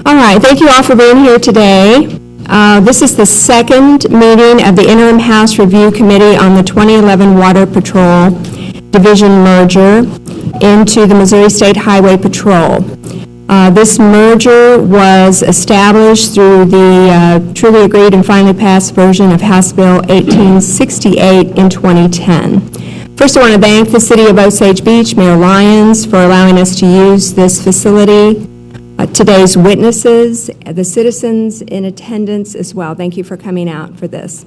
All right, thank you all for being here today. This is the second meeting of the Interim House Review Committee on the 2011 Water Patrol Division merger into the Missouri State Highway Patrol. This merger was established through the truly agreed and finally passed version of House Bill 1868 in 2010. First, I want to thank the City of Osage Beach, Mayor Lyons, for allowing us to use this facility. Today's witnesses, the citizens in attendance as well. Thank you for coming out for this.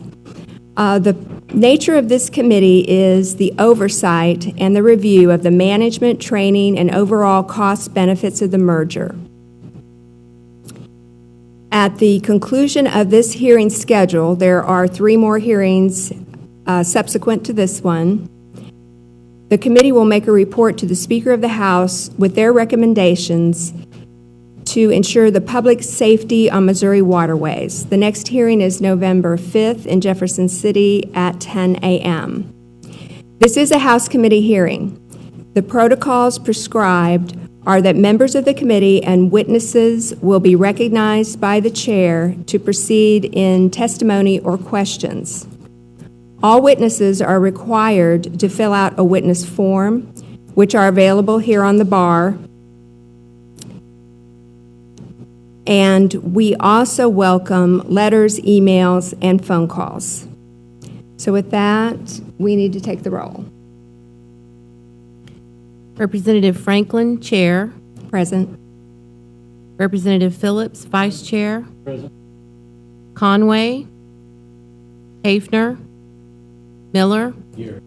The nature of this committee is the oversight and the review of the management, training, and overall cost benefits of the merger. At the conclusion of this hearing schedule, there are 3 more hearings subsequent to this one. The committee will make a report to the Speaker of the House with their recommendations to ensure the public safety on Missouri waterways. The next hearing is November 5th in Jefferson City at 10 a.m. This is a House committee hearing. The protocols prescribed are that members of the committee and witnesses will be recognized by the chair to proceed in testimony or questions. All witnesses are required to fill out a witness form, which are available here on the bar. And we also welcome letters, emails, and phone calls. So with that, we need to take the roll. Representative Franklin, Chair. Present. Representative Phillips, Vice Chair. Present. Conway. Hafner. Miller. Here.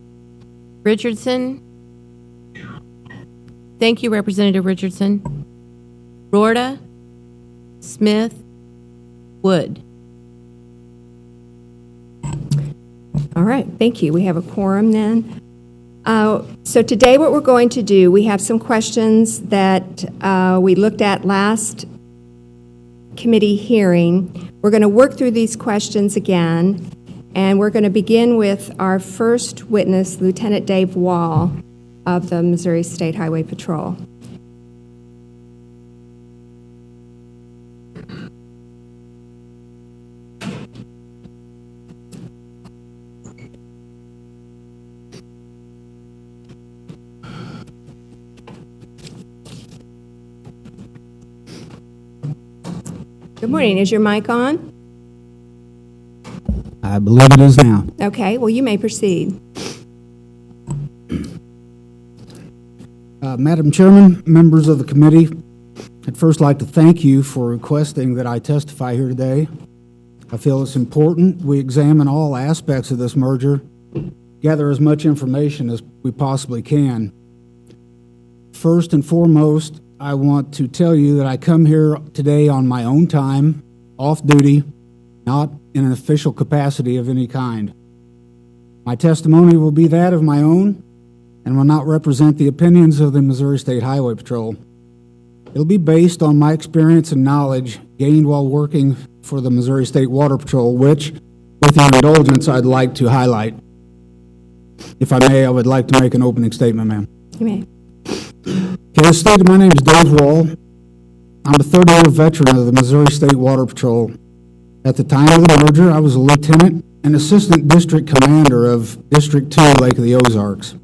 Richardson. Thank you, Representative Richardson. Rorta. Smith. Wood. All right, thank you. We have a quorum then. So today what we're going to do, we have some questions that we looked at last committee hearing. We're going to work through these questions again, and we're going to begin with our first witness, Lieutenant Dave Wall of the Missouri State Highway Patrol. Good morning. Is your mic on? I believe it is now. Okay, well, you may proceed. Madam Chairman, members of the committee, I'd first like to thank you for requesting that I testify here today. I feel it's important we examine all aspects of this merger, gather as much information as we possibly can. First and foremost, I want to tell you that I come here today on my own time, off duty, not in an official capacity of any kind. My testimony will be that of my own and will not represent the opinions of the Missouri State Highway Patrol. It'll be based on my experience and knowledge gained while working for the Missouri State Water Patrol, which, with your indulgence, I'd like to highlight. If I may, I would like to make an opening statement, ma'am. You may. Okay, as stated, my name is Dave Wall. I'm a 30-year veteran of the Missouri State Water Patrol. At the time of the merger, I was a lieutenant and assistant district commander of District 2, Lake of the Ozarks.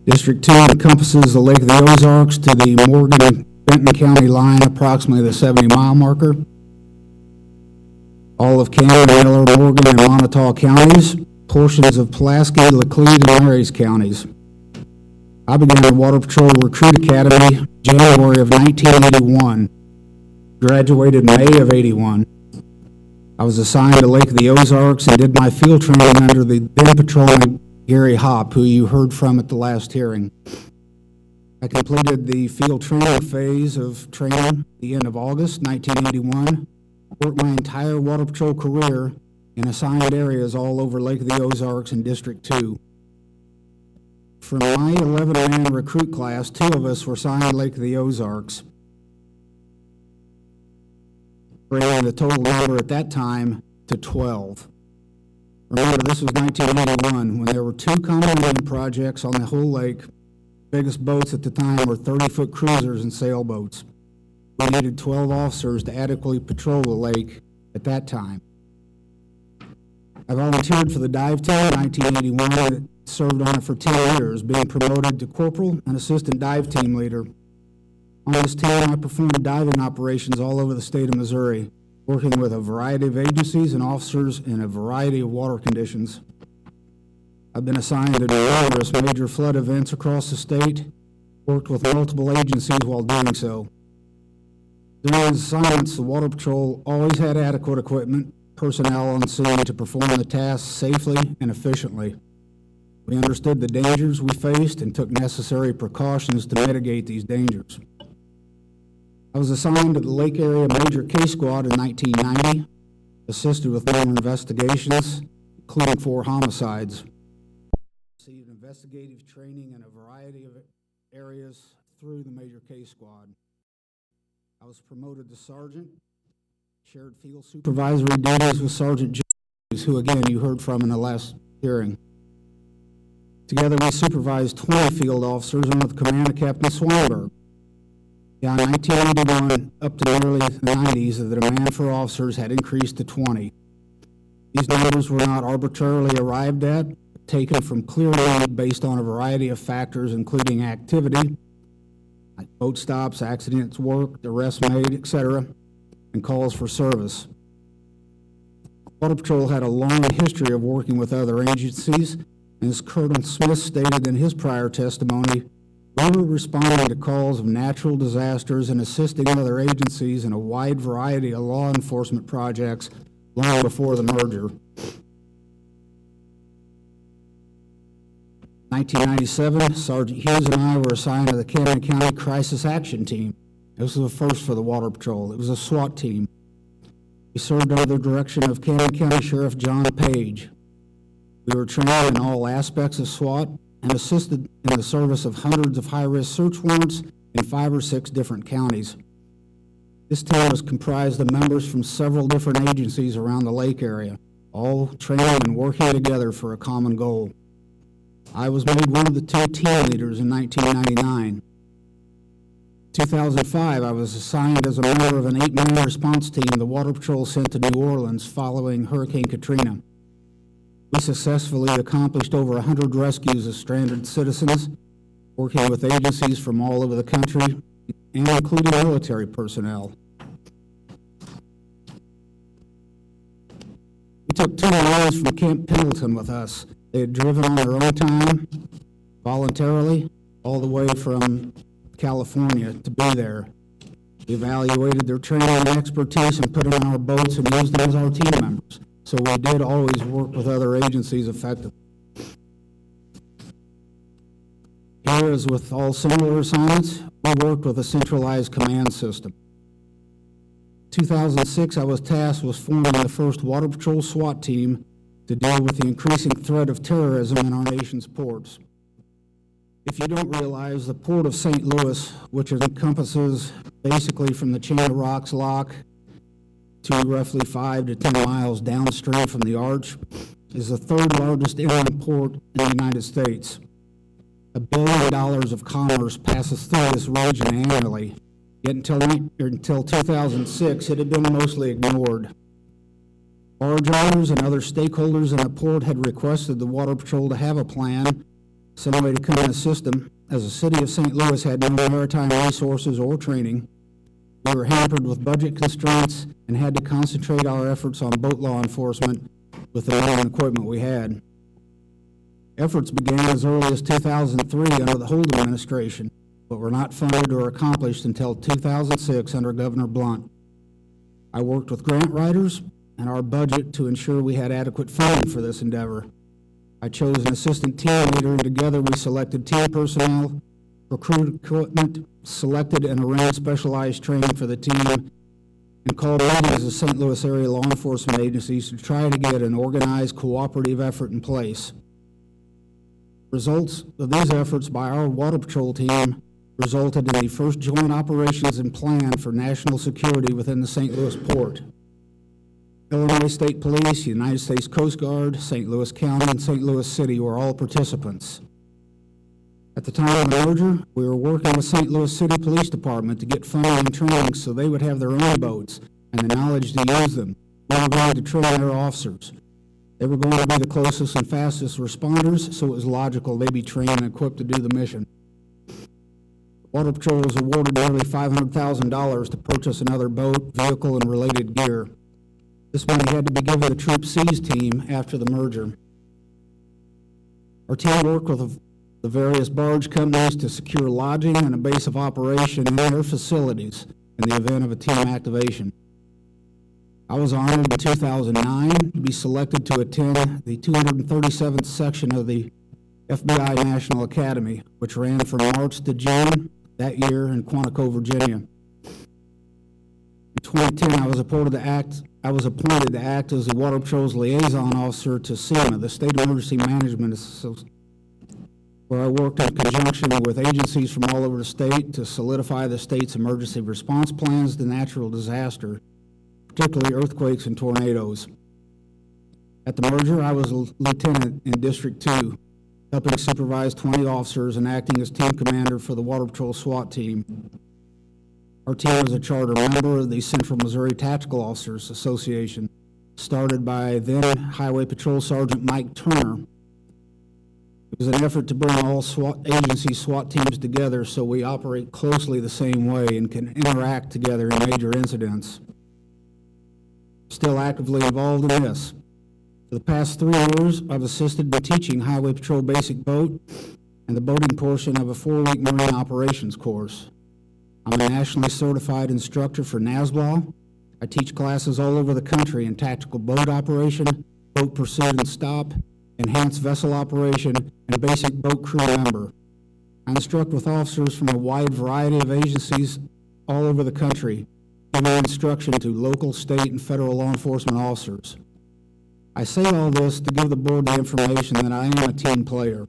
District 2 encompasses the Lake of the Ozarks to the Morgan-Benton County line, approximately the 70-mile marker. All of Cannon, Miller, Morgan, and Montauk counties, portions of Pulaski, Laclede, and Marys counties. I began the Water Patrol Recruit Academy January of 1981, graduated May of 81. I was assigned to Lake of the Ozarks and did my field training under the then patrolman Gary Hopp, who you heard from at the last hearing. I completed the field training phase of training at the end of August 1981, worked my entire Water Patrol career in assigned areas all over Lake of the Ozarks and District 2. From my 11-man recruit class, 2 of us were assigned Lake of the Ozarks, bringing the total number at that time to 12. Remember, this was 1981 when there were 2 common projects on the whole lake. Biggest boats at the time were 30-foot cruisers and sailboats. We needed 12 officers to adequately patrol the lake at that time. I volunteered for the dive team in 1981 and served on it for 10 years, being promoted to corporal and assistant dive team leader. On this team, I performed diving operations all over the state of Missouri, working with a variety of agencies and officers in a variety of water conditions. I've been assigned to numerous major flood events across the state, worked with multiple agencies while doing so. During these assignments, the Water Patrol always had adequate equipment, personnel on scene to perform the tasks safely and efficiently. We understood the dangers we faced and took necessary precautions to mitigate these dangers. I was assigned to the Lake Area Major Case Squad in 1990, assisted with more investigations, including 4 homicides. Received investigative training in a variety of areas through the Major Case Squad. I was promoted to sergeant, shared field supervisory duties with Sergeant Jones, who again you heard from in the last hearing. Together we supervised 20 field officers under the command of Captain Swanberg. Yeah, in 1981 up to the early 90s, the demand for officers had increased to 20. These numbers were not arbitrarily arrived at, but taken from clear need based on a variety of factors, including activity, like boat stops, accidents, work, arrests made, etc., and calls for service. Water Patrol had a long history of working with other agencies, and as Colonel Smith stated in his prior testimony, we were responding to calls of natural disasters and assisting other agencies in a wide variety of law enforcement projects long before the merger. 1997, Sergeant Hughes and I were assigned to the Camden County Crisis Action Team. This was a first for the Water Patrol. It was a SWAT team. We served under the direction of Camden County Sheriff John Page. We were trained in all aspects of SWAT and assisted in the service of hundreds of high-risk search warrants in 5 or 6 different counties. This team was comprised of members from several different agencies around the lake area, all training and working together for a common goal. I was made one of the 2 team leaders in 1999. In 2005, I was assigned as a member of an 8-man response team the Water Patrol sent to New Orleans following Hurricane Katrina. We successfully accomplished over 100 rescues of stranded citizens, working with agencies from all over the country, and including military personnel. We took 2 Marines from Camp Pendleton with us. They had driven on their own time, voluntarily, all the way from California to be there. We evaluated their training and expertise and put them on our boats and used them as our team members. So we did always work with other agencies effectively. Here, as with all similar assignments, we worked with a centralized command system. In 2006, I was tasked with forming the first Water Patrol SWAT team to deal with the increasing threat of terrorism in our nation's ports. If you don't realize, the port of St. Louis, which encompasses basically from the Chain of Rocks lock to roughly 5 to 10 miles downstream from the Arch, is the 3rd largest inland port in the United States. $1 billion of commerce passes through this region annually, yet until 2006, it had been mostly ignored. Barge owners and other stakeholders in the port had requested the Water Patrol to have a plan, some way to come and assist them, as the city of St. Louis had no maritime resources or training. We were hampered with budget constraints and had to concentrate our efforts on boat law enforcement with the limited equipment we had. Efforts began as early as 2003 under the Holt administration, but were not funded or accomplished until 2006 under Governor Blunt. I worked with grant writers and our budget to ensure we had adequate funding for this endeavor. I chose an assistant team leader, and together we selected team personnel, recruited equipment, selected and arranged specialized training for the team, and called meetings of St. Louis area law enforcement agencies to try to get an organized, cooperative effort in place. Results of these efforts by our Water Patrol team resulted in the first joint operations and plan for national security within the St. Louis port. Illinois State Police, United States Coast Guard, St. Louis County, and St. Louis City were all participants. At the time of the merger, we were working with St. Louis City Police Department to get funding and training so they would have their own boats and the knowledge to use them. We were going to train their officers. They were going to be the closest and fastest responders, so it was logical they be trained and equipped to do the mission. Water Patrol was awarded nearly $500,000 to purchase another boat, vehicle, and related gear. This money had to be given to the Troop C's team after the merger. Our team worked with the various barge companies to secure lodging and a base of operation in their facilities in the event of a team activation. I was honored in 2009 to be selected to attend the 237th section of the FBI National Academy, which ran from March to June that year in Quantico, Virginia. In 2010, I was appointed to act as the Water Patrol's liaison officer to SEMA, the State Emergency Management Association, where I worked in conjunction with agencies from all over the state to solidify the state's emergency response plans to natural disaster, particularly earthquakes and tornadoes. At the merger, I was a lieutenant in District 2, helping supervise 20 officers and acting as team commander for the Water Patrol SWAT team. Our team was a charter member of the Central Missouri Tactical Officers Association, started by then Highway Patrol Sergeant Mike Turner. It was an effort to bring all agency SWAT teams together so we operate closely the same way and can interact together in major incidents. Still actively involved in this. For the past 3 years, I've assisted in teaching Highway Patrol Basic Boat and the boating portion of a 4-week Marine Operations course. I'm a nationally certified instructor for NASBLA. I teach classes all over the country in tactical boat operation, boat pursuit and stop, enhanced vessel operation, and basic boat crew member. I instruct with officers from a wide variety of agencies all over the country, giving instruction to local, state, and federal law enforcement officers. I say all this to give the board the information that I am a team player.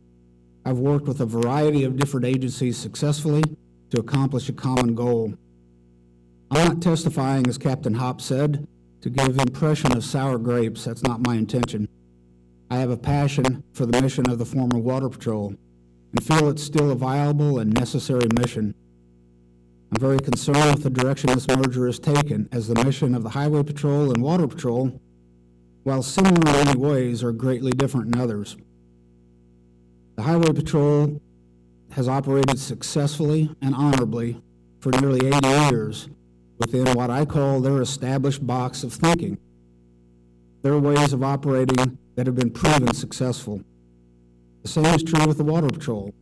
I've worked with a variety of different agencies successfully to accomplish a common goal. I'm not testifying, as Captain Hopp said, to give impression of sour grapes. That's not my intention. I have a passion for the mission of the former Water Patrol and feel it's still a viable and necessary mission. I'm very concerned with the direction this merger has taken, as the mission of the Highway Patrol and Water Patrol, while similar in many ways, are greatly different in others. The Highway Patrol has operated successfully and honorably for nearly 80 years within what I call their established box of thinking. Their ways of operating that have been proven successful. The same is true with the Water Patrol.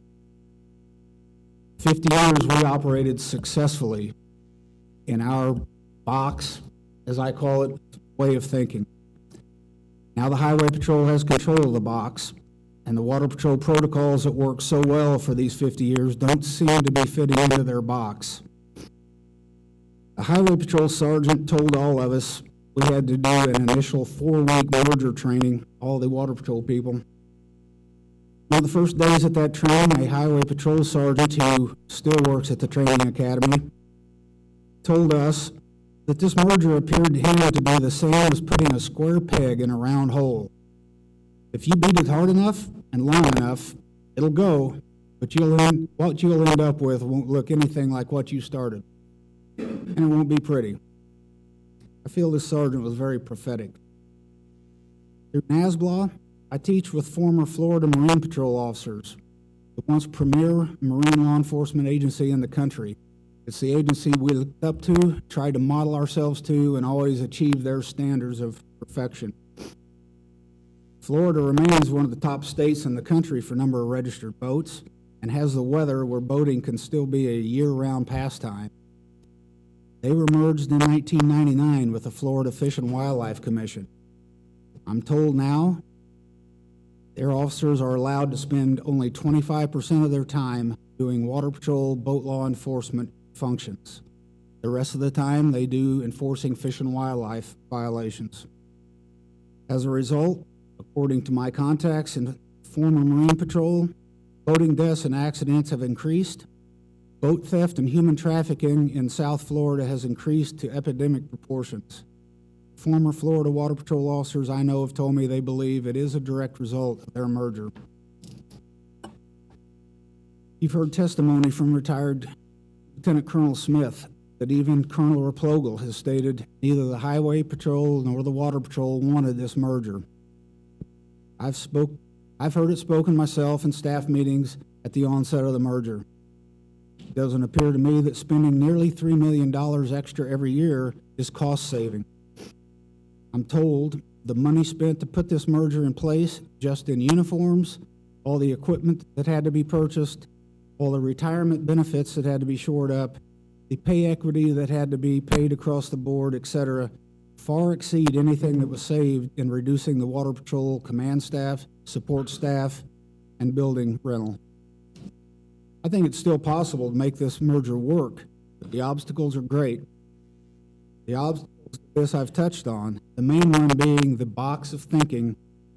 50 years we operated successfully in our box, as I call it, way of thinking. Now the Highway Patrol has control of the box, and the Water Patrol protocols that worked so well for these 50 years don't seem to be fitting into their box. The Highway Patrol sergeant told all of us we had to do an initial 4-week merger training, all the Water Patrol people. One of the first days at that training, a Highway Patrol sergeant who still works at the training academy told us that this merger appeared to him to be the same as putting a square peg in a round hole. If you beat it hard enough and long enough, it'll go, but what you'll end up with won't look anything like what you started, and it won't be pretty. I feel this sergeant was very prophetic. Through NASBLA, I teach with former Florida Marine Patrol officers, the once premier marine law enforcement agency in the country. It's the agency we looked up to, tried to model ourselves to, and always achieve their standards of perfection. Florida remains one of the top states in the country for number of registered boats and has the weather where boating can still be a year-round pastime. They were merged in 1999 with the Florida Fish and Wildlife Commission. I'm told now their officers are allowed to spend only 25% of their time doing Water Patrol boat law enforcement functions. The rest of the time they do enforcing fish and wildlife violations. As a result, according to my contacts in former Marine Patrol, boating deaths and accidents have increased. Boat theft and human trafficking in South Florida has increased to epidemic proportions. Former Florida Water Patrol officers I know have told me they believe it is a direct result of their merger. You've heard testimony from retired Lieutenant Colonel Smith that even Colonel Replogle has stated neither the Highway Patrol nor the Water Patrol wanted this merger. I've heard it spoken myself in staff meetings at the onset of the merger. It doesn't appear to me that spending nearly $3 million extra every year is cost saving. I'm told the money spent to put this merger in place, just in uniforms, all the equipment that had to be purchased, all the retirement benefits that had to be shored up, the pay equity that had to be paid across the board, etc., far exceed anything that was saved in reducing the Water Patrol command staff, support staff, and building rental. I think it's still possible to make this merger work, but the obstacles are great. The obstacles to this I've touched on, the main one being the box of thinking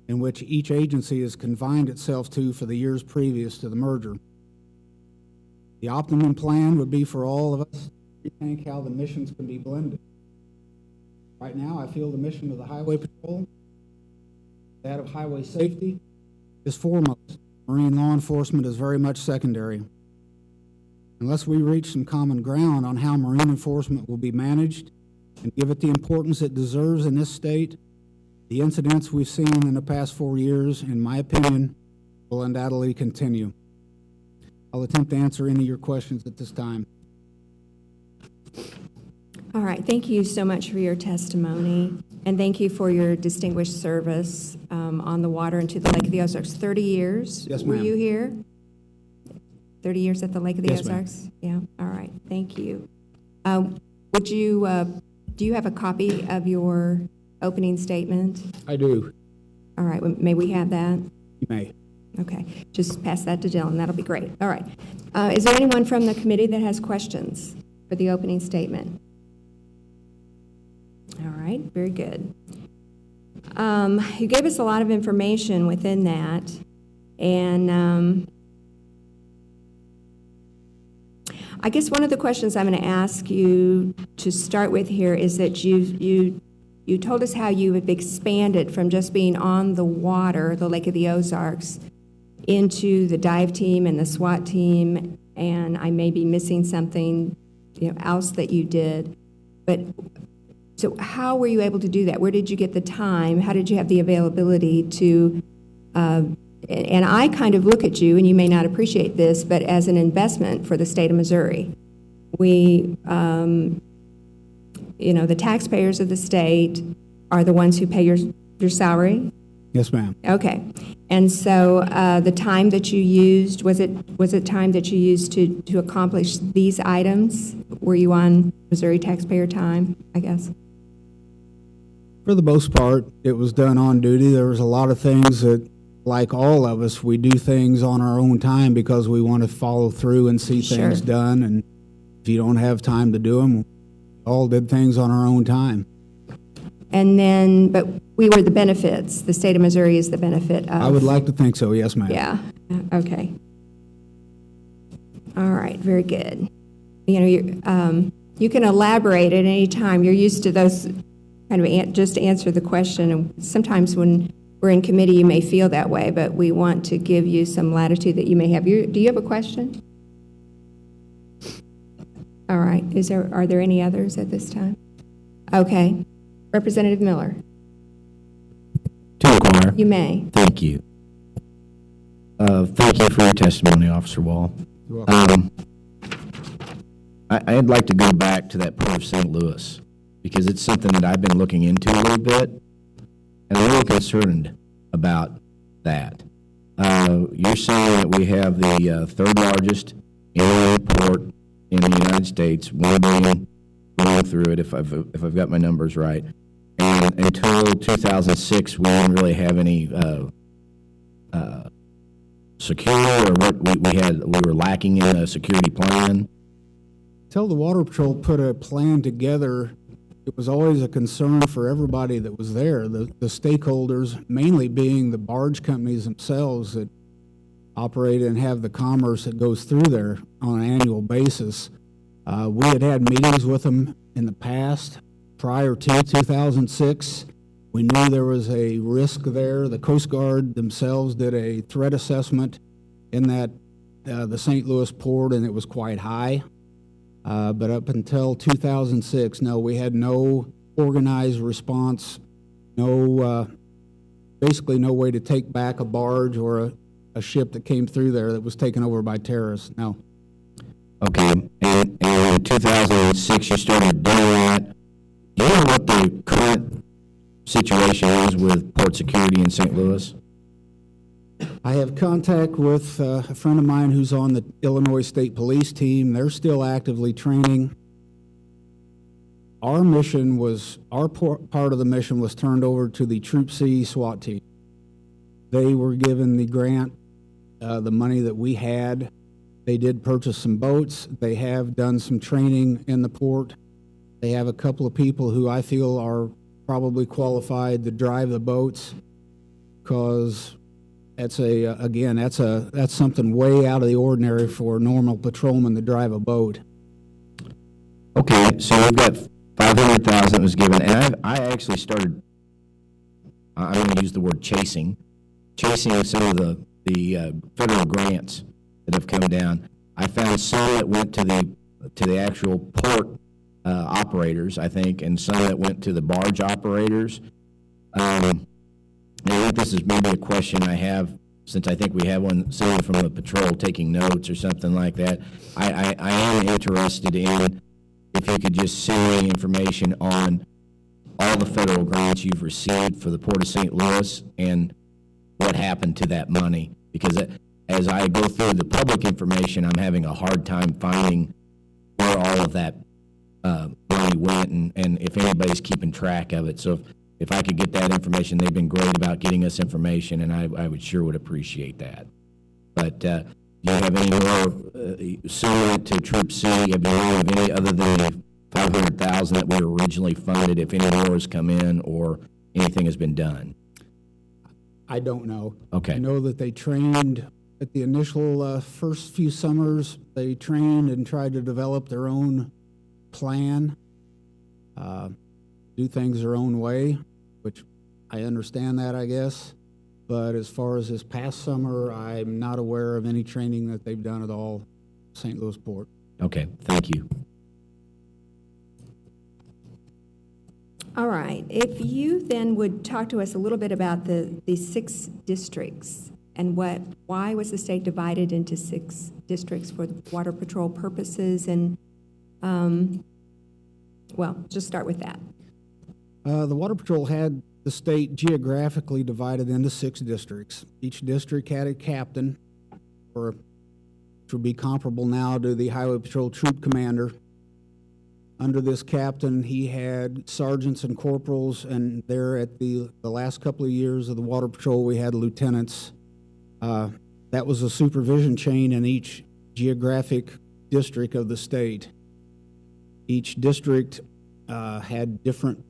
in which each agency has confined itself to for the years previous to the merger. The optimum plan would be for all of us to rethink how the missions can be blended. Right now, I feel the mission of the Highway Patrol, that of highway safety, is foremost. Marine law enforcement is very much secondary. Unless we reach some common ground on how marine enforcement will be managed and give it the importance it deserves in this state, the incidents we've seen in the past 4 years, in my opinion, will undoubtedly continue. I'll attempt to answer any of your questions at this time. All right, thank you so much for your testimony, and thank you for your distinguished service on the water and to the Lake of the Ozarks. 30 years? Yes, ma'am. Were you here? 30 years at the Lake of the Yes, Ozarks? Yeah, all right, thank you. Would you, do you have a copy of your opening statement? I do. All right, may we have that? You may. Okay, just pass that to Dylan, that'll be great. All right. Is there anyone from the committee that has questions for the opening statement? All right, very good. You gave us a lot of information within that, and I guess one of the questions I'm going to ask you to start with here is that you told us how you have expanded from just being on the water, the Lake of the Ozarks, into the dive team and the SWAT team, and I may be missing something else that you did. But so how were you able to do that? Where did you get the time? How did you have the availability to, and I kind of look at you, and you may not appreciate this, but as an investment for the state of Missouri. We, the taxpayers of the state are the ones who pay your salary. Yes, ma'am. Okay. And so the time that you used, was it time that you used to accomplish these items? Were you on Missouri taxpayer time, I guess? For the most part, it was done on duty. There was a lot of things that, like all of us, we do things on our own time because we want to follow through and see things done. And if you don't have time to do them, we all did things on our own time. And then, but we were the benefits. The state of Missouri is the benefit of. I would like to think so, yes, ma'am. Yeah, okay. All right, very good. You can elaborate at any time. You're used to those kind of just to answer the question. And sometimes when we're in committee, you may feel that way, but we want to give you some latitude that you may have. Do you have a question? All right. Are there any others at this time? Okay. Representative Miller. To inquire. You may. Thank you. Thank you for your testimony, Officer Wall. You're welcome. I'd like to go back to that Port of St. Louis because it's something that I've been looking into a little bit, and I'm really concerned about that. You're saying that we have the third largest inland port in the United States, 1 million going through it, if I've got my numbers right. And until 2006, we didn't really have any security, or what we were lacking in a security plan. Until the Water Patrol put a plan together, it was always a concern for everybody that was there, the stakeholders, mainly being the barge companies themselves that operate and have the commerce that goes through there on an annual basis. We had meetings with them in the past. Prior to 2006, we knew there was a risk there. The Coast Guard themselves did a threat assessment in that the St. Louis port, and it was quite high. But up until 2006, no, we had no organized response, basically no way to take back a barge or a ship that came through there that was taken over by terrorists, no. Okay, and in 2006, you started doing that. Do you know what the current situation is with port security in St. Louis? I have contact with a friend of mine who's on the Illinois State Police team. They're still actively training. Our mission was, part of the mission was turned over to the Troop C SWAT team. They were given the grant, the money that we had. They did purchase some boats. They have done some training in the port. They have a couple of people who I feel are probably qualified to drive the boats, because that's that's something way out of the ordinary for a normal patrolman to drive a boat. Okay, so we've got $500,000 was given, and I actually started, I'm going to use the word chasing some of the federal grants that have come down. I found some that went to the actual port operators, I think, and some that went to the barge operators. And I think this is maybe a question I have, since I think we have someone from the patrol taking notes or something like that. I am interested in if you could just send me information on all the federal grants you've received for the Port of St. Louis and what happened to that money. Because as I go through the public information, I'm having a hard time finding where all of that money went and if anybody's keeping track of it. So if I could get that information, they've been great about getting us information, and I would appreciate that. But do you have any more similar to Troop C? Have you known of any other than the $500,000 that we originally funded, if any more has come in or anything has been done? I don't know. Okay. I know that they trained at the initial first few summers. They trained and tried to develop their own plan, do things their own way, which I understand that, I guess. But as far as this past summer, I'm not aware of any training that they've done at all St. Louis Port. Okay, thank you. All right. If you then would talk to us a little bit about the 6 districts and why was the state divided into 6 districts for the water patrol purposes, and well, just start with that. The Water Patrol had the state geographically divided into 6 districts. Each district had a captain, which would be comparable now to the Highway Patrol Troop Commander. Under this captain, he had sergeants and corporals, and there at the last couple of years of the Water Patrol, we had lieutenants. That was a supervision chain in each geographic district of the state. Each district had different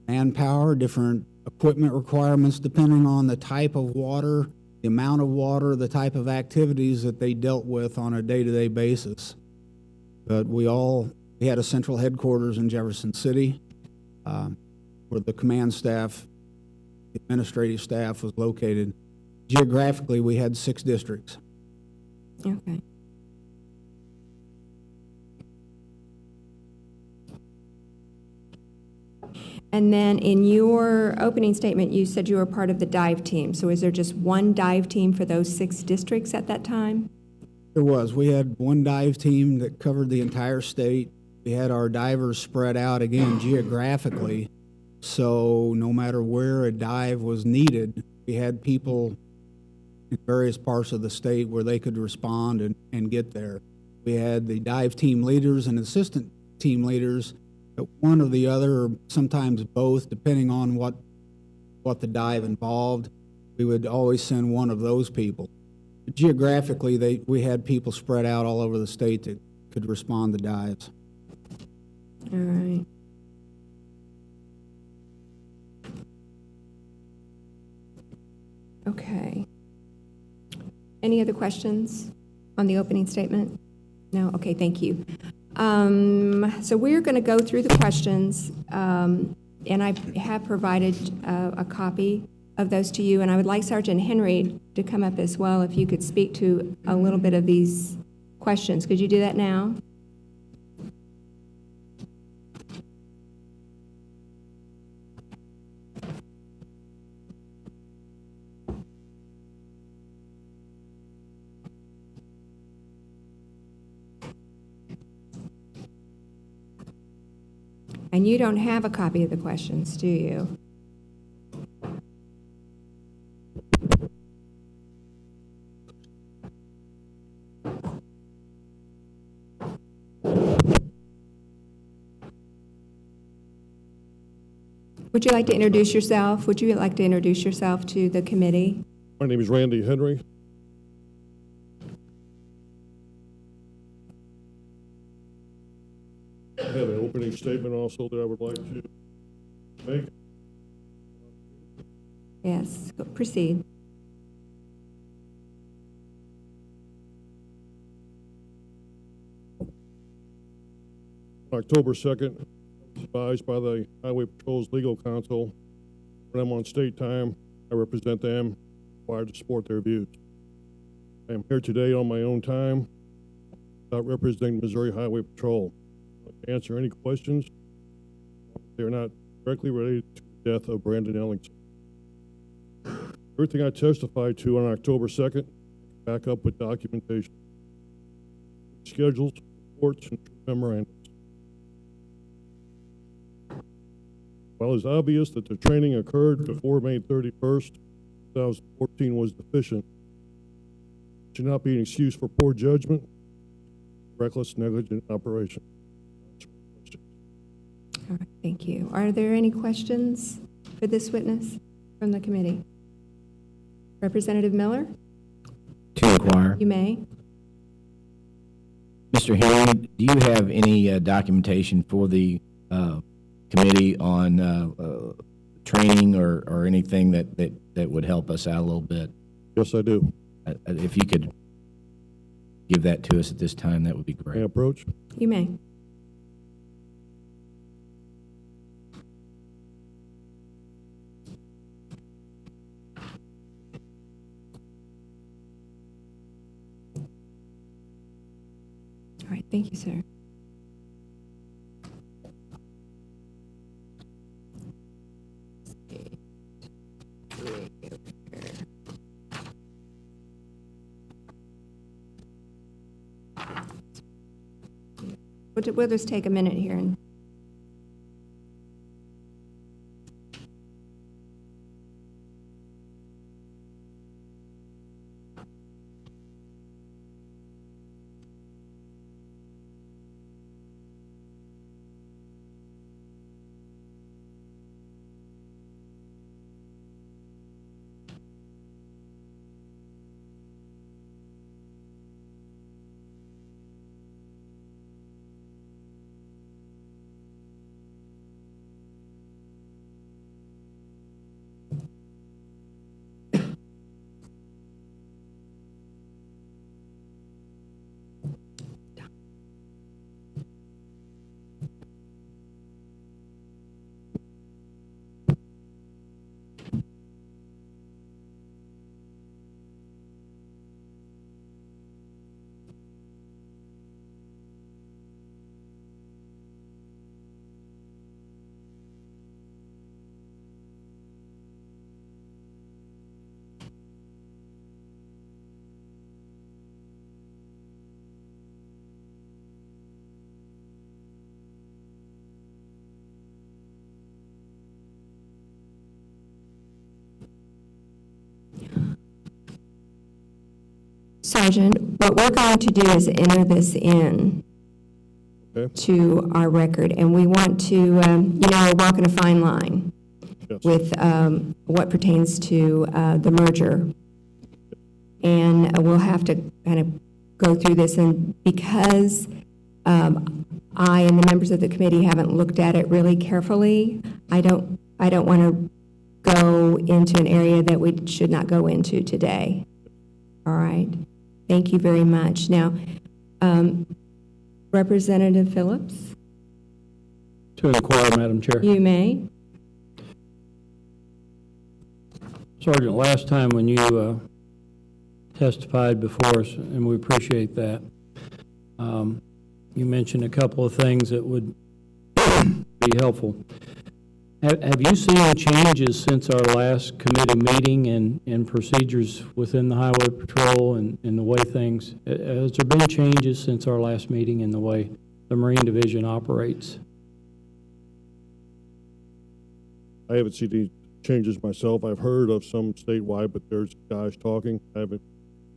manpower, different equipment requirements depending on the type of water, the amount of water, the type of activities that they dealt with on a day-to-day basis. But we had a central headquarters in Jefferson City, where the command staff, the administrative staff was located. Geographically, we had 6 districts. Okay. And then in your opening statement, you said you were part of the dive team. So is there just one dive team for those 6 districts at that time? There was. We had one dive team that covered the entire state. We had our divers spread out, again, geographically. So no matter where a dive was needed, we had people in various parts of the state where they could respond and get there. We had the dive team leaders and assistant team leaders, one or the other, or sometimes both, depending on what the dive involved. We would always send one of those people. But geographically, we had people spread out all over the state that could respond to dives. All right. Okay. Any other questions on the opening statement? No? Okay, thank you. So we're going to go through the questions, and I have provided a copy of those to you, and I would like Sergeant Henry to come up as well, if you could speak to a little bit of these questions. Could you do that now? And you don't have a copy of the questions, do you? Would you like to introduce yourself? Would you like to introduce yourself to the committee? My name is Randy Henry. I have an opening statement also that I would like to make. Yes, proceed. On October 2nd, I was advised by the Highway Patrol's legal counsel, when I'm on state time, I represent them, required to support their views. I am here today on my own time, without representing Missouri Highway Patrol. I'd like to answer any questions. They are not directly related to the death of Brandon Ellingson. Everything I testified to on October 2nd, back up with documentation, schedules, reports, and memorandums. While it's obvious that the training occurred before May 31st, 2014 was deficient, it should not be an excuse for poor judgment, reckless, negligent operation. All right, thank you. Are there any questions for this witness from the committee? Representative Miller? To the choir. You may. Mr. Henry, do you have any documentation for the committee on training or anything that would help us out a little bit? Yes, I do. If you could give that to us at this time, that would be May I great. approach? You may. All right, thank you, sir. We'll just take a minute here and Sergeant, what we're going to do is enter this in to our record, and we want to, we're walking a fine line with what pertains to the merger. And we'll have to kind of go through this, and because I and the members of the committee haven't looked at it really carefully, I don't want to go into an area that we should not go into today. All right. Thank you very much. Now, Representative Phillips? To the choir, Madam Chair. You may. Sergeant, last time when you testified before us, and we appreciate that, you mentioned a couple of things that would be helpful. Have you seen any changes since our last committee meeting in procedures within the Highway Patrol and the way things, has there been changes since our last meeting in the way the Marine Division operates? I haven't seen any changes myself. I've heard of some statewide, but there's guys talking. I haven't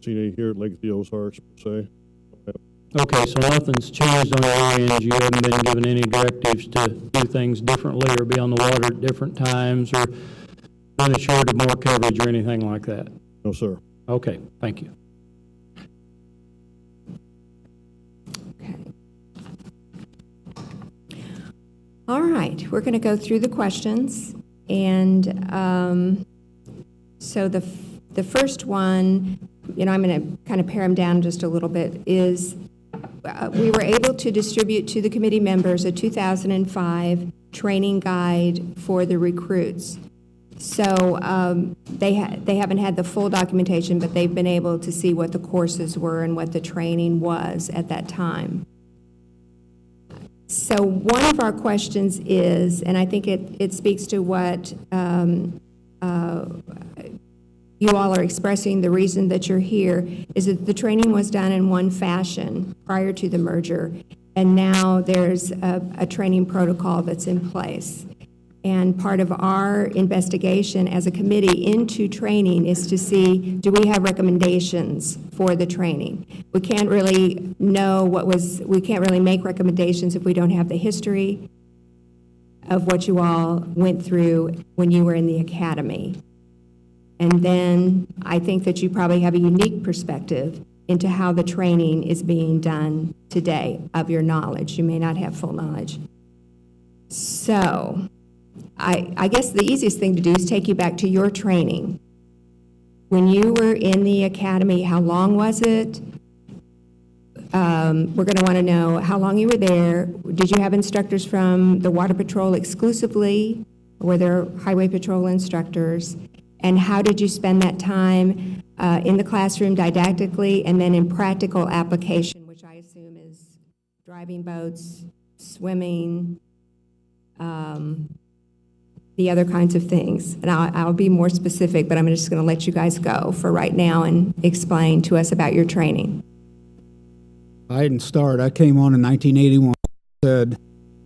seen any here at Lake of the Ozarks, per se. Okay, so nothing's changed on your end. You haven't been given any directives to do things differently or be on the water at different times or been assured of more coverage or anything like that? No, sir. Okay, thank you. Okay. All right, we're going to go through the questions. And so the first one, I'm going to kind of pare them down just a little bit, is we were able to distribute to the committee members a 2005 training guide for the recruits. So they haven't had the full documentation, but they've been able to see what the courses were and what the training was at that time. So one of our questions is, and I think it speaks to what you all are expressing, the reason that you're here, is that the training was done in one fashion prior to the merger, and now there's a training protocol that's in place. And part of our investigation as a committee into training is to see, do we have recommendations for the training? We can't really we can't really make recommendations if we don't have the history of what you all went through when you were in the academy. And then I think that you probably have a unique perspective into how the training is being done today of your knowledge. You may not have full knowledge. So I guess the easiest thing to do is take you back to your training. When you were in the academy, how long was it? We're going to want to know how long you were there. Did you have instructors from the Water Patrol exclusively? Or were there Highway Patrol instructors? And how did you spend that time in the classroom didactically and then in practical application, which I assume is driving boats, swimming, the other kinds of things? And I'll be more specific, but I'm just going to let you guys go for right now and explain to us about your training. I didn't start. I came on in 1981. Said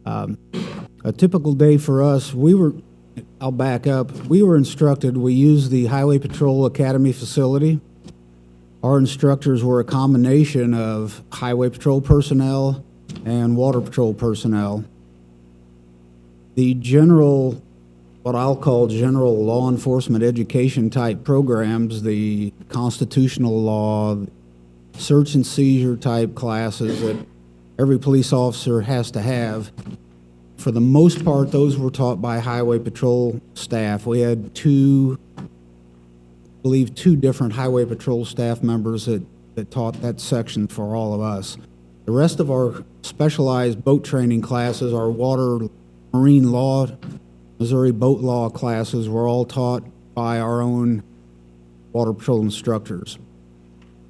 a typical day for us, I'll back up. We were instructed, we used the Highway Patrol Academy facility. Our instructors were a combination of Highway Patrol personnel and Water Patrol personnel. The general, what I'll call general law enforcement education type programs, the constitutional law, search and seizure type classes that every police officer has to have, for the most part, those were taught by Highway Patrol staff. We had two different Highway Patrol staff members that taught that section for all of us. The rest of our specialized boat training classes, our water, marine law, Missouri boat law classes, were all taught by our own Water Patrol instructors.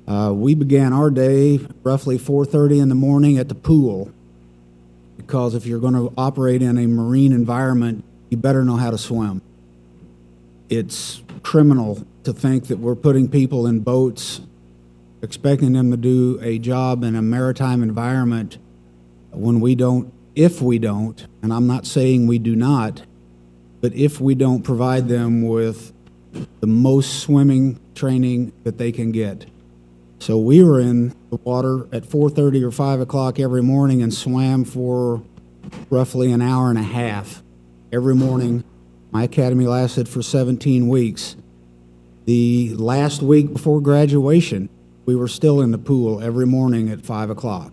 We began our day roughly 4:30 in the morning at the pool, because if you're going to operate in a marine environment, you better know how to swim. It's criminal to think that we're putting people in boats, expecting them to do a job in a maritime environment when we don't, if we don't, and I'm not saying we do not, but if we don't provide them with the most swimming training that they can get. So we were in the water at 4:30 or 5 o'clock every morning and swam for roughly an hour and a half every morning. My academy lasted for 17 weeks. The last week before graduation, we were still in the pool every morning at 5 o'clock.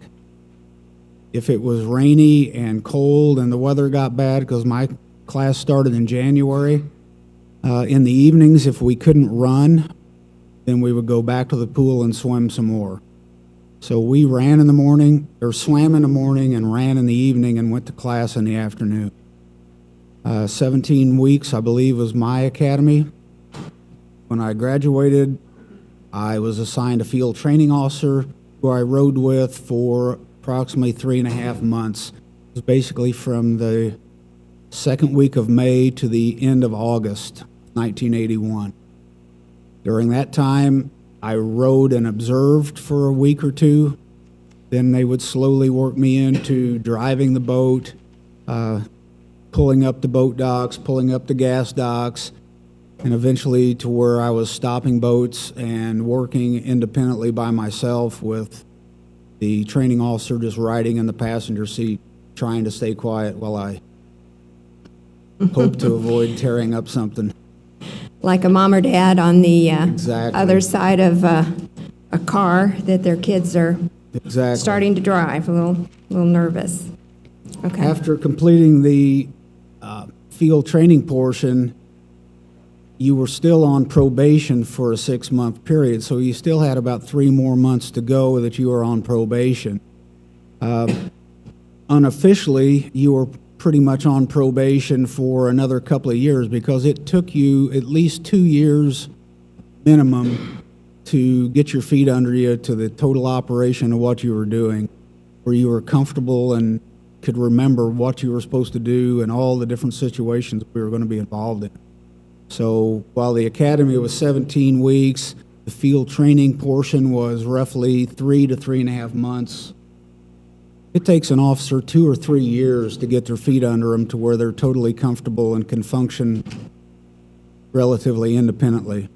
If it was rainy and cold and the weather got bad, because my class started in January, in the evenings, if we couldn't run, then we would go back to the pool and swim some more. So we ran in the morning, or swam in the morning and ran in the evening and went to class in the afternoon. 17 weeks, I believe, was my academy. When I graduated, I was assigned a field training officer who I rode with for approximately 3.5 months. It was basically from the second week of May to the end of August, 1981. During that time, I rode and observed for a week or two. Then they would slowly work me into driving the boat, pulling up the boat docks, pulling up the gas docks, and eventually to where I was stopping boats and working independently by myself with the training officer just riding in the passenger seat, trying to stay quiet while I hope to avoid tearing up something. Like a mom or dad on the Exactly. other side of a car that their kids are Exactly. starting to drive, a little nervous. Okay. After completing the field training portion, you were still on probation for a 6-month period, so you still had about 3 more months to go that you were on probation. Unofficially, you were pretty much on probation for another couple of years because it took you at least 2 years minimum to get your feet under you to the total operation of what you were doing, where you were comfortable and could remember what you were supposed to do and all the different situations we were going to be involved in. So while the academy was 17 weeks, the field training portion was roughly 3 to 3.5 months. It takes an officer 2 or 3 years to get their feet under them to where they're totally comfortable and can function relatively independently.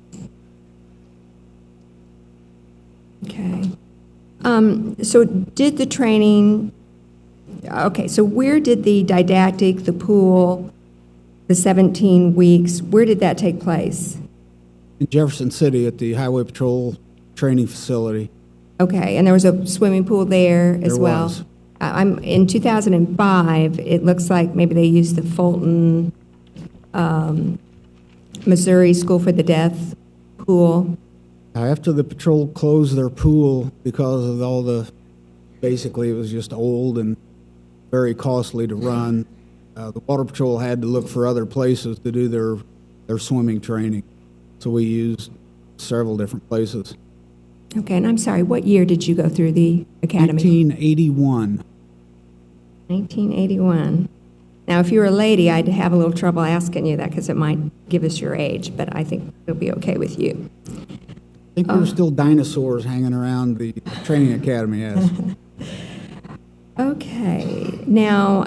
Okay. So did the training, okay, so where did the didactic, the pool, the 17 weeks, where did that take place? In Jefferson City at the Highway Patrol training facility. Okay, and there was a swimming pool there as There well? was. In 2005, it looks like maybe they used the Fulton, Missouri School for the Deaf pool. After the patrol closed their pool because of all basically it was just old and very costly to run, the Water Patrol had to look for other places to do their swimming training. So we used several different places. Okay, and I'm sorry, what year did you go through the academy? 1981. 1981. Now, if you were a lady, I'd have a little trouble asking you that because it might give us your age, but I think it'll be okay with you. I think there were still dinosaurs hanging around the training academy, yes. Okay, now,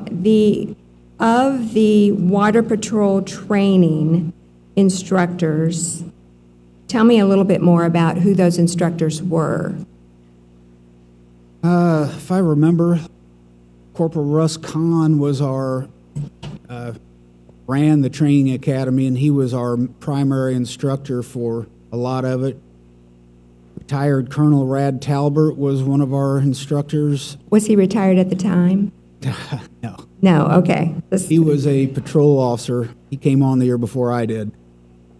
of the Water Patrol training instructors, tell me a little bit more about who those instructors were. If I remember, Corporal Russ Kahn was ran the training academy, and he was our primary instructor for a lot of it. Retired Colonel Rad Talbert was one of our instructors. Was he retired at the time? No. No, okay. He was a patrol officer. He came on the year before I did.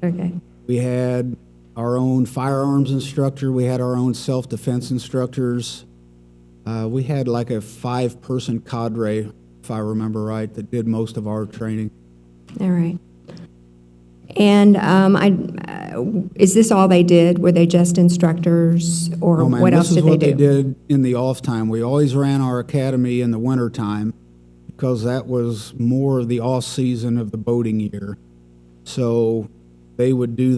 Okay. We had our own firearms instructor. We had our own self-defense instructors. We had like a 5-person cadre, if I remember right, that did most of our training. All right. And is this all they did? Were they just instructors, or Oh, man, what else this is did they what do? they did in the off time. We always ran our academy in the winter time because that was more of the off season of the boating year. So they would do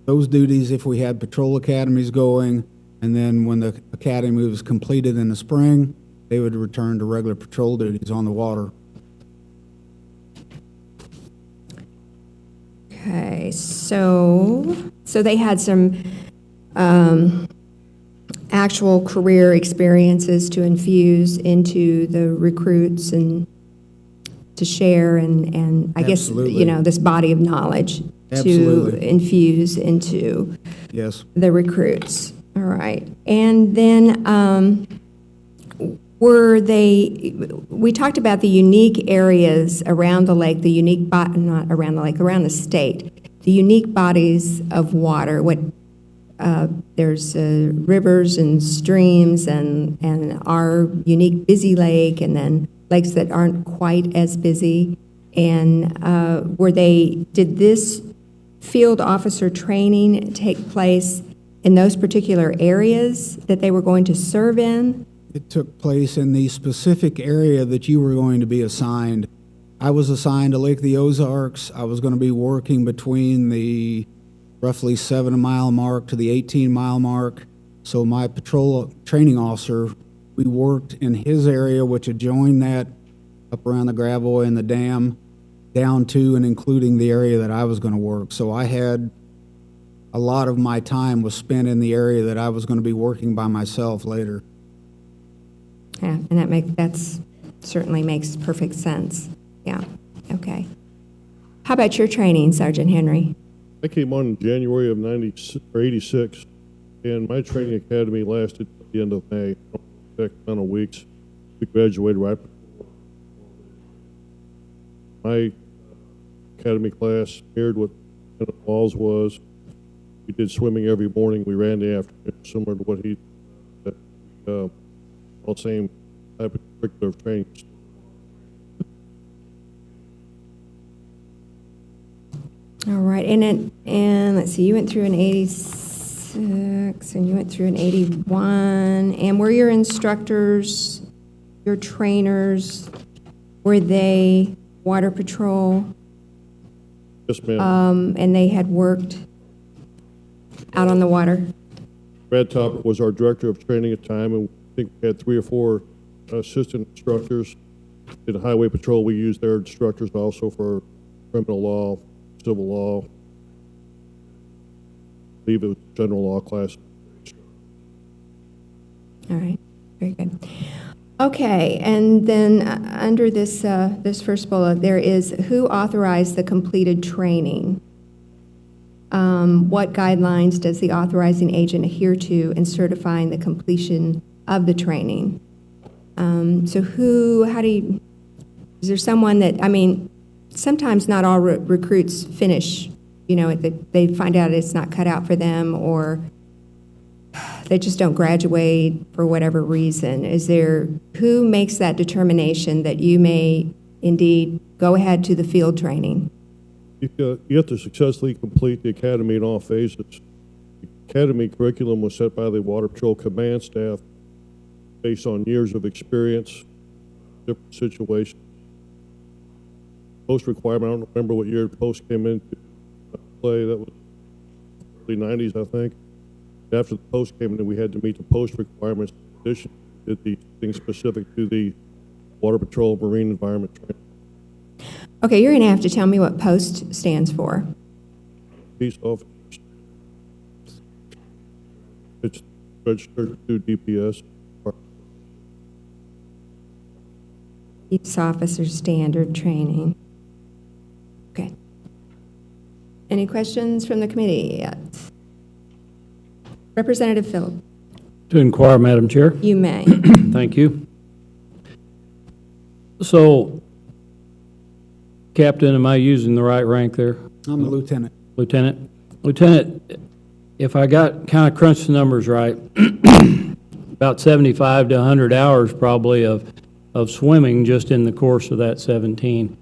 those duties if we had patrol academies going, and then when the academy was completed in the spring, they would return to regular patrol duties on the water. Okay, so they had some actual career experiences to infuse into the recruits and to share, and I guess, Absolutely. this body of knowledge to Absolutely. infuse into Yes. the recruits. All right. And then we talked about the unique areas around the lake, not around the lake, around the state, the unique bodies of water. There's rivers and streams and our unique busy lake, and then lakes that aren't quite as busy. And did this field officer training take place in those particular areas that they were going to serve in? It took place in the specific area that you were going to be assigned. I was assigned to Lake of the Ozarks. I was going to be working between the roughly 7-mile mark to the 18-mile mark. So my patrol training officer, we worked in his area, which adjoined that up around the Gravois and the dam, down to and including the area that I was going to work. So I had a lot of my time was spent in the area that I was going to be working by myself later. Yeah, and that's certainly makes perfect sense. Yeah, okay. How about your training, Sergeant Henry? I came on in January of 86, and my training academy lasted at the end of May, exact amount of weeks. We graduated right before. My academy class mirrored what Lieutenant Walls was. We did swimming every morning. We ran the afternoon, similar to what he all same type of curricular training. All right, and let's see, you went through an 86, and you went through an 81, and were your instructors, your trainers, were they Water Patrol? Yes, ma'am. And they had worked out on the water? Brad Topper was our director of training at the time, and I think we had 3 or 4 assistant instructors. In Highway Patrol, we used their instructors also for criminal law, civil law. I believe it was general law class. All right, very good. Okay, and then under this this first bullet, there is who authorized the completed training? What guidelines does the authorizing agent adhere to in certifying the completion of the training? So is there someone that, I mean, sometimes not all recruits finish, you know, they find out it's not cut out for them, or they just don't graduate for whatever reason. Who makes that determination that you may indeed go ahead to the field training? You have to successfully complete the academy in all phases. The academy curriculum was set by the Water Patrol command staff based on years of experience, different situations. Post requirement, I don't remember what year post came into play. That was early 90s, I think. After the post came in, we had to meet the post requirements. In addition, we did the things specific to the Water Patrol Marine Environment Training. Okay, you're going to have to tell me what POST stands for. Peace officers. It's registered to DPS. Peace Officer Standard Training. Okay. Any questions from the committee yet? Representative Philip. To inquire, Madam Chair. You may. Thank you. So, Captain, am I using the right rank there? I'm a lieutenant. Lieutenant? Lieutenant, if I got kind of crunched the numbers right, about 75 to 100 hours probably of swimming just in the course of that 17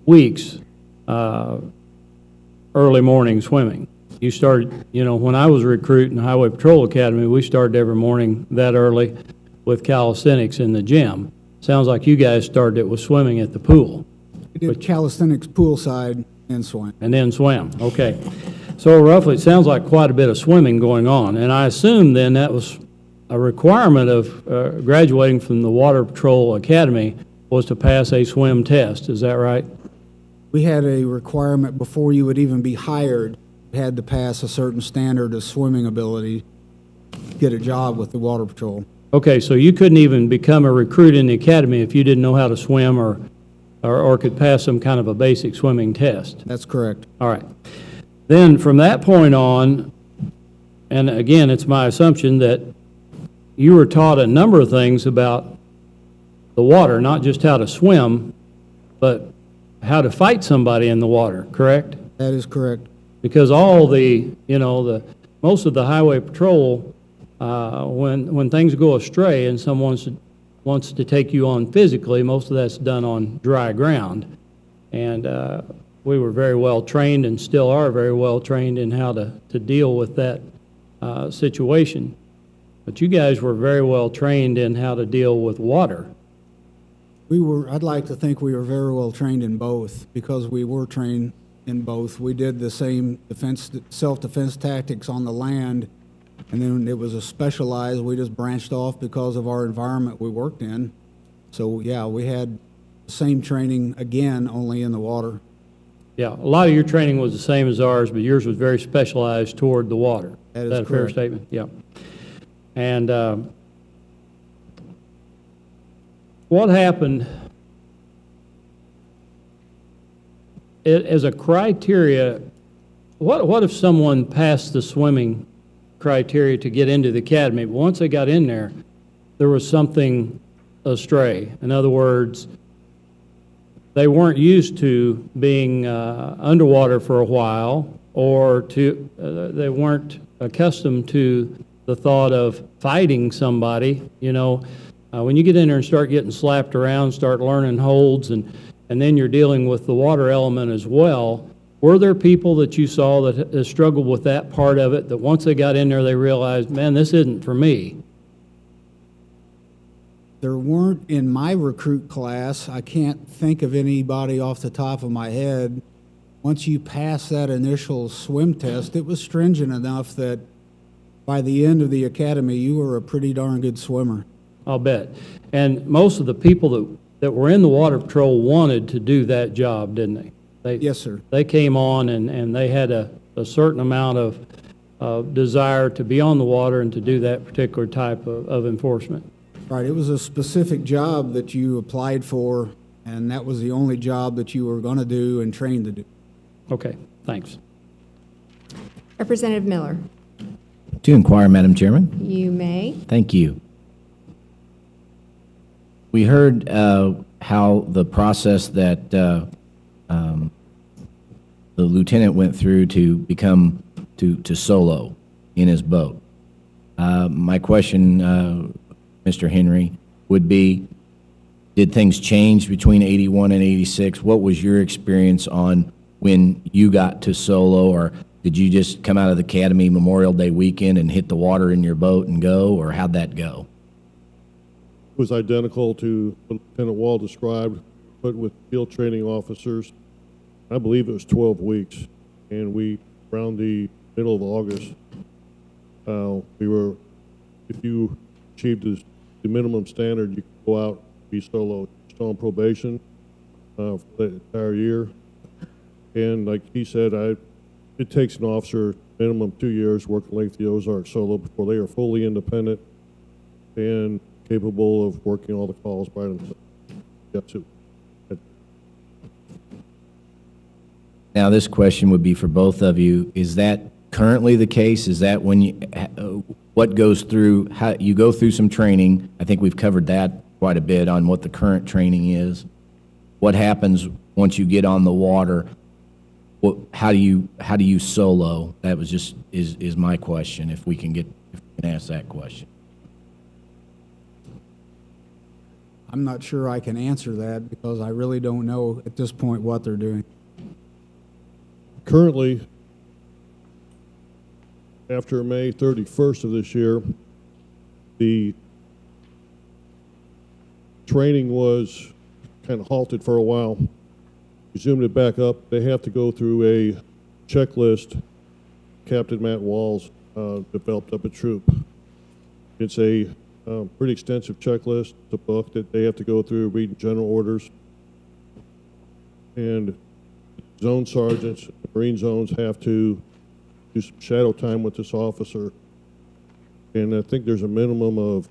weeks, early morning swimming. You started, you know, when I was a recruit in the Highway Patrol Academy, we started every morning that early with calisthenics in the gym. Sounds like you guys started it with swimming at the pool. We did calisthenics poolside and swim. And then swam, okay. So roughly, it sounds like quite a bit of swimming going on. And I assume then that was a requirement of graduating from the Water Patrol Academy was to pass a swim test. Is that right? We had a requirement before you would even be hired. You had to pass a certain standard of swimming ability to get a job with the Water Patrol. Okay, so you couldn't even become a recruit in the academy if you didn't know how to swim or could pass some kind of a basic swimming test. That's correct. All right. Then from that point on, and again, it's my assumption that you were taught a number of things about the water, not just how to swim, but how to fight somebody in the water, correct? That is correct. Because all most of the highway patrol, when things go astray and someone wants to take you on physically, most of that's done on dry ground. And we were very well trained and still are very well trained in how to deal with that situation. But you guys were very well trained in how to deal with water. I'd like to think we were very well trained in both, because we were trained in both. We did the same self-defense tactics on the land, and then it was a specialized, we just branched off because of our environment we worked in. So, yeah, we had the same training, again, only in the water. Yeah, a lot of your training was the same as ours, but yours was very specialized toward the water. That is that a fair correct. statement? Yeah. And what happened as a criteria, what if someone passed the swimming criteria to get into the academy, but once they got in there, there was something astray? In other words, they weren't used to being underwater for a while, or they weren't accustomed to the thought of fighting somebody. When you get in there and start getting slapped around, start learning holds, and then you're dealing with the water element as well. Were there people that you saw that struggled with that part of it, that once they got in there, they realized, man, this isn't for me? There weren't in my recruit class. I can't think of anybody off the top of my head. Once you pass that initial swim test, it was stringent enough that by the end of the academy, you were a pretty darn good swimmer. I'll bet. And most of the people that were in the Water Patrol wanted to do that job, didn't they? Yes, sir. They came on and they had a certain amount of desire to be on the water and to do that particular type of enforcement. Right. It was a specific job that you applied for, and that was the only job that you were going to do and trained to do. Okay, thanks. Representative Miller, To inquire, Madam Chairman. you may. Thank you. We heard how the process that the lieutenant went through to become to solo in his boat. My question, Mr. Henry, would be, did things change between 81 and 86? What was your experience on when you got to solo, or did you just come out of the academy Memorial Day weekend and hit the water in your boat and go, or how'd that go? It was identical to what Lieutenant Wall described, but with field training officers. I believe it was 12 weeks, and around the middle of August, if you achieved the minimum standard, you could go out and be solo. Still on probation for the entire year. And like he said, it takes an officer minimum 2 years working Lake the Ozarks solo before they are fully independent and capable of working all the calls by themselves. Yes, Now, this question would be for both of you. Is that currently the case? Is that when what goes through, how you go through some training? I think we've covered that quite a bit on what the current training is. What happens once you get on the water? How do you solo? That was just is my question. If we can ask that question. I'm not sure I can answer that because I really don't know at this point what they're doing. currently, after May 31st of this year, the training was kind of halted for a while. Resumed it back up. They have to go through a checklist Captain Matt Walls developed up at Troop. It's a pretty extensive checklist. It's a book that they have to go through, reading general orders. And zone sergeants, Marine zones have to do some shadow time with this officer. And I think there's a minimum of,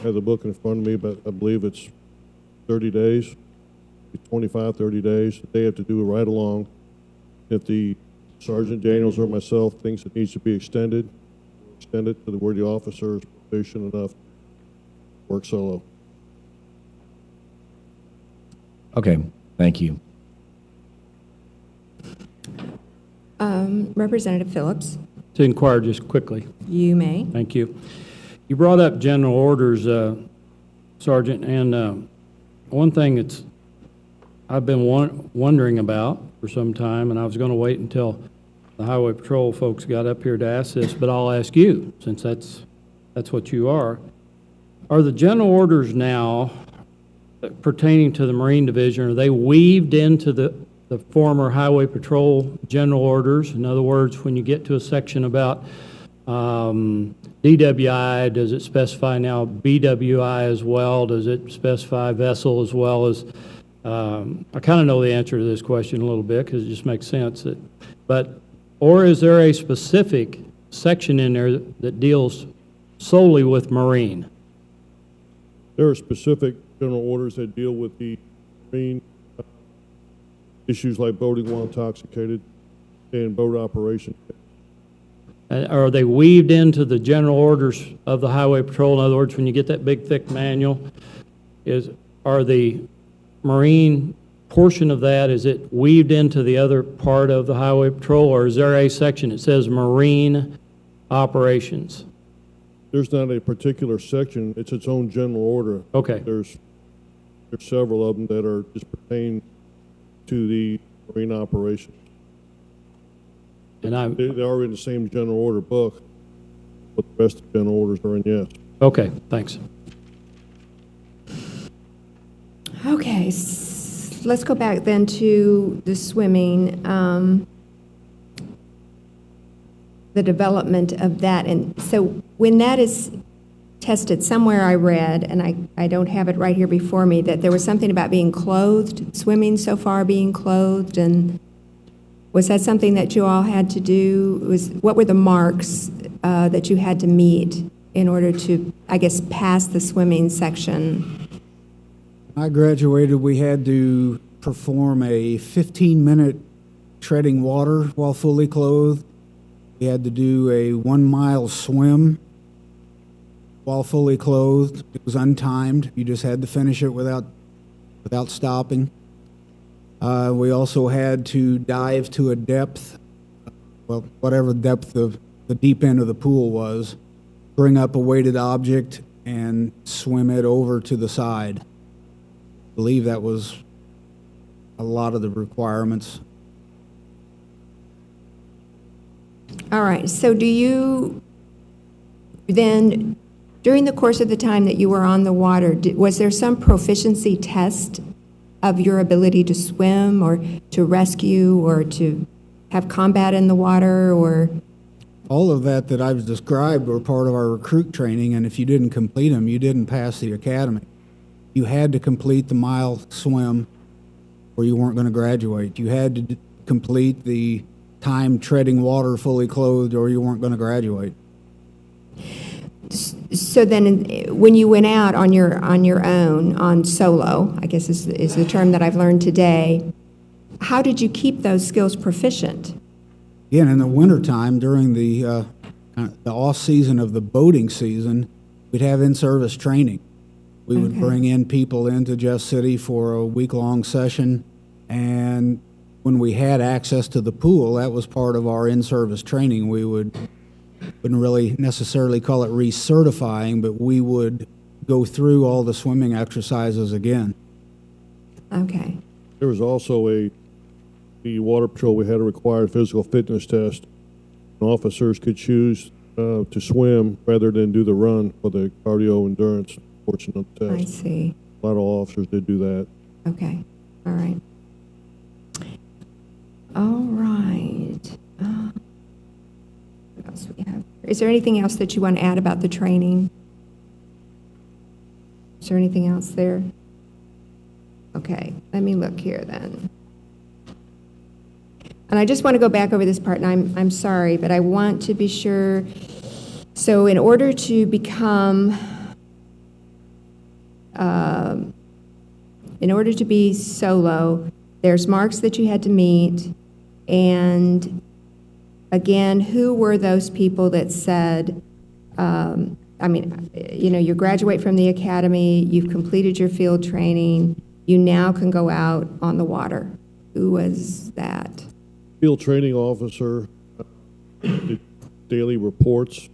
I have the book in front of me, but I believe it's 30 days, 25, 30 days. They have to do a ride along. If the Sergeant Daniels or myself thinks it needs to be extended to where the officer is proficient enough to work solo. Okay, thank you. Representative Phillips, To inquire just quickly. you may. Thank you. You brought up general orders, Sergeant, and one thing I've been wondering about for some time, and I was going to wait until the Highway Patrol folks got up here to ask this, but I'll ask you, since that's what you are. Are the general orders now pertaining to the Marine Division, are they weaved into the former Highway Patrol general orders? In other words, when you get to a section about DWI, does it specify now BWI as well? Does it specify vessel as well as, I kind of know the answer to this question a little bit because it just makes sense. Or is there a specific section in there that deals solely with Marine? There are specific general orders that deal with the marine issues like boating while intoxicated and boat operation. Are they weaved into the general orders of the Highway Patrol? In other words, when you get that big, thick manual, are the Marine portion of that, is it weaved into the other part of the Highway Patrol, or is there a section that says Marine operations? There's not a particular section. It's its own general order. Okay. There's several of them that are just pertain to the marine operation. And They are in the same general order book, but the rest of the general orders are in, yes. okay, thanks. Okay, let's go back then to the swimming, the development of that. And so when that is tested, somewhere I read, and I don't have it right here before me, that there was something about being clothed, swimming so far being clothed, and was that something that you all had to do? What were the marks that you had to meet in order to, I guess, pass the swimming section? I graduated, we had to perform a 15-minute treading water while fully clothed. We had to do a 1-mile swim while fully clothed. It was untimed. You just had to finish it without stopping. We also had to dive to a depth, well, whatever depth of the deep end of the pool was, bring up a weighted object and swim it over to the side. I believe that was a lot of the requirements. All right, so do you then, during the course of the time that you were on the water, was there some proficiency test of your ability to swim or to rescue or to have combat in the water, or? All of that I've described were part of our recruit training, and if you didn't complete them, you didn't pass the academy. You had to complete the mile swim or you weren't going to graduate. You had to complete the time treading water fully clothed or you weren't going to graduate. So then when you went out on your own, on solo, I guess is the term that I've learned today, how did you keep those skills proficient? Again, in the wintertime, during the off season of the boating season, we'd have in-service training. We would bring in people into Jeff City for a week-long session, and when we had access to the pool, that was part of our in-service training. We wouldn't really necessarily call it recertifying, but we would go through all the swimming exercises again. Okay. There was also the Water Patrol, we had a required physical fitness test. Officers could choose to swim rather than do the run for the cardio endurance portion of the test. I see. A lot of officers did do that. Okay. All right. All right. What else we have? Is there anything else that you want to add about the training? Is there anything else there? Okay. Let me look here then. And I just want to go back over this part, and I'm sorry, but I want to be sure. So in order to become, in order to be solo, there's marks that you had to meet, and again, who were those people that said, you graduate from the academy, you've completed your field training, you now can go out on the water. Who was that? Field training officer did daily reports,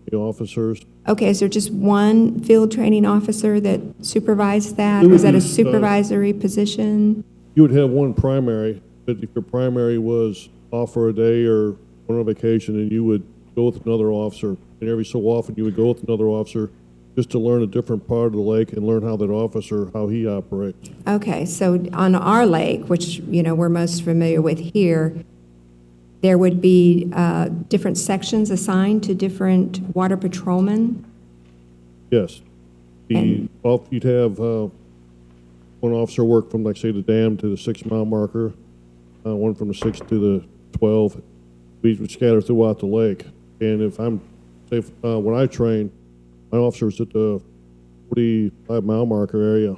the officers. Okay, is there just one field training officer that supervised that? It would Was that a be, supervisory position? You would have one primary But if your primary was off for a day or went on vacation, and you would go with another officer, and every so often you would go with another officer just to learn a different part of the lake and learn how that officer, how he operates. Okay, so on our lake, which, you know, we're most familiar with here, there would be different sections assigned to different water patrolmen? Yes. You'd have one officer work from, like, say, the dam to the 6-mile marker, one from the 6 to the 12. We would scatter throughout the lake. And if I'm, say, when I train, my officer's at the 45-mile marker area.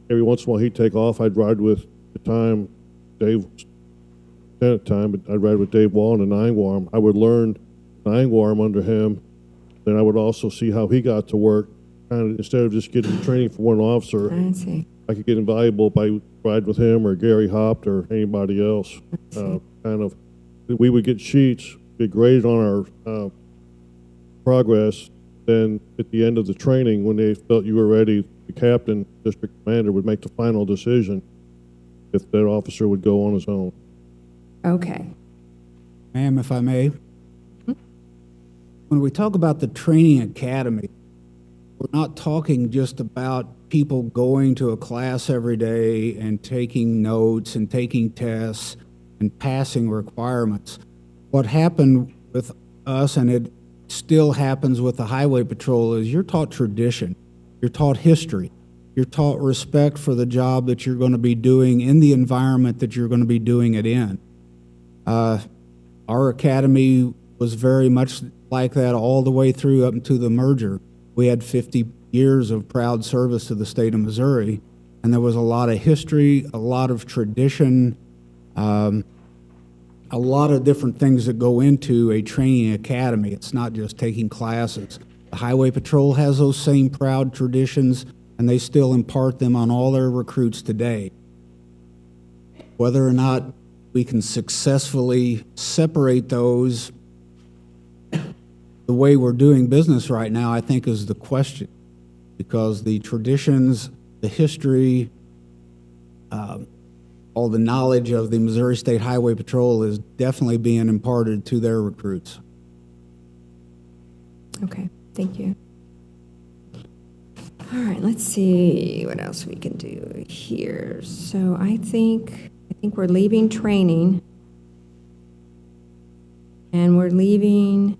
Every once in a while he'd take off. I'd ride with, the time, Dave, at the time, but I'd ride with Dave Wall in the 9-warm. I would learn 9-warm under him. Then I would also see how he got to work. Kind of, instead of just getting training from one officer, I see. I could get invaluable by riding with him or Gary Hopt or anybody else. We would get sheets, get graded on our progress. Then at the end of the training, when they felt you were ready, the captain, district commander, would make the final decision if that officer would go on his own. Okay. Ma'am, if I may, when we talk about the training academy, we're not talking just about people going to a class every day and taking notes and taking tests and passing requirements. What happened with us, and it still happens with the highway patrol, is you're taught tradition, you're taught history, you're taught respect for the job that you're going to be doing in the environment that you're going to be doing it in. Our academy was very much like that all the way through up to the merger. We had 50 years of proud service to the state of Missouri, and there was a lot of history, a lot of tradition, a lot of different things that go into a training academy. It's not just taking classes. The Highway Patrol has those same proud traditions, and they still impart them on all their recruits today. Whether or not we can successfully separate those the way we're doing business right now, I think, is the question, because the traditions, the history, all the knowledge of the Missouri State Highway Patrol is definitely being imparted to their recruits. Okay, thank you. All right, let's see what else we can do here. So I think we're leaving training, and we're leaving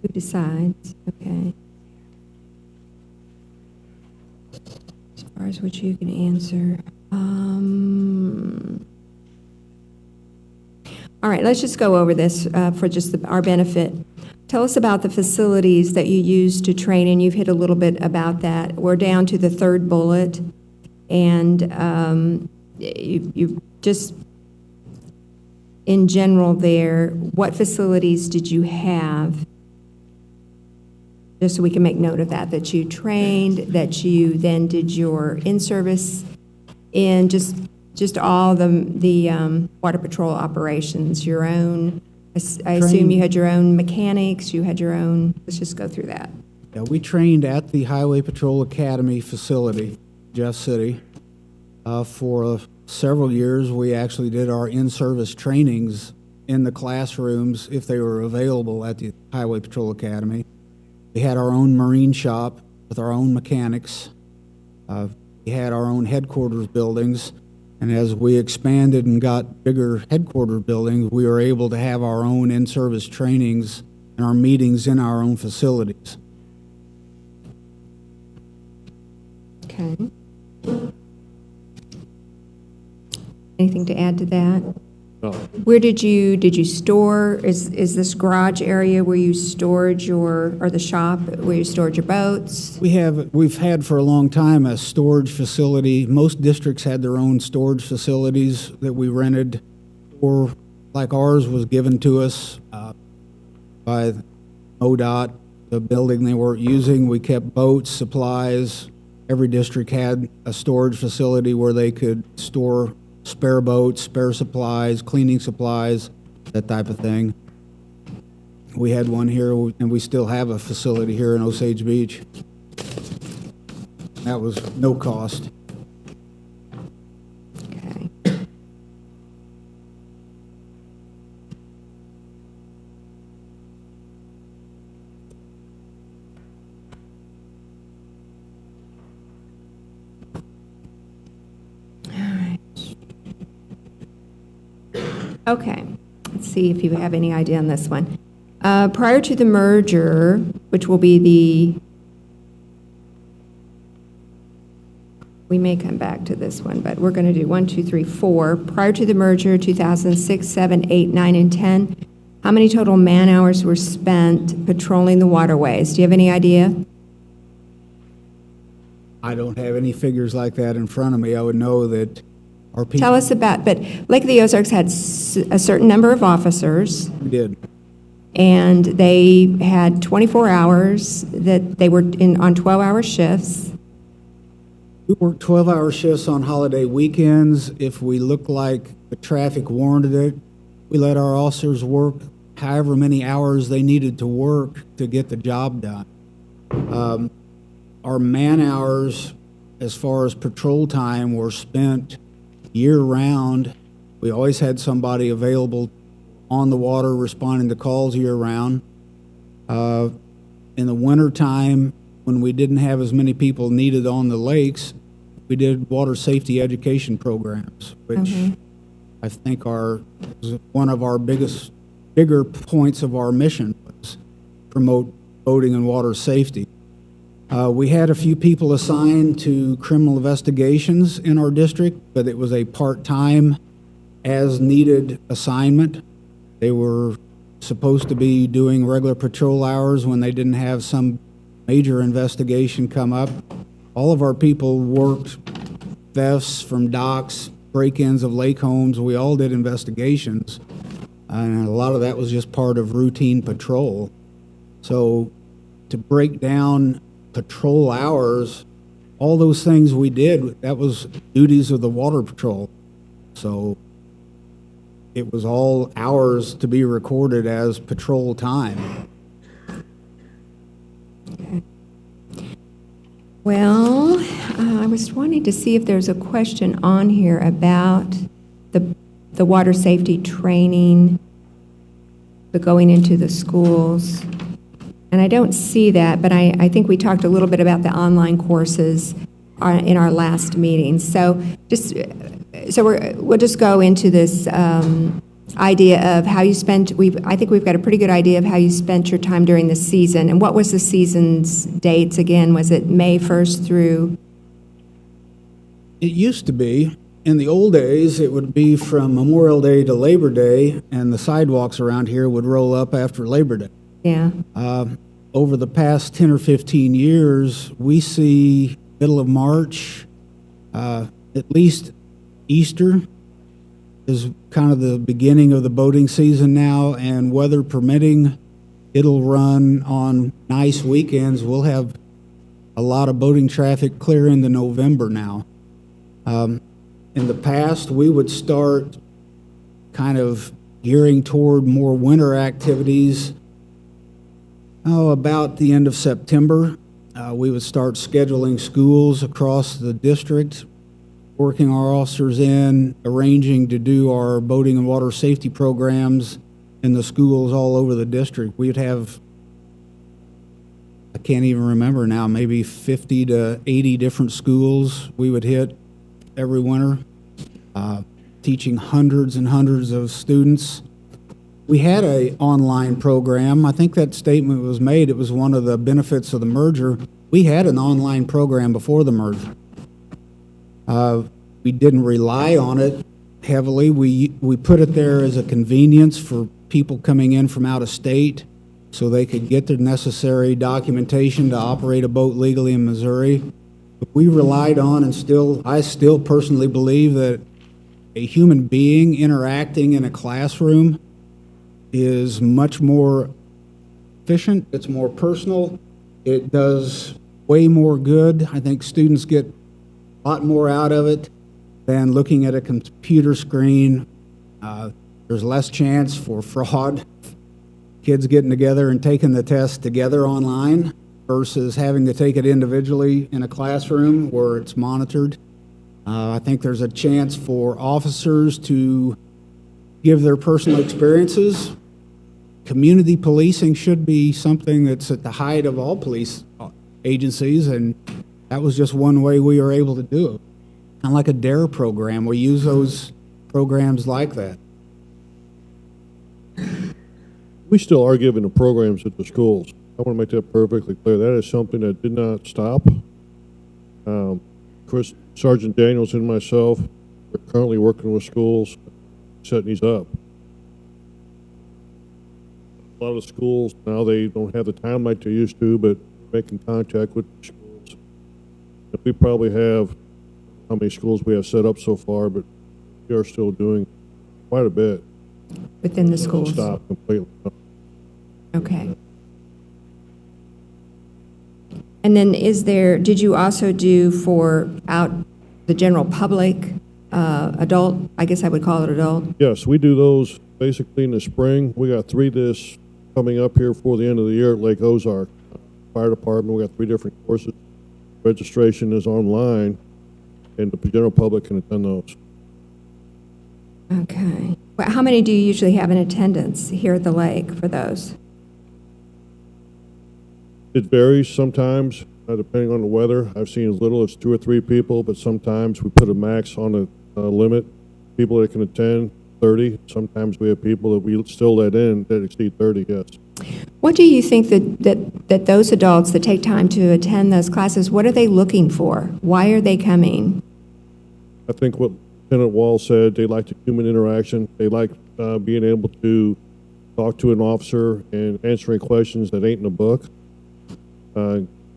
who decides. Okay. As far as what you can answer. All right, let's just go over this for just our benefit. Tell us about the facilities that you use to train, and you've hit a little bit about that. We're down to the third bullet, and you just, in general there, what facilities did you have? Just so we can make note of that you trained, that you then did your in-service in just all the water patrol operations, your own. I assume you had your own mechanics, you had your own, let's just go through that. Yeah, we trained at the Highway Patrol Academy facility, Jeff City. For several years, we actually did our in-service trainings in the classrooms if they were available at the Highway Patrol Academy. We had our own marine shop with our own mechanics. We had our own headquarters buildings. And as we expanded and got bigger headquarters buildings, we were able to have our own in-service trainings and our meetings in our own facilities. Okay. Anything to add to that? No. Where did you store, is this garage area where you stored or the shop where you stored your boats? We've had for a long time a storage facility. Most districts had their own storage facilities that we rented, or like ours was given to us by ODOT, the building they weren't using. We kept boats, supplies. Every district had a storage facility where they could store spare boats, spare supplies, cleaning supplies, that type of thing. We had one here, and we still have a facility here in Osage Beach. That was no cost. Okay. Okay, let's see if you have any idea on this one. Prior to the merger, which will be we may come back to this one, but we're going to do 1, 2, 3, 4. Prior to the merger, 2006, 7, 8, 9, and 10, how many total man-hours were spent patrolling the waterways? Do you have any idea? I don't have any figures like that in front of me. I would know that our people. Tell us about, but Lake of the Ozarks had a certain number of officers, We did. and they had 24 hours that they were on 12-hour shifts. We worked 12-hour shifts on holiday weekends. If we looked like the traffic warranted it, we let our officers work however many hours they needed to work to get the job done. Our man hours, as far as patrol time, were spent year-round. We always had somebody available on the water responding to calls year-round. In the wintertime, when we didn't have as many people needed on the lakes, we did water safety education programs, which I think was one of our bigger points of our mission, was promote boating and water safety. We had a few people assigned to criminal investigations in our district, but it was a part-time, as-needed assignment. They were supposed to be doing regular patrol hours when they didn't have some major investigation come up. All of our people worked thefts from docks, break-ins of lake homes. We all did investigations, and a lot of that was just part of routine patrol. So to break down patrol hours, all those things we did, that was duties of the water patrol. So it was all hours to be recorded as patrol time. Well, I was wanting to see if there's a question on here about the water safety training, the going into the schools. And I don't see that, but I think we talked a little bit about the online courses in our last meeting. So we'll just go into this idea of how you spent. I think we've got a pretty good idea of how you spent your time during the season. And what was the season's dates again? Was it May 1st through? It used to be. In the old days, it would be from Memorial Day to Labor Day, and the sidewalks around here would roll up after Labor Day. Yeah. Over the past 10 or 15 years, we see middle of March, at least Easter is kind of the beginning of the boating season now, and weather permitting, it'll run on nice weekends. We'll have a lot of boating traffic clear into November now. In the past, we would start kind of gearing toward more winter activities about the end of September. We would start scheduling schools across the district, working our officers in, arranging to do our boating and water safety programs in the schools all over the district. We'd have, I can't even remember now, maybe 50 to 80 different schools we would hit every winter, teaching hundreds and hundreds of students. We had an online program. I think that statement was made. It was one of the benefits of the merger. We had an online program before the merger. We didn't rely on it heavily. We put it there as a convenience for people coming in from out of state so they could get the necessary documentation to operate a boat legally in Missouri. But we relied on, and I still personally believe that a human being interacting in a classroom is much more efficient, it's more personal, it does way more good. I think students get a lot more out of it than looking at a computer screen. There's less chance for fraud, kids getting together and taking the test together online. versus having to take it individually in a classroom where it's monitored. I think there's a chance for officers to give their personal experiences. Community policing should be something that's at the height of all police agencies, and that was just one way we were able to do it. Kind of like a DARE program. We use those programs like that. We still are giving the programs at the schools. I want to make that perfectly clear. That is something that did not stop. Chris, Sergeant Daniels and myself are currently working with schools, setting these up. A lot of schools now, they don't have the time like they used to, but making contact with the schools. And we probably have, how many schools we have set up so far, but we are still doing quite a bit. Within the schools? Stop completely. Okay. And then did you also do for out the general public, adult, I guess I would call it adult? Yes, we do those basically in the spring. We got 3 this coming up here for the end of the year at Lake Ozarks. Fire department, we got 3 different courses. Registration is online, and the general public can attend those. Okay. Well, how many do you usually have in attendance here at the lake for those? It varies sometimes, depending on the weather. I've seen as little as 2 or 3 people, but sometimes we put a max on a limit. People that can attend, 30. Sometimes we have people that we still let in that exceed 30, yes. What do you think that those adults that take time to attend those classes, what are they looking for? Why are they coming? I think what Lieutenant Wall said, they like the human interaction. They like being able to talk to an officer and answering questions that ain't in a book.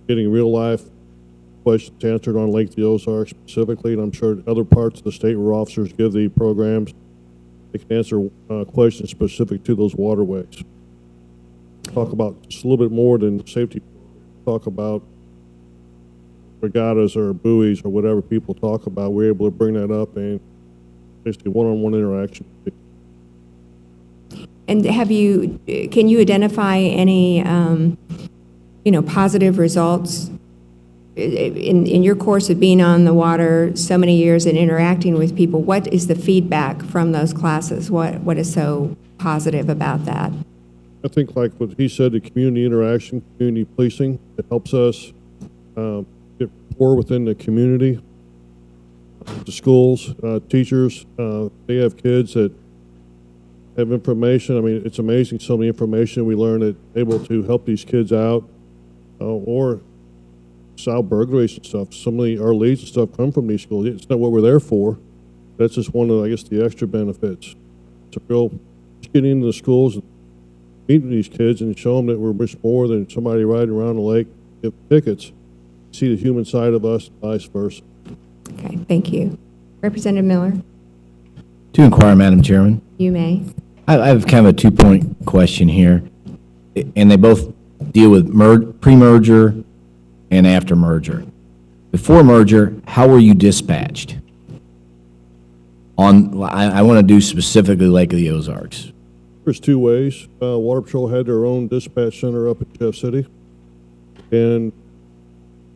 Getting real life questions answered on Lake the Ozarks specifically, and I'm sure other parts of the state where officers give the programs, they can answer questions specific to those waterways. Talk about just a little bit more than safety. Talk about regattas or buoys or whatever people talk about. We're able to bring that up and basically one-on-one interaction. And can you identify any, positive results in your course of being on the water so many years and interacting with people? What is the feedback from those classes? What is so positive about that? I think like what he said, the community interaction, community policing, it helps us get rapport within the community. The schools, teachers, they have kids that have information. I mean, it's amazing some of the information we learn that able to help these kids out or solve burglaries and stuff. Some of our leads and stuff come from these schools. It's not what we're there for. That's just one of, I guess, the extra benefits. It's a real, just getting into the schools and meeting these kids and show them that we're much more than somebody riding around the lake, give tickets, see the human side of us, and vice versa. Okay, thank you. Representative Miller? To inquire, Madam Chairman. You may. I have kind of a 2-point question here, and they both deal with pre-merger and after merger. Before merger, how were you dispatched? I want to do specifically Lake of the Ozarks. There's 2 ways. Water Patrol had their own dispatch center up in Jeff City, and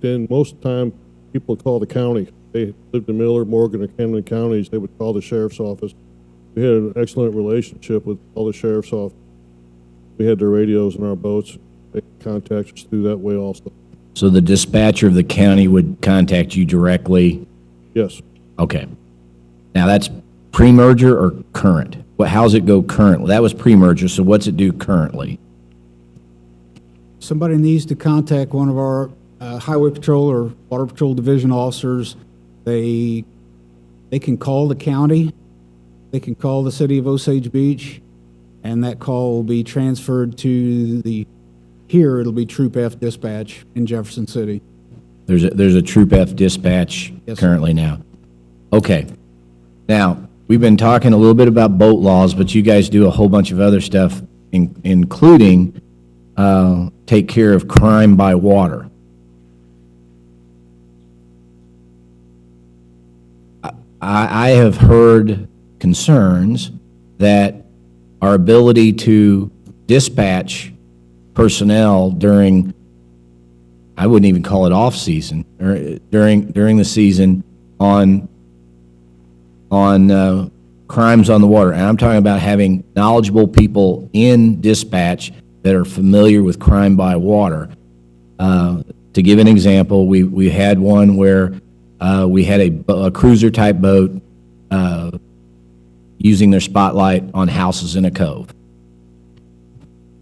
then most of the time people call the county. They lived in Miller, Morgan, or Camden counties. They would call the sheriff's office. We had an excellent relationship with all the sheriff's office. We had their radios in our boats. They could contact us through that way also. So the dispatcher of the county would contact you directly? Yes. Okay. Now that's pre-merger or current? How's it go currently? That was pre-merger, so what's it do currently? Somebody needs to contact one of our Highway Patrol or Water Patrol Division officers. They can call the county, they can call the city of Osage Beach, and that call will be transferred to here it'll be Troop F dispatch in Jefferson City. There's a Troop F dispatch currently now. Okay. Now, we've been talking a little bit about boat laws, but you guys do a whole bunch of other stuff, including take care of crime by water. I have heard concerns that our ability to dispatch personnel during I wouldn't even call it off-season, or during the season on crimes on the water. And I'm talking about having knowledgeable people in dispatch that are familiar with crime by water. To give an example, we had one where we had a cruiser-type boat using their spotlight on houses in a cove.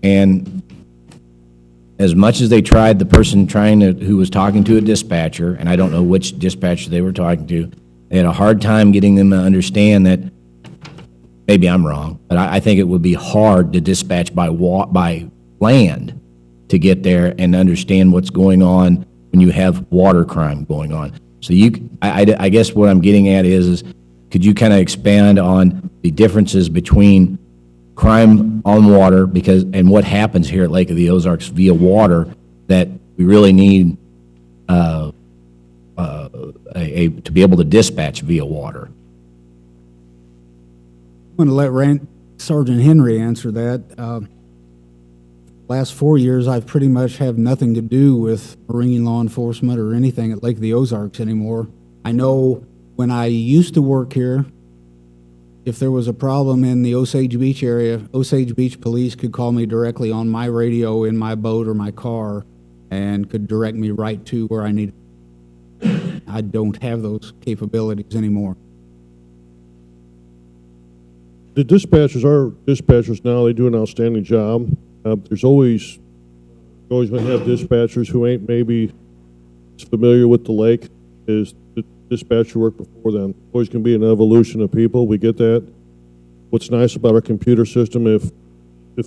And as much as they tried, the person who was talking to a dispatcher, and I don't know which dispatcher they were talking to, they had a hard time getting them to understand that, maybe I'm wrong, but I think it would be hard to dispatch by land to get there and understand what's going on when you have water crime going on. So I guess what I'm getting at is could you kind of expand on the differences between crime on water and what happens here at Lake of the Ozarks via water that we really need to be able to dispatch via water? I'm going to let Sergeant Henry answer that. Last 4 years, I've pretty much have nothing to do with marine law enforcement or anything at Lake of the Ozarks anymore. I know when I used to work here, if there was a problem in the Osage Beach area, Osage Beach police could call me directly on my radio in my boat or my car and could direct me right to where I needed. I don't have those capabilities anymore. The dispatchers are dispatchers now. They do an outstanding job. There's always going to have dispatchers who ain't maybe as familiar with the lake as the dispatcher worked before them. Always can be an evolution of people. We get that. What's nice about our computer system, if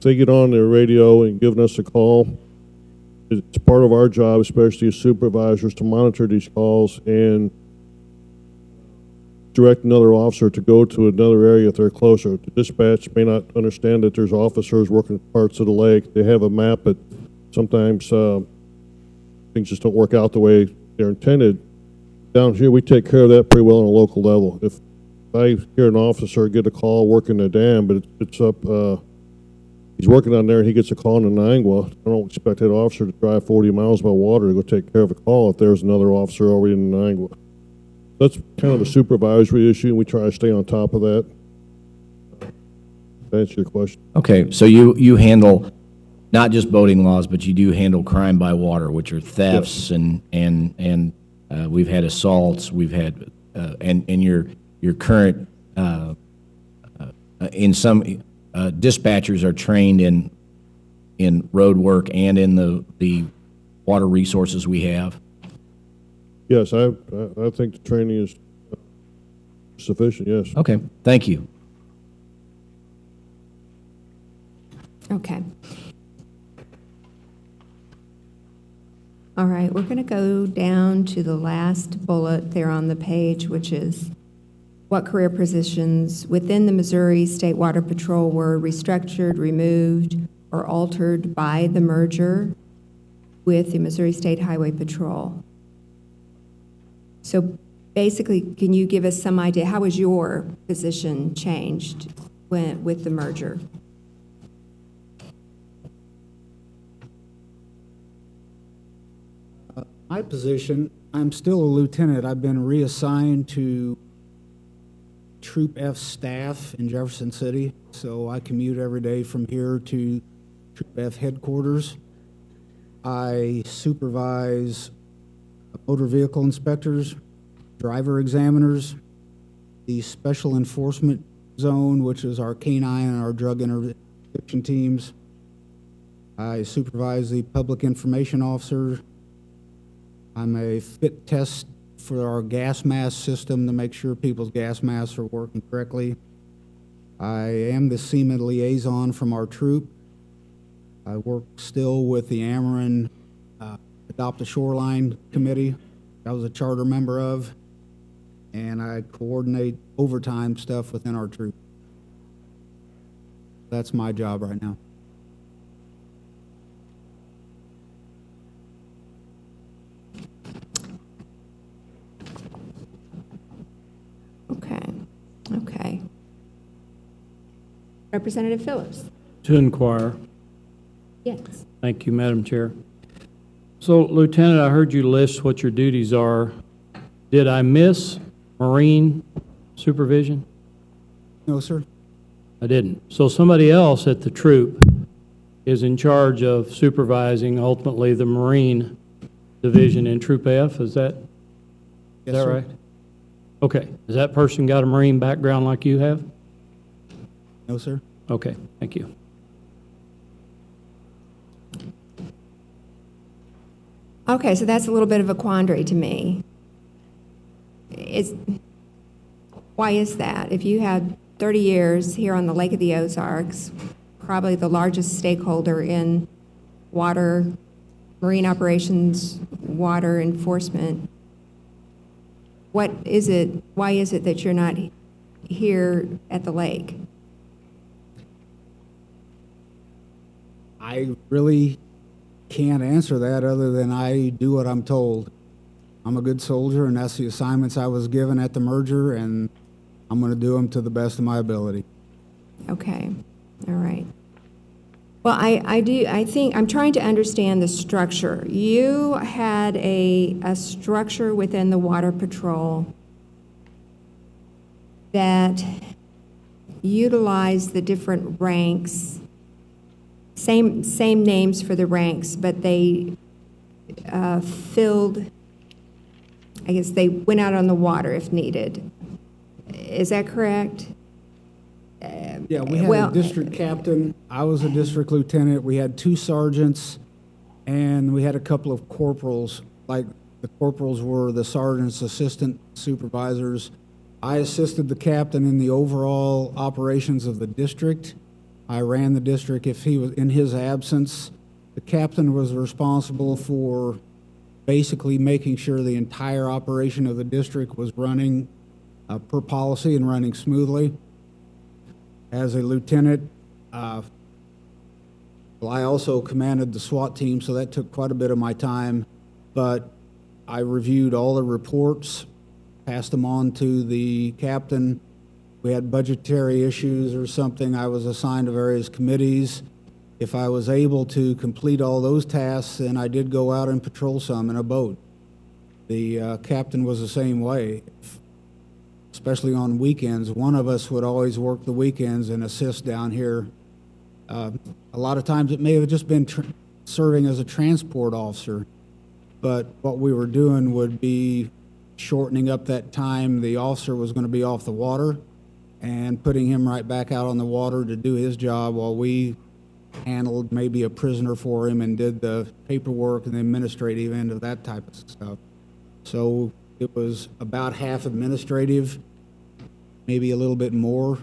they get on their radio and giving us a call, it's part of our job, especially as supervisors, to monitor these calls and direct another officer to go to another area if they're closer. The dispatch may not understand that there's officers working parts of the lake. They have a map, but sometimes things just don't work out the way they're intended. Down here, we take care of that pretty well on a local level. If I hear an officer get a call working the dam, but it's up, he's working down there and he gets a call in Anangua, I don't expect that officer to drive 40 miles by water to go take care of a call if there's another officer already in Anangua. That's kind of a supervisory issue, and we try to stay on top of that. To answer your question. Okay, so you handle not just boating laws, but you do handle crime by water, which are thefts, yes. and we've had assaults, we've had and your current in some dispatchers are trained in road work and in the water resources we have. Yes, I think the training is sufficient, yes. Okay, thank you. Okay. All right, we're going to go down to the last bullet there on the page, which is what career positions within the Missouri State Water Patrol were restructured, removed, or altered by the merger with the Missouri State Highway Patrol. So basically, can you give us some idea, how was your position changed with the merger? My position, I'm still a lieutenant. I've been reassigned to Troop F staff in Jefferson City, so I commute every day from here to Troop F headquarters. I supervise motor vehicle inspectors, driver examiners, the special enforcement zone, which is our canine and our drug interdiction teams. I supervise the public information officer. I'm a fit test for our gas mask system to make sure people's gas masks are working correctly. I am the seaman liaison from our troop. I work still with the Ameren Adopt a Shoreline Committee I was a charter member of, and I coordinate overtime stuff within our troop. That's my job right now. Okay. Representative Phillips. To inquire. Yes. Thank you, Madam Chair. So Lieutenant, I heard you list what your duties are. Did I miss Marine supervision? No, sir. I didn't. So somebody else at the troop is in charge of supervising ultimately the Marine division in Troop F, is that Yes, sir. right? Okay. Has that person got a Marine background like you have? No, sir. Okay, thank you. Okay, so that's a little bit of a quandary to me. Why is that? If you had 30 years here on the Lake of the Ozarks, probably the largest stakeholder in water, marine operations, water enforcement, why is it that you're not here at the lake? I really can't answer that other than I do what I'm told. I'm a good soldier, and that's the assignments I was given at the merger, and I'm going to do them to the best of my ability. Okay, all right. Well, I think, I'm trying to understand the structure. You had a structure within the Water Patrol that utilized the different ranks, same names for the ranks, but they filled, I guess they went out on the water if needed. Is that correct? Yeah, we had a district captain. I was a district lieutenant. We had 2 sergeants, and we had a couple of corporals. Like, the corporals were the sergeant's assistant supervisors. I assisted the captain in the overall operations of the district. I ran the district if he was in his absence. The captain was responsible for basically making sure the entire operation of the district was running per policy and running smoothly. As a lieutenant, I also commanded the SWAT team, so that took quite a bit of my time. But I reviewed all the reports, passed them on to the captain. We had budgetary issues or something, I was assigned to various committees. If I was able to complete all those tasks, then I did go out and patrol some in a boat. The captain was the same way. Especially on weekends, one of us would always work the weekends and assist down here. A lot of times it may have just been serving as a transport officer, but what we were doing would be shortening up that time the officer was going to be off the water and putting him right back out on the water to do his job while we handled maybe a prisoner for him and did the paperwork and the administrative end of that type of stuff. So it was about half administrative, maybe a little bit more.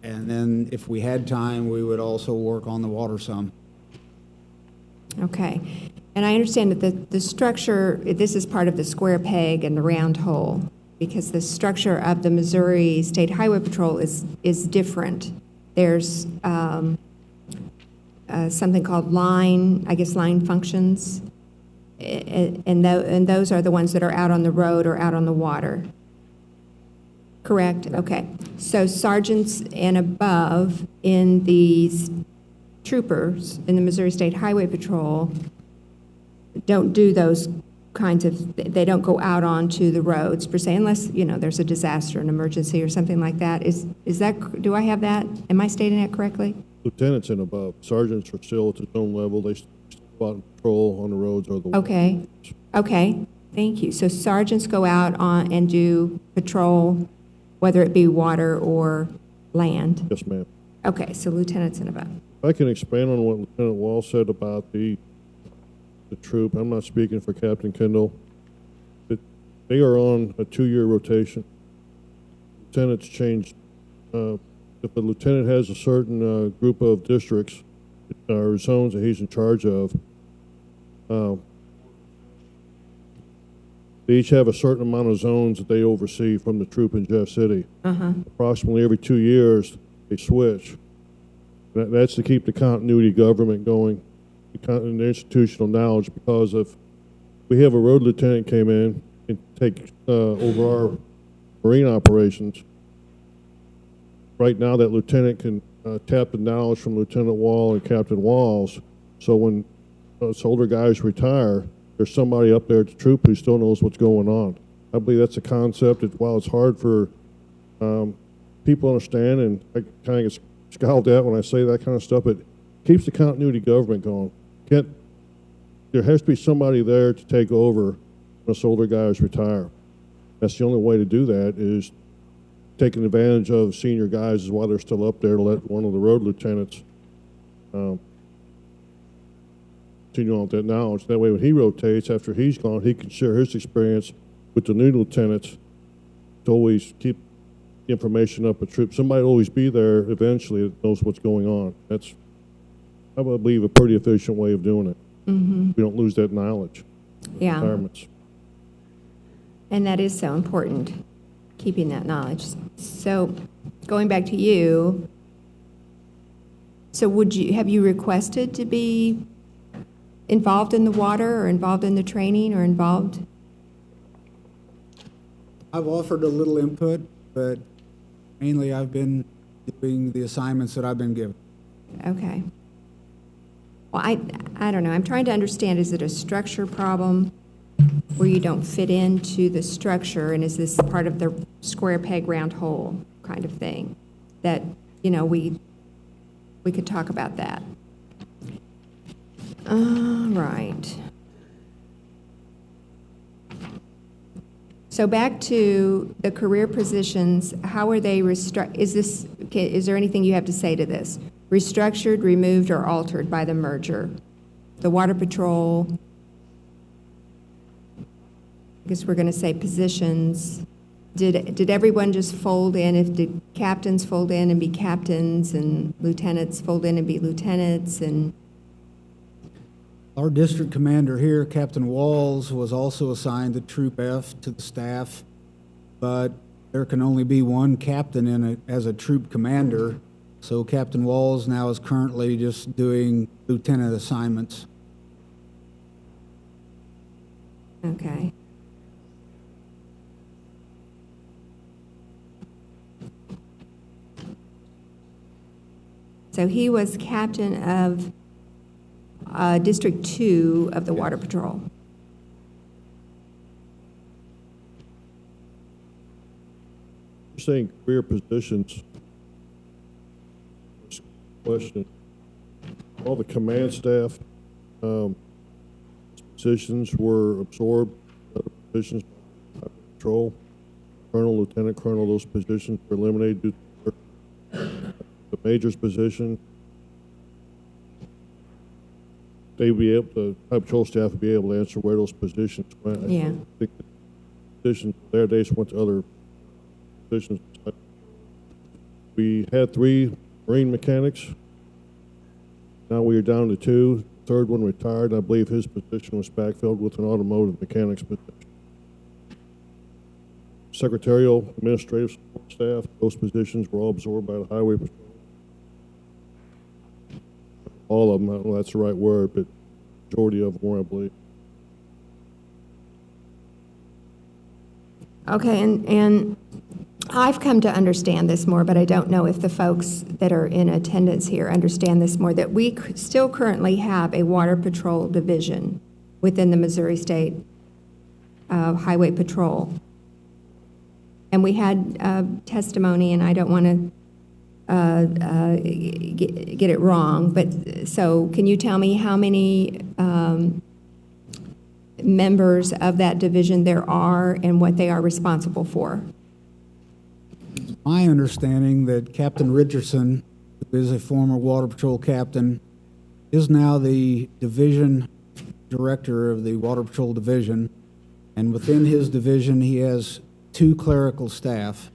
And then if we had time, we would also work on the water some. Okay. And I understand that the structure, this is part of the square peg and the round hole, because the structure of the Missouri State Highway Patrol is different. There's something called line functions, and those are the ones that are out on the road or out on the water. Correct? Okay. So sergeants and above in the troopers in the Missouri State Highway Patrol don't do those kinds of, they don't go out onto the roads per se, unless, there's a disaster, an emergency or something like that. Is that, do I have that? Am I stating that correctly? Lieutenants and above. Sergeants are still at the zone level. They still go out and patrol on the roads or the Okay. Okay. Thank you. So sergeants go out on and do patrol, whether it be water or land? Yes, ma'am. Okay. So lieutenants and above. If I can expand on what Lieutenant Wall said about the troop. I'm not speaking for Captain Kendall. But they are on a 2-year rotation. Lieutenants change. If a lieutenant has a certain group of districts or zones that he's in charge of, they each have a certain amount of zones that they oversee from the troop in Jeff City. Approximately every 2 years, they switch. That's to keep the continuity of government going, and the institutional knowledge, because if we have a road lieutenant came in and take over our marine operations, right now that lieutenant can tap the knowledge from Lieutenant Wall and Captain Walls, so when us older guys retire, there's somebody up there at the troop who still knows what's going on. I believe that's a concept. While it's hard for people to understand, and I kind of get scowled at when I say that kind of stuff, it keeps the continuity of government going. There has to be somebody there to take over when us older guys retire. That's the only way to do that, is taking advantage of senior guys while they're still up there, to let one of the road lieutenants continue on with that knowledge. That way when he rotates, after he's gone, he can share his experience with the new lieutenants to always keep the information up a troop. Somebody will always be there eventually that knows what's going on. That's, I believe, a pretty efficient way of doing it. We don't lose that knowledge. Yeah. Retirements. And that is so important, keeping that knowledge. So going back to you, so have you requested to be involved in the water, or involved in the training, or involved? I've offered a little input, but mainly I've been doing the assignments that I've been given. Okay. Well, I don't know. I'm trying to understand, is it a structure problem where you don't fit into the structure, and is this part of the square peg round hole kind of thing? That, you know, we could talk about that. Right. So back to the career positions, how are they is there anything you have to say to this? Restructured, removed, or altered by the merger? The Water Patrol, I guess we're going to say positions. Did everyone just fold in? Did captains fold in and be captains, and lieutenants fold in and be lieutenants? And Our district commander here, Captain Walls, was also assigned to Troop F to the staff, but there can only be one captain in it as a troop commander. So Captain Walls now is currently just doing lieutenant assignments. okay. So he was captain of District 2 of the Water Patrol. You're saying career positions. Question. All the command staff positions were absorbed. Other positions, patrol, colonel, lieutenant colonel, those positions were eliminated due to the major's position. They'd be able to, patrol staff would be able to answer where those positions went. Yeah. I think the positions there, they just went to other positions. We had 3 marine mechanics. Now we are down to 2. The third one retired. I believe his position was backfilled with an automotive mechanics position. Secretarial, administrative support staff, those positions were all absorbed by the Highway Patrol. All of them, I don't know if that's the right word, but majority of them were, I believe. Okay, and I've come to understand this more, but I don't know if the folks that are in attendance here understand this more, that we still currently have a Water Patrol division within the Missouri State Highway Patrol. And we had testimony, and I don't want to get it wrong, but so can you tell me how many members of that division there are and what they are responsible for? My understanding that Captain Richardson, who is a former Water Patrol captain, is now the division director of the Water Patrol division, and within his division he has 2 clerical staff.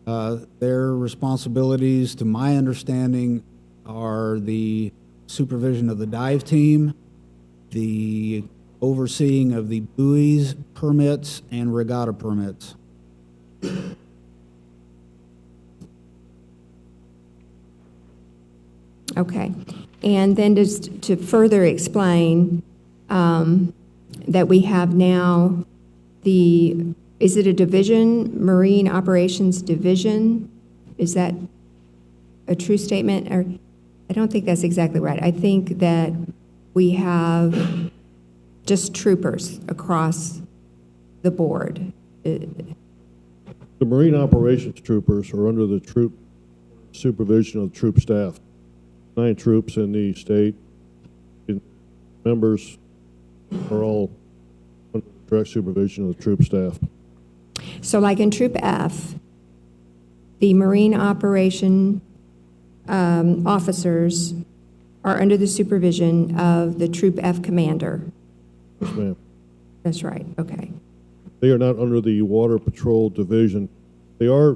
Their responsibilities, to my understanding, are the supervision of the dive team, the overseeing of the buoys permits, and regatta permits. Okay. And then just to further explain that we have now is it a division, Marine Operations Division? Is that a true statement? Or I don't think that's exactly right. I think that we have just troopers across the board? The Marine Operations Troopers are under the troop supervision of the troop staff. 9 troops in the state. Members are all under direct supervision of the troop staff. So like in Troop F, the Marine Operation officers are under the supervision of the Troop F commander. Yes, ma'am. That's right, okay. They are not under the Water Patrol Division. They're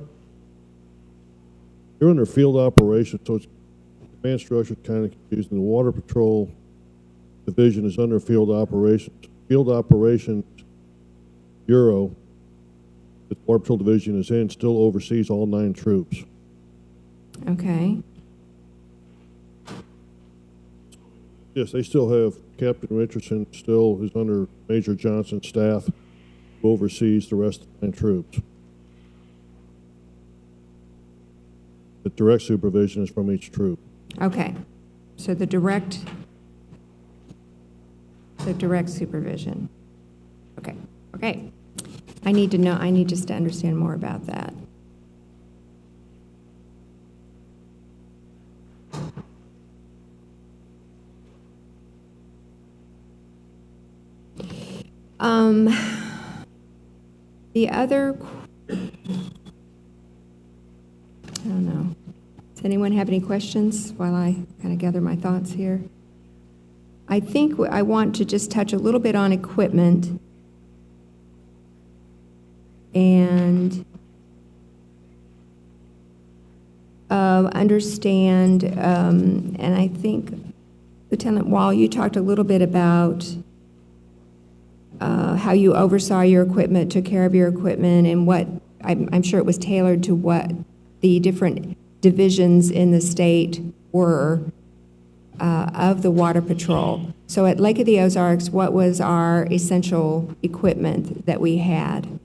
under field operations, so it's command structure is kind of confusing. The Water Patrol Division is under field operations. Field Operations Bureau, the Water Patrol Division is in, still oversees all 9 troops. Okay. Yes, they still have Captain Richardson still is under Major Johnson's staff, who oversees the rest of the 9 troops. The direct supervision is from each troop. Okay, so the direct supervision. Okay, okay. I need just to understand more about that. The other, I don't know. Does anyone have any questions while I kind of gather my thoughts here? I think I want to just touch a little bit on equipment and understand, and I think, Lieutenant Wall, you talked a little bit about how you oversaw your equipment, took care of your equipment, and what, I'm sure it was tailored to what the different divisions in the state were of the Water Patrol. So at Lake of the Ozarks, what was our essential equipment that we had?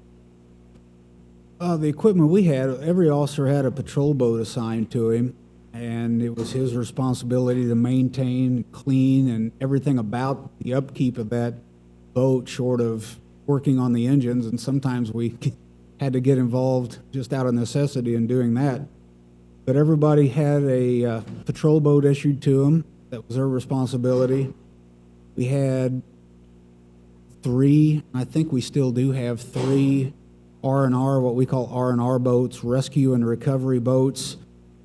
The equipment we had, every officer had a patrol boat assigned to him, and it was his responsibility to maintain, clean, and everything about the upkeep of that boat, short of working on the engines, and sometimes we had to get involved just out of necessity in doing that. But everybody had a patrol boat issued to them. That was their responsibility. We had 3, I think we still do have 3 R&R, what we call R&R boats, rescue and recovery boats.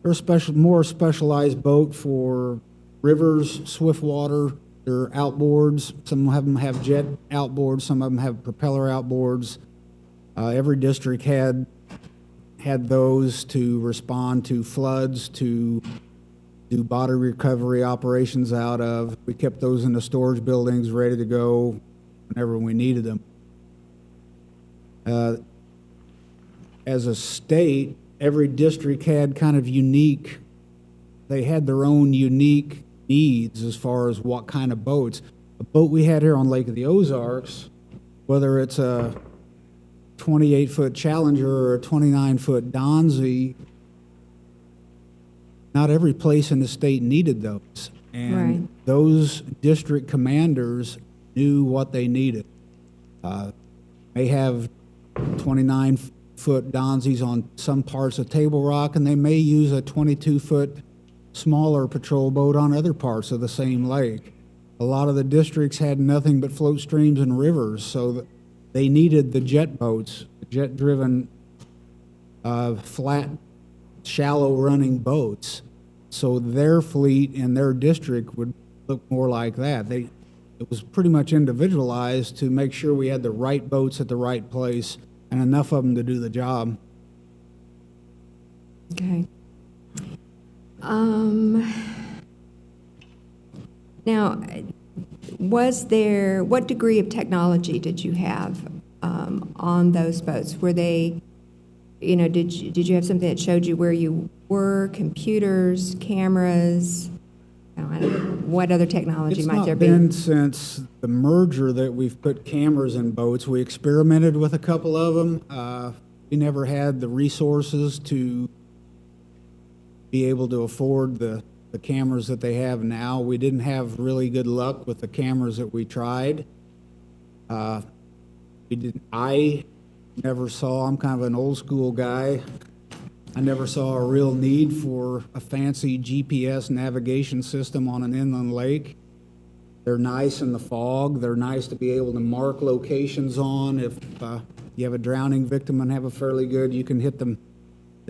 They're a more specialized boat for rivers, swift water. They're outboards. Some of them have jet outboards. Some of them have propeller outboards. Every district had those to respond to floods, to do body recovery operations out of. We kept those in the storage buildings ready to go whenever we needed them. As a state, every district had kind of unique, they had their own unique needs as far as what kind of boats. The boat we had here on Lake of the Ozarks, whether it's a 28-foot Challenger or a 29-foot Donzi, not every place in the state needed those. And Right. those district commanders knew what they needed. They have 29-foot Donzis on some parts of Table Rock, and they may use a 22-foot smaller patrol boat on other parts of the same lake. A lot of the districts had nothing but float streams and rivers, so they needed the jet boats, jet-driven, flat, shallow-running boats. So their fleet in their district would look more like that. It was pretty much individualized to make sure we had the right boats at the right place and enough of them to do the job. Okay. Now, what degree of technology did you have on those boats? Were they, did you have something that showed you where you were, computers, cameras? I don't know, what other technology might there be? It's not been since the merger that we've put cameras in boats. We experimented with a couple of them. We never had the resources to be able to afford the the cameras that they have now. We didn't have really good luck with the cameras that we tried. I never saw, I'm kind of an old school guy, I never saw a real need for a fancy GPS navigation system on an inland lake. They're nice in the fog. They're nice to be able to mark locations on. If you have a drowning victim and have a fairly good, you can hit the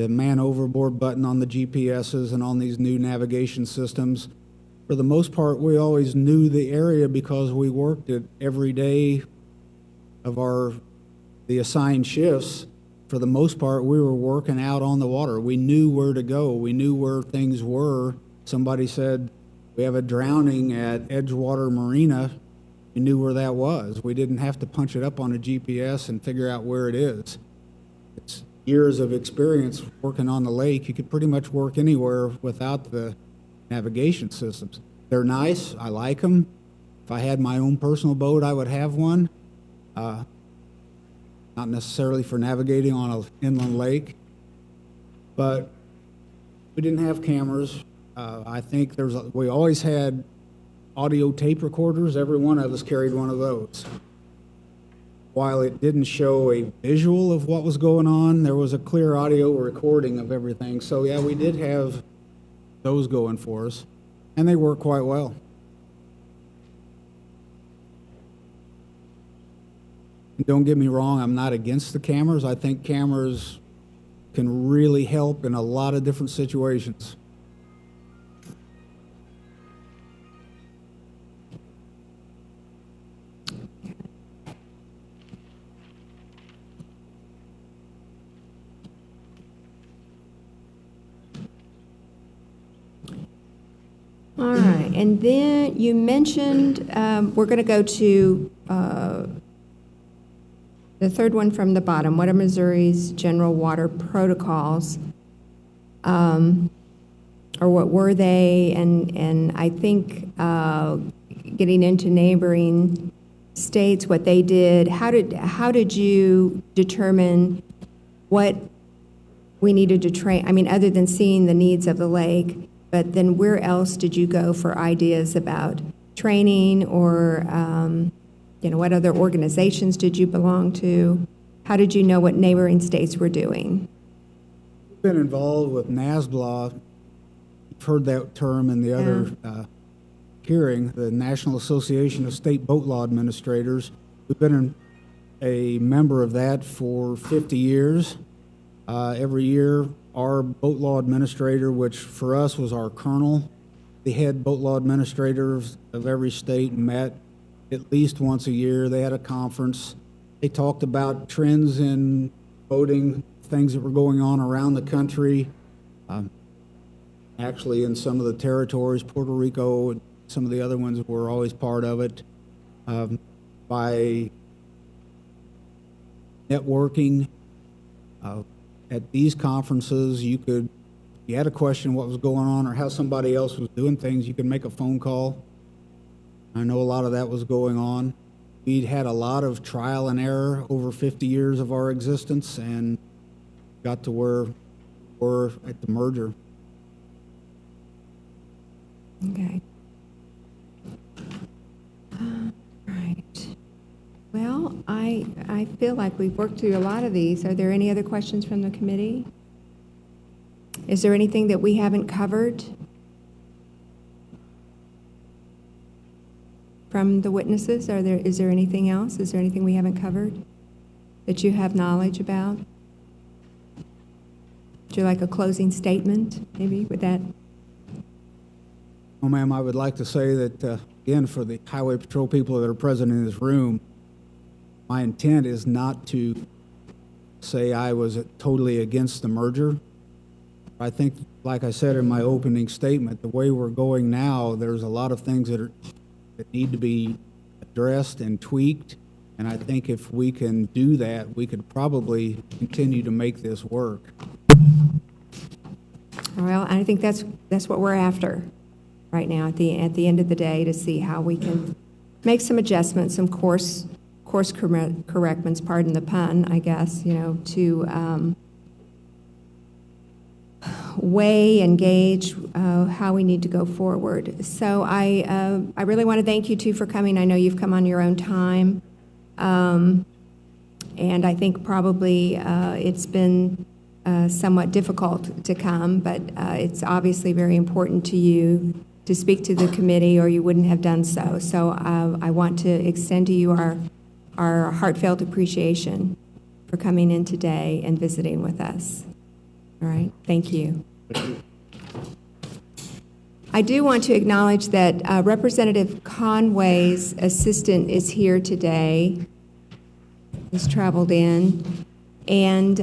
man overboard button on the GPSs and on these new navigation systems. For the most part, we always knew the area because we worked it every day of the assigned shifts. For the most part, we were working out on the water. We knew where to go. We knew where things were. Somebody said, we have a drowning at Edgewater Marina. We knew where that was. We didn't have to punch it up on a GPS and figure out where it is. It's years of experience working on the lake. You could pretty much work anywhere without the navigation systems. They're nice. I like them. If I had my own personal boat, I would have one. Not necessarily for navigating on an inland lake, but we didn't have cameras. I think we always had audio tape recorders. Every one of us carried one of those. While it didn't show a visual of what was going on, there was a clear audio recording of everything. So yeah, we did have those going for us, and they work quite well. Don't get me wrong, I'm not against the cameras. I think cameras can really help in a lot of different situations. All right, and then you mentioned, we're going to go to the third one from the bottom. What are Missouri's general water protocols? Or what were they? And I think getting into neighboring states, what they did, how did you determine what we needed to train? I mean, other than seeing the needs of the lake, but then where else did you go for ideas about training, or what other organizations did you belong to? How did you know what neighboring states were doing? I've been involved with NASBLA. You've heard that term in the other hearing, the National Association of State Boat Law Administrators. We've been a member of that for 50 years. Every year, our boat law administrator, which for us was our colonel, the head boat law administrators of every state, met at least once a year. They had a conference. They talked about trends in boating, things that were going on around the country. Actually, in some of the territories, Puerto Rico, some of the other ones were always part of it. By networking, at these conferences, you had a question what was going on or how somebody else was doing things, you could make a phone call. I know a lot of that was going on. We'd had a lot of trial and error over 50 years of our existence and got to where we're at the merger. Okay. Right. Well, I feel like we've worked through a lot of these. Are there any other questions from the committee? Is there anything that we haven't covered from the witnesses? Is there anything else? Is there anything we haven't covered that you have knowledge about? Would you like a closing statement, maybe, with that? Oh, ma'am, I would like to say that, again, for the Highway Patrol people that are present in this room, my intent is not to say I was totally against the merger. I think, like I said in my opening statement, the way we're going now, there's a lot of things that need to be addressed and tweaked, and I think if we can do that, we could probably continue to make this work. Well, I think that's what we're after right now at the end of the day, to see how we can make some adjustments, some course correctments, pardon the pun, I guess, to weigh and gauge how we need to go forward. So I really want to thank you two for coming. I know you've come on your own time. And I think probably it's been somewhat difficult to come, but it's obviously very important to you to speak to the committee, or you wouldn't have done so. So I want to extend to you our heartfelt appreciation for coming in today and visiting with us. All right, thank you. I do want to acknowledge that Representative Conway's assistant is here today. He's traveled in, and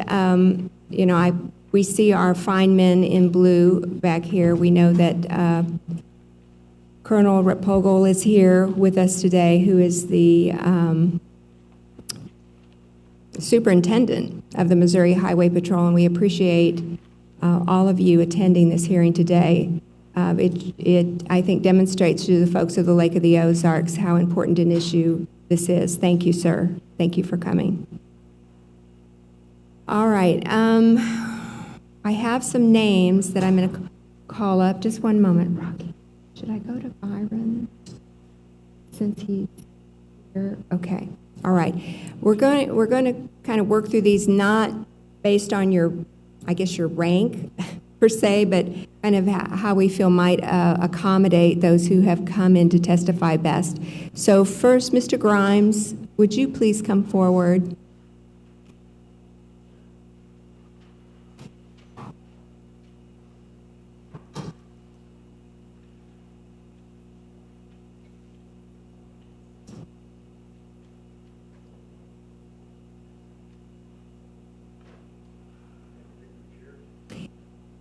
you know, we see our fine men in blue back here. We know that Colonel Repogel is here with us today, who is the superintendent of the Missouri Highway Patrol, and we appreciate all of you attending this hearing today. It, I think, demonstrates to the folks of the Lake of the Ozarks how important an issue this is. Thank you, sir. Thank you for coming. All right. I have some names that I'm going to call up. Just one moment, Rocky. Should I go to Byron since he's here? Okay. All right. We're going to kind of work through these, not based on your, I guess, your rank per se, but kind of how we feel might accommodate those who have come in to testify best. So first, Mr. Grimes, would you please come forward?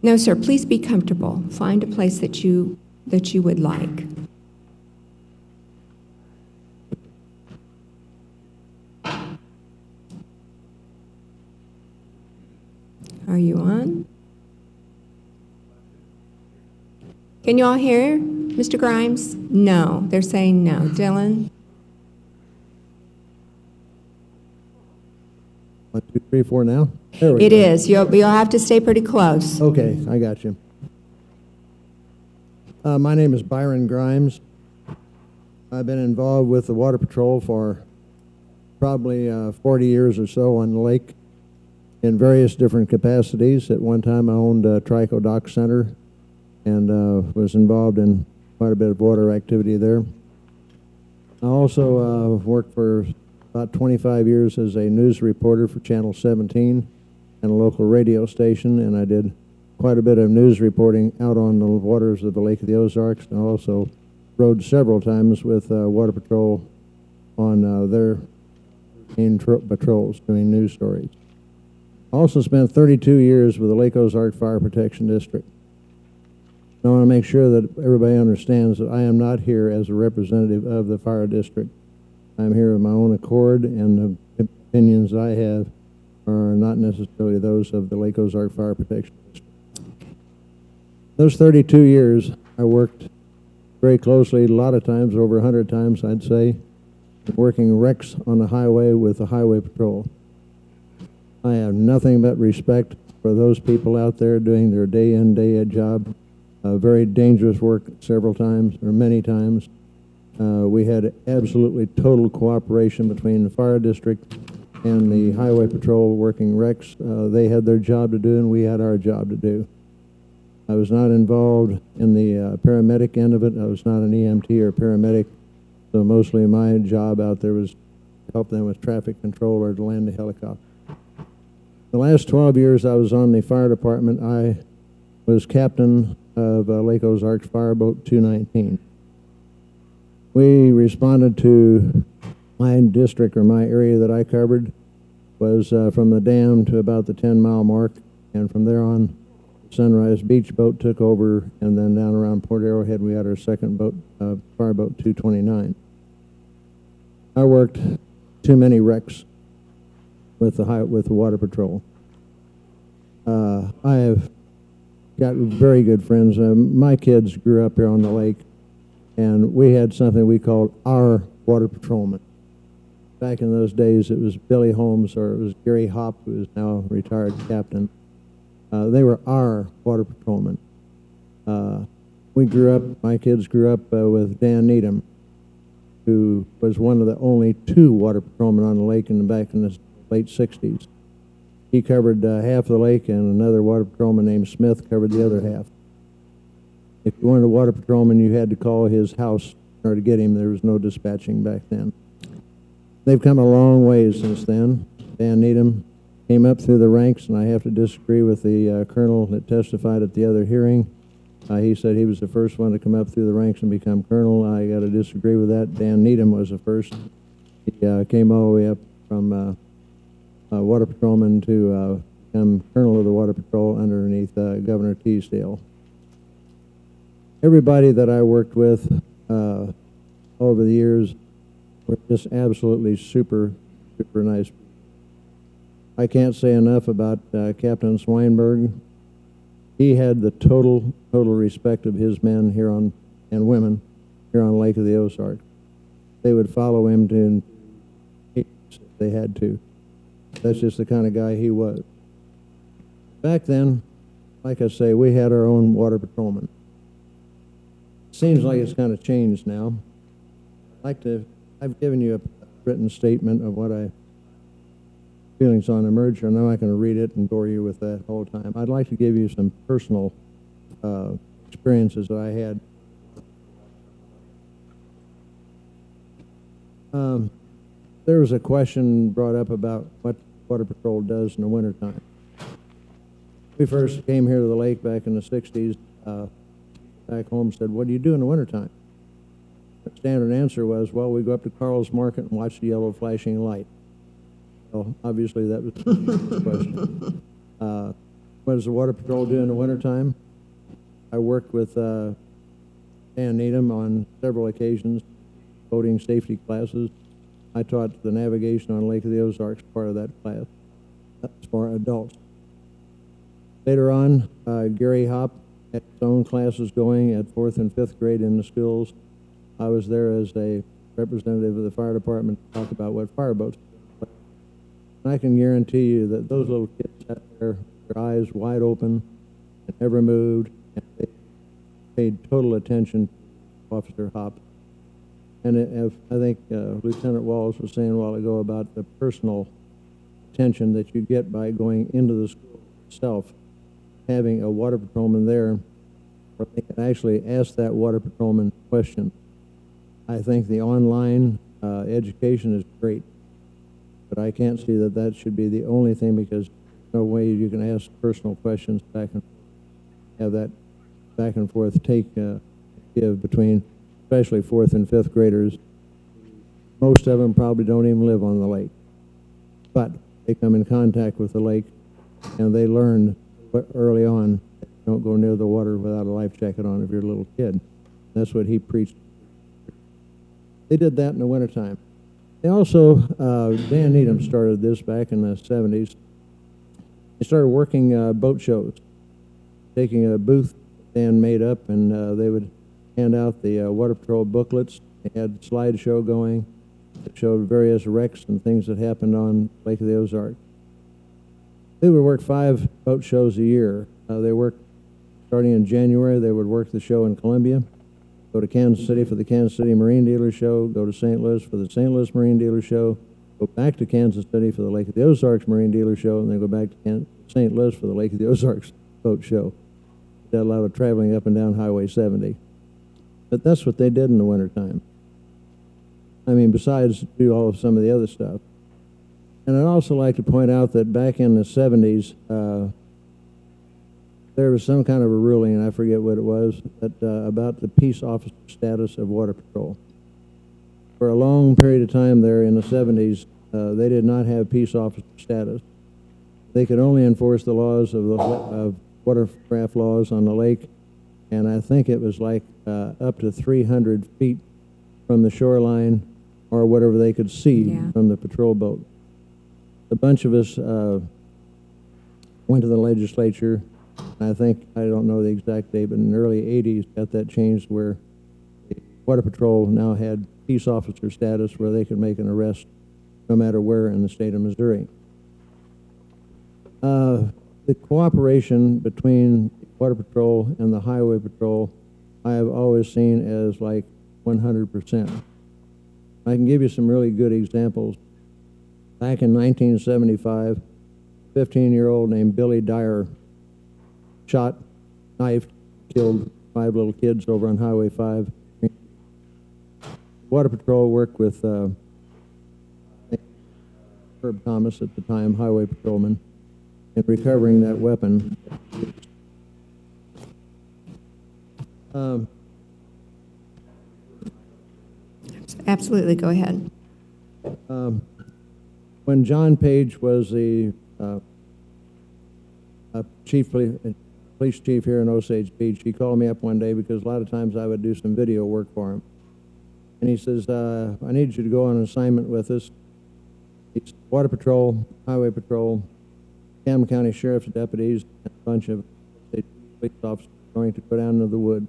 No, sir, please be comfortable. Find a place that you would like. Are you on? Can you all hear Mr. Grimes? No, they're saying no. Dylan? 1, 2, 3, 4 now? There we It go. is. You'll have to stay pretty close. Okay, I got you. My name is Byron Grimes. I've been involved with the Water Patrol for probably 40 years or so on the lake in various different capacities. At one time, I owned Trico Dock Center and was involved in quite a bit of water activity there. I also worked for about 25 years as a news reporter for Channel 17 and a local radio station, and I did quite a bit of news reporting out on the waters of the Lake of the Ozarks, and also rode several times with Water Patrol on their main patrols doing news stories. I also spent 32 years with the Lake Ozark Fire Protection District. I want to make sure that everybody understands that I am not here as a representative of the fire district. I'm here of my own accord, and the opinions I have are not necessarily those of the Lake Ozark Fire Protection District. Those 32 years, I worked very closely, a lot of times, over 100 times, I'd say, working wrecks on the highway with the Highway Patrol. I have nothing but respect for those people out there doing their day in, day out job. Very dangerous work several times, or many times. We had absolutely total cooperation between the fire district and the Highway Patrol working wrecks. They had their job to do, and we had our job to do. I was not involved in the paramedic end of it. I was not an EMT or paramedic, so mostly my job out there was to help them with traffic control or to land the helicopter. The last 12 years I was on the fire department, I was captain of Lake Ozark's Fireboat 219. We responded to my district, or my area that I covered, was from the dam to about the 10-mile mark, and from there on, Sunrise Beach boat took over, and then down around Port Arrowhead, we had our second boat, Fireboat 229. I worked too many wrecks with the Water Patrol. I have got very good friends. My kids grew up here on the lake, and we had something we called our water patrolman. Back in those days, it was Billy Holmes, or it was Gary Hopp, who is now retired captain. They were our water patrolmen. My kids grew up with Dan Needham, who was one of the only 2 water patrolmen on the lake back in the late 60s. He covered half the lake, and another water patrolman named Smith covered the other half. If you wanted a water patrolman, you had to call his house in order to get him. There was no dispatching back then. They've come a long way since then. Dan Needham came up through the ranks, and I have to disagree with the colonel that testified at the other hearing. He said he was the first one to come up through the ranks and become colonel. I got to disagree with that. Dan Needham was the first. He came all the way up from water patrolman to become colonel of the water patrol underneath Governor Teasdale. Everybody that I worked with over the years were just absolutely super nice. I can't say enough about Captain Swinberg. He had the total respect of his men and women here on Lake of the Ozarks. They would follow him to if they had to. That's just the kind of guy he was. Back then, like I say, we had our own water patrolman. Seems like it's kind of changed now. I've given you a written statement of what feelings on the merger. I'm not going to read it and bore you with that whole time. I'd like to give you some personal experiences that I had. There was a question brought up about what Water Patrol does in the wintertime. We first came here to the lake back in the 60s. Back home said, what do you do in the wintertime? The standard answer was, well, we go up to Carl's Market and watch the yellow flashing light. So obviously that was the question. What does the Water Patrol do in the wintertime? I worked with Dan Needham on several occasions, boating safety classes. I taught the navigation on Lake of the Ozarks, part of that class. That's for adults. Later on, Gary Hopp had his own classes going at 4th and 5th grade in the schools. I was there as a representative of the fire department to talk about what fireboats do. And I can guarantee you that those little kids sat there, their eyes wide open, and never moved, and they paid total attention to Officer Hopp. And I think Lieutenant Walls was saying a while ago about the personal attention that you get by going into the school itself, having a water patrolman there where they can actually ask that water patrolman question. I think the online education is great, but I can't see that that should be the only thing, because there's no way you can ask personal questions back and have that back and forth give between especially 4th and 5th graders. Most of them probably don't even live on the lake, but they come in contact with the lake and they learn early on, don't go near the water without a life jacket on if you're a little kid. That's what he preached. They did that in the wintertime. They also, Dan Needham started this back in the 70s. They started working boat shows, taking a booth Dan made up, and they would hand out the Water Patrol booklets. They had a slideshow going that showed various wrecks and things that happened on Lake of the Ozarks. They would work 5 boat shows a year. They worked, starting in January, they would work the show in Columbia, go to Kansas City for the Kansas City Marine Dealer Show, go to St. Louis for the St. Louis Marine Dealer Show, go back to Kansas City for the Lake of the Ozarks Marine Dealer Show, and then go back to St. Louis for the Lake of the Ozarks Boat Show. Did a lot of traveling up and down Highway 70. But that's what they did in the wintertime. I mean, besides do all of some of the other stuff. And I'd also like to point out that back in the 70s, there was some kind of a ruling, and I forget what it was, that, about the peace officer status of Water Patrol. For a long period of time there in the 70s, they did not have peace officer status. They could only enforce the laws of watercraft laws on the lake, and I think it was like up to 300 feet from the shoreline or whatever they could see from the patrol boat. A bunch of us went to the legislature. I think, I don't know the exact date, but in the early 80s got that changed where the Water Patrol now had peace officer status where they could make an arrest no matter where in the state of Missouri. the cooperation between Water Patrol and the Highway Patrol, I have always seen as like 100%. I can give you some really good examples. Back in 1975, a 15-year-old named Billy Dyer shot, knifed, killed 5 little kids over on Highway 5. Water Patrol worked with Herb Thomas, at the time highway patrolman, in recovering that weapon. Absolutely, go ahead. When John Page was the police chief here in Osage Beach, he called me up one day because a lot of times I would do some video work for him. And he says, I need you to go on an assignment with us. It's Water Patrol, Highway Patrol, Camden County Sheriff's deputies, and a bunch of state police officers going to go down into the woods.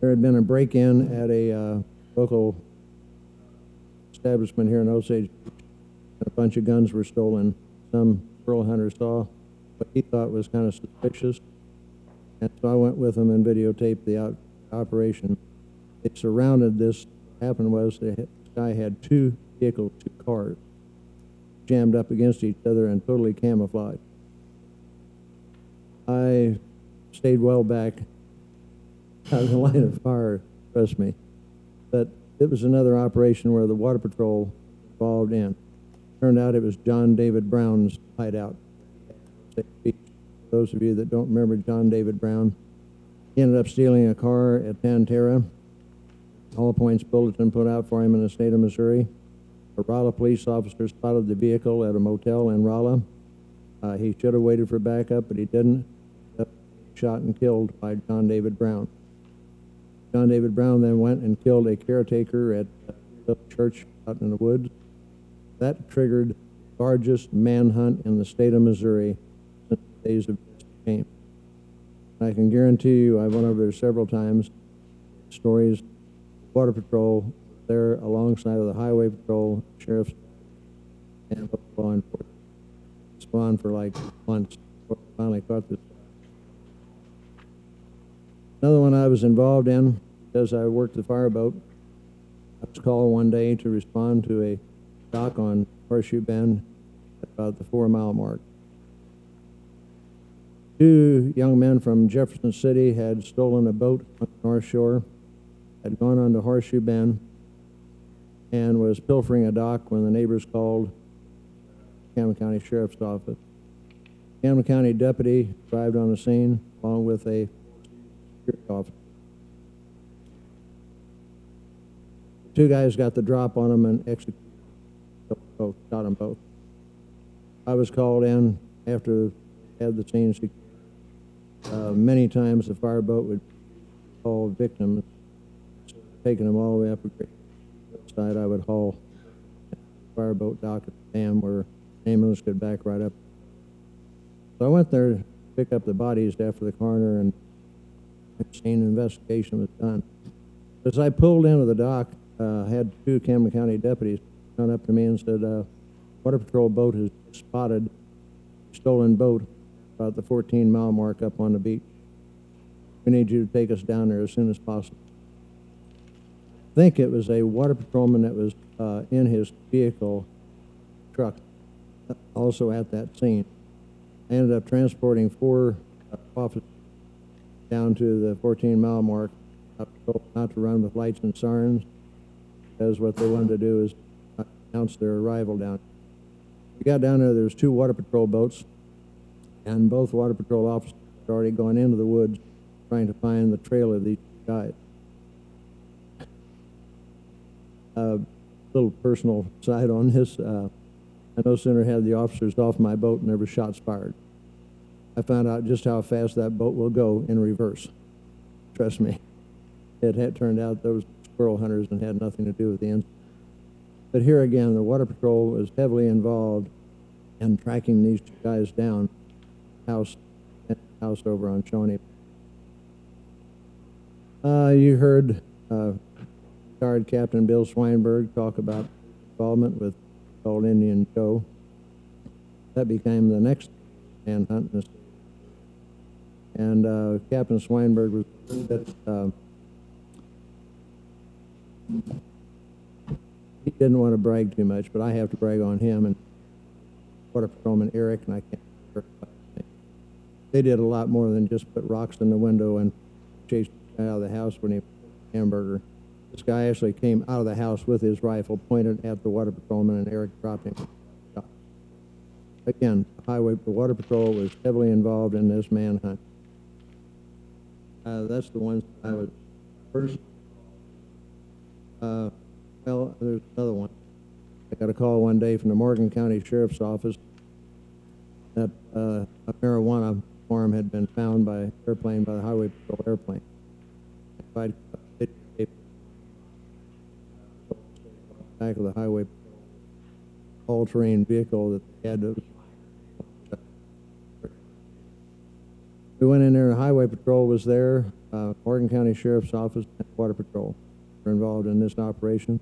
There had been a break-in at a local establishment here in Osage. A bunch of guns were stolen. Some squirrel hunter saw what he thought was kind of suspicious, and so I went with him and videotaped the operation. They surrounded this. What happened was this guy had 2 vehicles, 2 cars, jammed up against each other and totally camouflaged. I stayed well back out of the line of fire, trust me. But it was another operation where the Water Patrol was involved in. Turned out it was John David Brown's hideout. Those of you that don't remember John David Brown, he ended up stealing a car at Pantera. All points bulletin put out for him in the state of Missouri. A Rolla police officer spotted the vehicle at a motel in Rolla. He should have waited for backup, but he didn't. Shot and killed by John David Brown. John David Brown then went and killed a caretaker at a church out in the woods. That triggered the largest manhunt in the state of Missouri since the days of James. I can guarantee you, I went over there several times. Stories, Water Patrol there alongside of the Highway Patrol, Sheriff's, and law enforcement. It's gone on for like months before we finally caught this. Another one I was involved in, because I worked the fireboat, I was called one day to respond to a dock on Horseshoe Bend at about the 4-mile mark. 2 young men from Jefferson City had stolen a boat on the North Shore, had gone on to Horseshoe Bend, and was pilfering a dock when the neighbors called Camden County Sheriff's Office. Camden County deputy arrived on the scene along with a security officer. 2 guys got the drop on them and executed both, shot them both. I was called in after we had the scene secured. Many times the fireboat would call victims, taking them all the way up a creek. Side I would haul the fireboat dock at the dam where the ambulance could back right up. So I went there to pick up the bodies after the coroner and the scene investigation was done. As I pulled into the dock, I had 2 Camden County deputies come up to me and said, Water Patrol boat has spotted a stolen boat about the 14-mile mark up on the beach. We need you to take us down there as soon as possible. I think it was a water patrolman that was in his vehicle truck also at that scene. I ended up transporting 4 officers down to the 14-mile mark, not to run with lights and sirens, because what they wanted to do is announce their arrival down. We got down there was 2 water patrol boats, and both water patrol officers had already gone into the woods trying to find the trail of these guys. Little personal side on this, I no sooner had the officers off my boat and there were shots fired. I found out just how fast that boat will go in reverse. Trust me. It had turned out those squirrel hunters and had nothing to do with the incident. But here again, the Water Patrol was heavily involved in tracking these 2 guys down, house over on Shawnee. You heard retired Captain Bill Swinberg talk about involvement with Old Indian Joe. That became the next manhunt. And Captain Swinberg was a bit, he didn't want to brag too much, but I have to brag on him and Water Patrolman Eric, and I can't. They did a lot more than just put rocks in the window and chase the guy out of the house when he hamburger. This guy actually came out of the house with his rifle pointed at the Water Patrolman, and Eric dropped him. Again, the Water Patrol was heavily involved in this manhunt. That's the ones I was first. Well, there's another one. I got a call one day from the Morgan County Sheriff's Office that a marijuana farm had been found by airplane, by the Highway Patrol airplane. Back of the Highway Patrol all-terrain vehicle that they had to. We went in there, Highway Patrol was there, Morgan County Sheriff's Office, and Water Patrol were involved in this operation.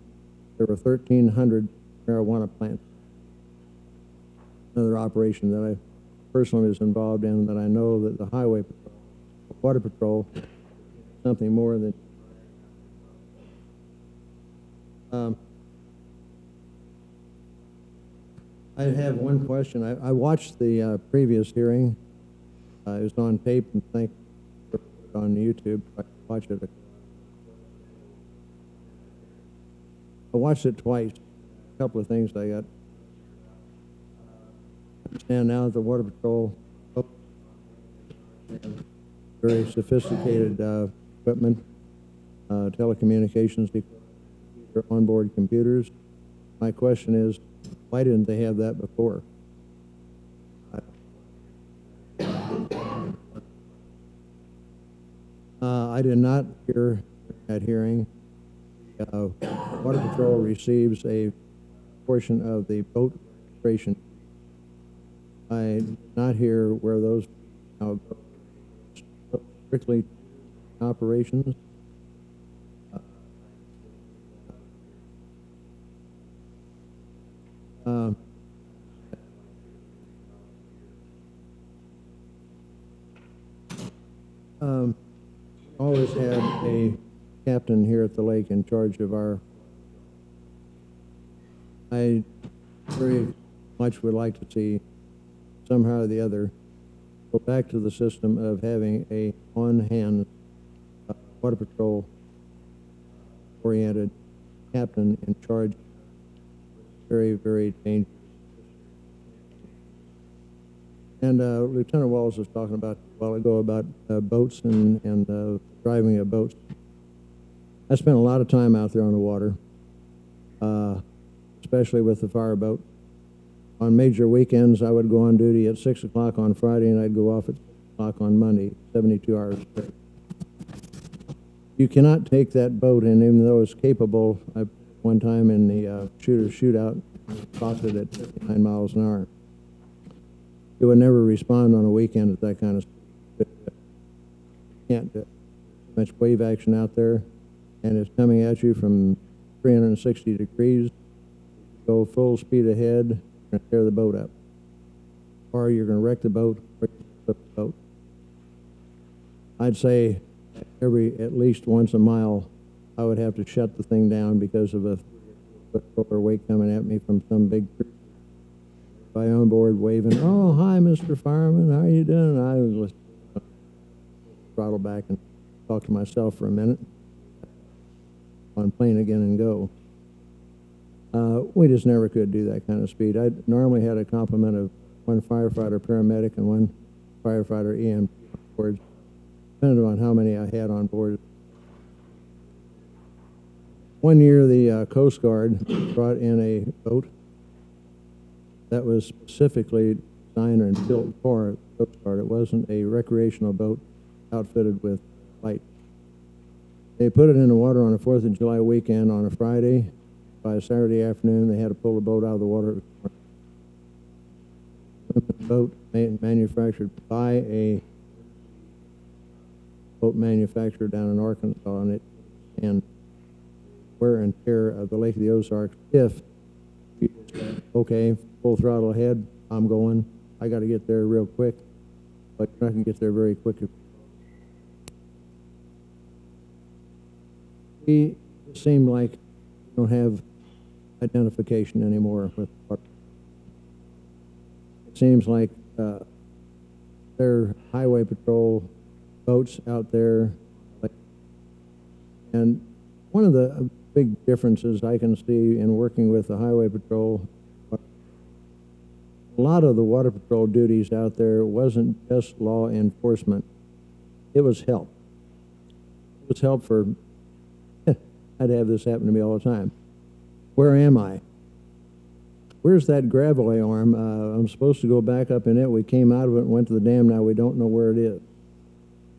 There were 1,300 marijuana plants. Another operation that I personally was involved in, that I know that the Highway Patrol, Water Patrol, something more than. I have one question. I watched the previous hearing. It was on tape, and thank you for putting it on YouTube. I watched it. I watched it twice. A couple of things I got. I understand now that the Water Patrol, very sophisticated equipment, telecommunications, onboard computers. My question is, why didn't they have that before? I did not hear at hearing. Water Patrol receives a portion of the boat registration. I did not hear where those strictly operations. Always had a captain here at the lake in charge of our. I very much would like to see somehow or the other go back to the system of having a on-hand Water Patrol oriented captain in charge. Very, very dangerous. And Lieutenant Walls was talking about a while ago about boats and driving of boats. I spent a lot of time out there on the water, especially with the fireboat. On major weekends, I would go on duty at 6 o'clock on Friday, and I'd go off at 6 o'clock on Monday, 72 hours straight. You cannot take that boat, and even though it's capable, one time in the shooter shootout, clocked it at 59 miles an hour. It would never respond on a weekend at that kind of speed. Can't do it. Much wave action out there, and it's coming at you from 360 degrees. Go full speed ahead, you're going to tear the boat up. Or you're going to wreck the boat, or you're going to flip the boat. I'd say at least once a mile, I would have to shut the thing down because of a foot weight coming at me from some big guy on board waving, "Oh, hi, Mr. Fireman, how are you doing?" I was throttle back and talk to myself for a minute on plane again and go. We just never could do that kind of speed. I normally had a complement of one firefighter paramedic and one firefighter EM on board, depending on how many I had on board. One year, the Coast Guard brought in a boat that was specifically designed and built for the Coast Guard. It wasn't a recreational boat outfitted with light. They put it in the water on a 4th of July weekend on a Friday. By Saturday afternoon, they had to pull the boat out of the water. The boat manufactured by a boat manufacturer down in Arkansas, and it and wear and tear of the Lake of the Ozarks. If okay, full throttle ahead, I'm going. I got to get there real quick, but I can get there very quick. It seemed like we don't have identification anymore with what it seems like there are highway patrol boats out there, and one of the big differences I can see in working with the highway patrol, a lot of the water patrol duties out there wasn't just law enforcement, it was help. It was help for I'd have this happen to me all the time. Where am I? Where's that gravelly arm? I'm supposed to go back up in it. We came out of it and went to the dam. Now we don't know where it is.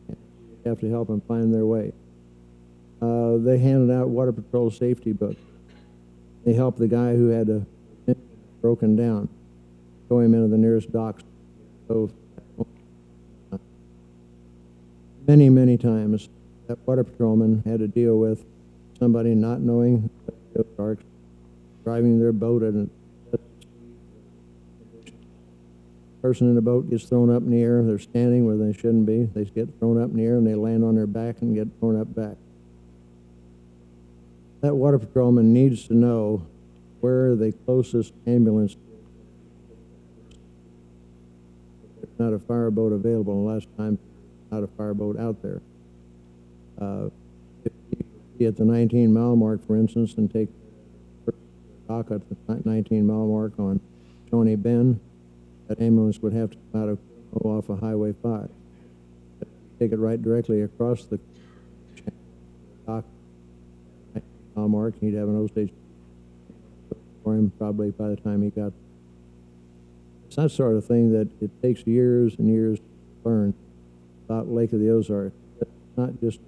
You have to help them find their way. They handed out water patrol safety books. They helped the guy who had a broken down, throw him into the nearest docks. So many, many times that water patrolman had to deal with somebody not knowing the Ozarks, driving their boat at a person in the boat gets thrown up in the air. They're standing where they shouldn't be. They get thrown up in the air and they land on their back and get thrown up back. That water patrolman needs to know where the closest ambulance is. There's not a fireboat available, and last time not a fireboat out there. If you be at the 19-mile mark, for instance, and take the dock at the 19-mile mark on Stony Bend, that ambulance would have to come out of go off of Highway 5. Take it right directly across the dock, 19-mile mark, he'd have an Osage for him probably by the time he got. It's that sort of thing that it takes years and years to learn about Lake of the Ozarks. It's not just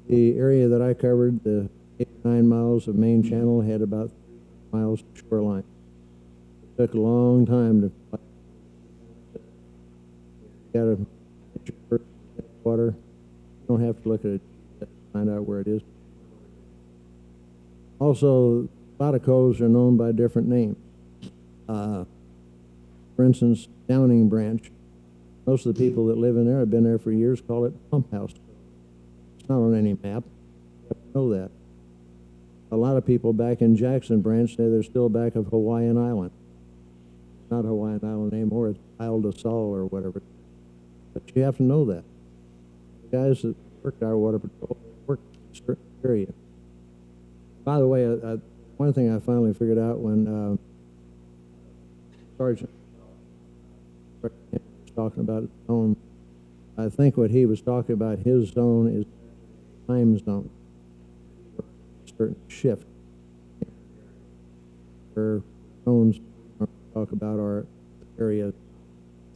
the area that I covered, the 8 or 9 miles of main channel had about 3 miles of shoreline. It took a long time to got to get your water. You don't have to look at it to find out where it is. Also, a lot of coves are known by different names. For instance, Downing Branch. Most of the people that live in there have been there for years, call it Pump House. It's not on any map. You have to know that. A lot of people back in Jackson Branch say they're still back of Hawaiian Island. It's not Hawaiian Island anymore, it's Isle de Sol or whatever. But you have to know that. The guys that worked our water patrol worked in a certain area. By the way, one thing I finally figured out when Sergeant was talking about his zone, I think what he was talking about, his zone is time zone. A certain shift. Where zones talk about our area.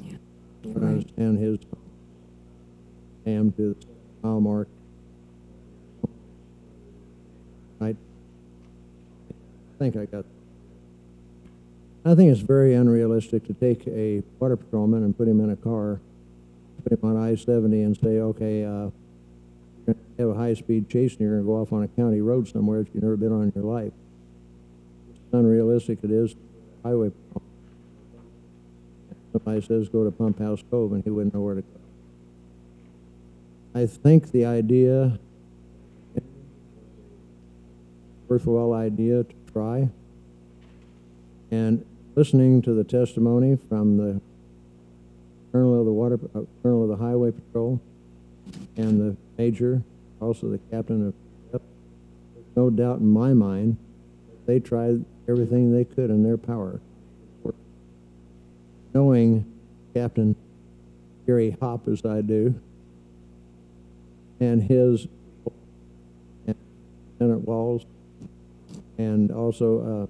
Yeah. I understand his dam to the mile mark. I think I got. I think it's very unrealistic to take a water patrolman and put him in a car, put him on I-70 and say, okay, you're going to have a high-speed chase and you're going to go off on a county road somewhere that you've never been on in your life. It's unrealistic it is. Highway patrol. Somebody says go to Pump House Cove and he wouldn't know where to go. I think the idea, worthwhile idea to try, and listening to the testimony from the colonel of the highway patrol and the major, also the captain of, there's no doubt in my mind that they tried everything they could in their power. Knowing Captain Gary Hopp as I do, and his and Lieutenant Walls, and also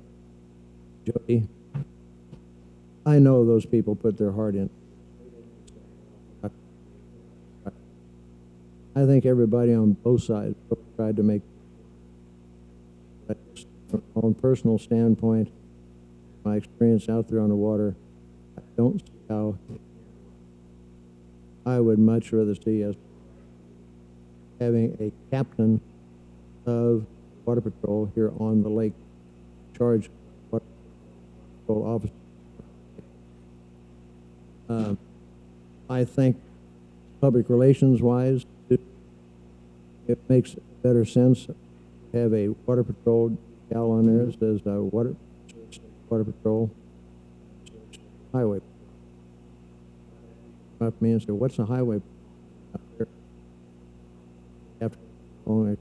Jody, I know those people put their heart in. I think everybody on both sides tried to make, from my own personal standpoint, my experience out there on the water, I don't see how. I would much rather see us having a captain of water patrol here on the lake, charge water patrol officers. I think public relations wise, it makes better sense to have a water patrol gal on there that says water patrol, highway. Come up to me and say, what's a highway out there? After only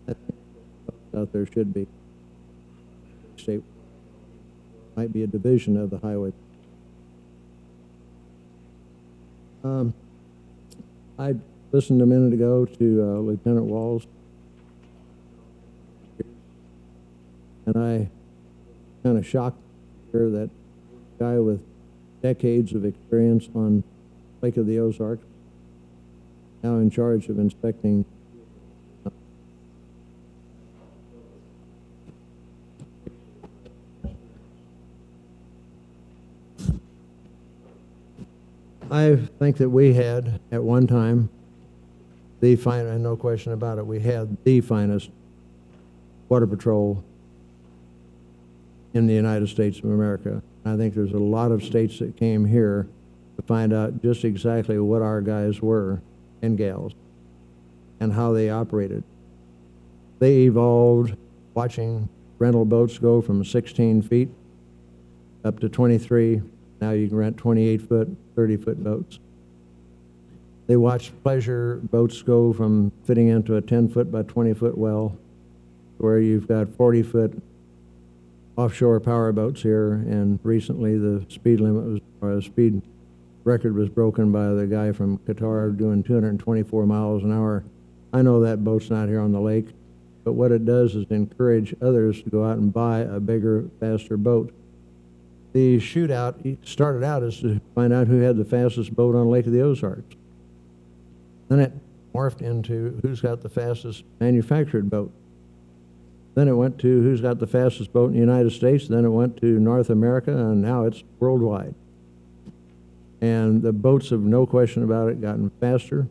I think out there should be state, might be a division of the highway. I listened a minute ago to Lieutenant Walls, and I kind of shocked to hear that guy with decades of experience on Lake of the Ozarks, now in charge of inspecting I think that we had, at one time, the fine, and no question about it, we had the finest water patrol in the United States of America. I think there's a lot of states that came here to find out just exactly what our guys were and gals and how they operated. They evolved watching rental boats go from 16 feet up to 23. Now you can rent 28-foot, 30-foot boats. They watched pleasure boats go from fitting into a 10-foot by 20-foot well, where you've got 40-foot offshore power boats here, and recently the speed limit was, or the speed record was broken by the guy from Qatar doing 224 miles an hour. I know that boat's not here on the lake, but what it does is encourage others to go out and buy a bigger, faster boat. The shootout started out as to find out who had the fastest boat on Lake of the Ozarks. Then it morphed into who's got the fastest manufactured boat. Then it went to who's got the fastest boat in the United States. Then it went to North America, and now it's worldwide. And the boats have, no question about it, gotten faster.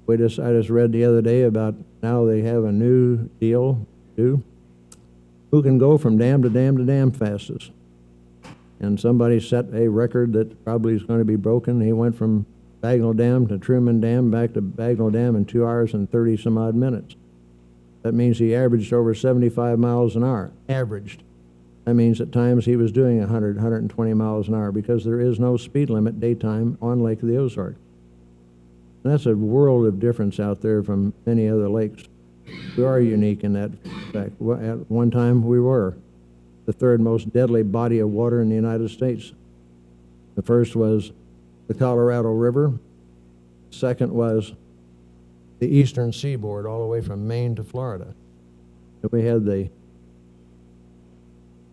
I just read the other day about now they have a new deal too. Who can go from dam to dam to dam fastest? And somebody set a record that probably is going to be broken. He went from Bagnell Dam to Truman Dam back to Bagnell Dam in 2 hours and 30 some odd minutes. That means he averaged over 75 miles an hour. Averaged. That means at times he was doing 100, 120 miles an hour because there is no speed limit daytime on Lake of the Ozarks. And that's a world of difference out there from many other lakes. We are unique in that fact. At one time we were the third most deadly body of water in the United States. The first was the Colorado River. Second was the eastern seaboard, all the way from Maine to Florida. And we had the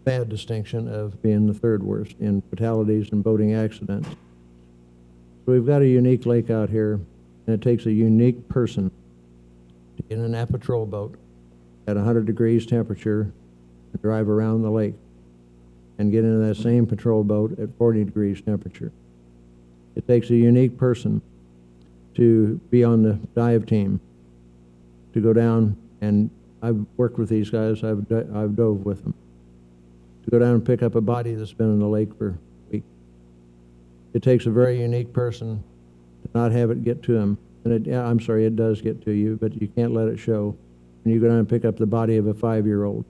bad distinction of being the third worst in fatalities and boating accidents. So we've got a unique lake out here, and it takes a unique person to get in that patrol boat at 100 degrees temperature and drive around the lake and get into that same patrol boat at 40 degrees temperature. It takes a unique person to be on the dive team, to go down, and I've worked with these guys, I've dove with them, to go down and pick up a body that's been in the lake for a week. It takes a very unique person to not have it get to him. And I'm sorry, it does get to you, but you can't let it show. When you go down and pick up the body of a 5-year-old.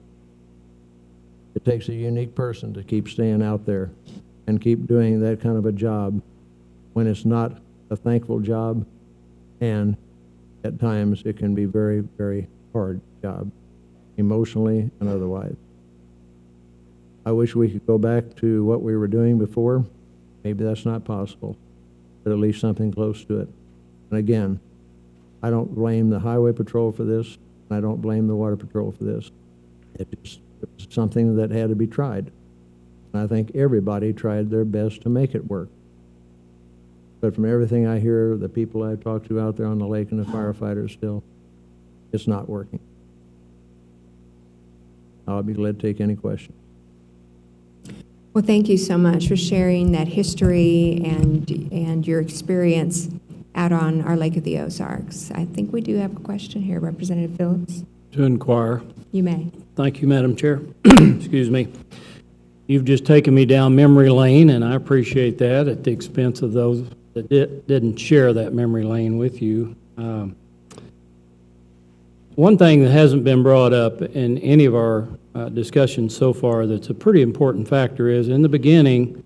It takes a unique person to keep staying out there and keep doing that kind of a job when it's not a thankful job, and at times it can be very, very hard job, emotionally and otherwise. I wish we could go back to what we were doing before. Maybe that's not possible, but at least something close to it. And again, I don't blame the Highway Patrol for this, and I don't blame the Water Patrol for this. It was something that had to be tried. And I think everybody tried their best to make it work. But from everything I hear, the people I've talked to out there on the lake and the firefighters still, it's not working. I'll be glad to take any questions. Well, thank you so much for sharing that history and your experience out on our Lake of the Ozarks. I think we do have a question here, Representative Phillips. To inquire. You may. Thank you, Madam Chair. Excuse me. you've just taken me down memory lane, and I appreciate that at the expense of those that didn't share that memory lane with you. One thing that hasn't been brought up in any of our discussions so far that's a pretty important factor is in the beginning,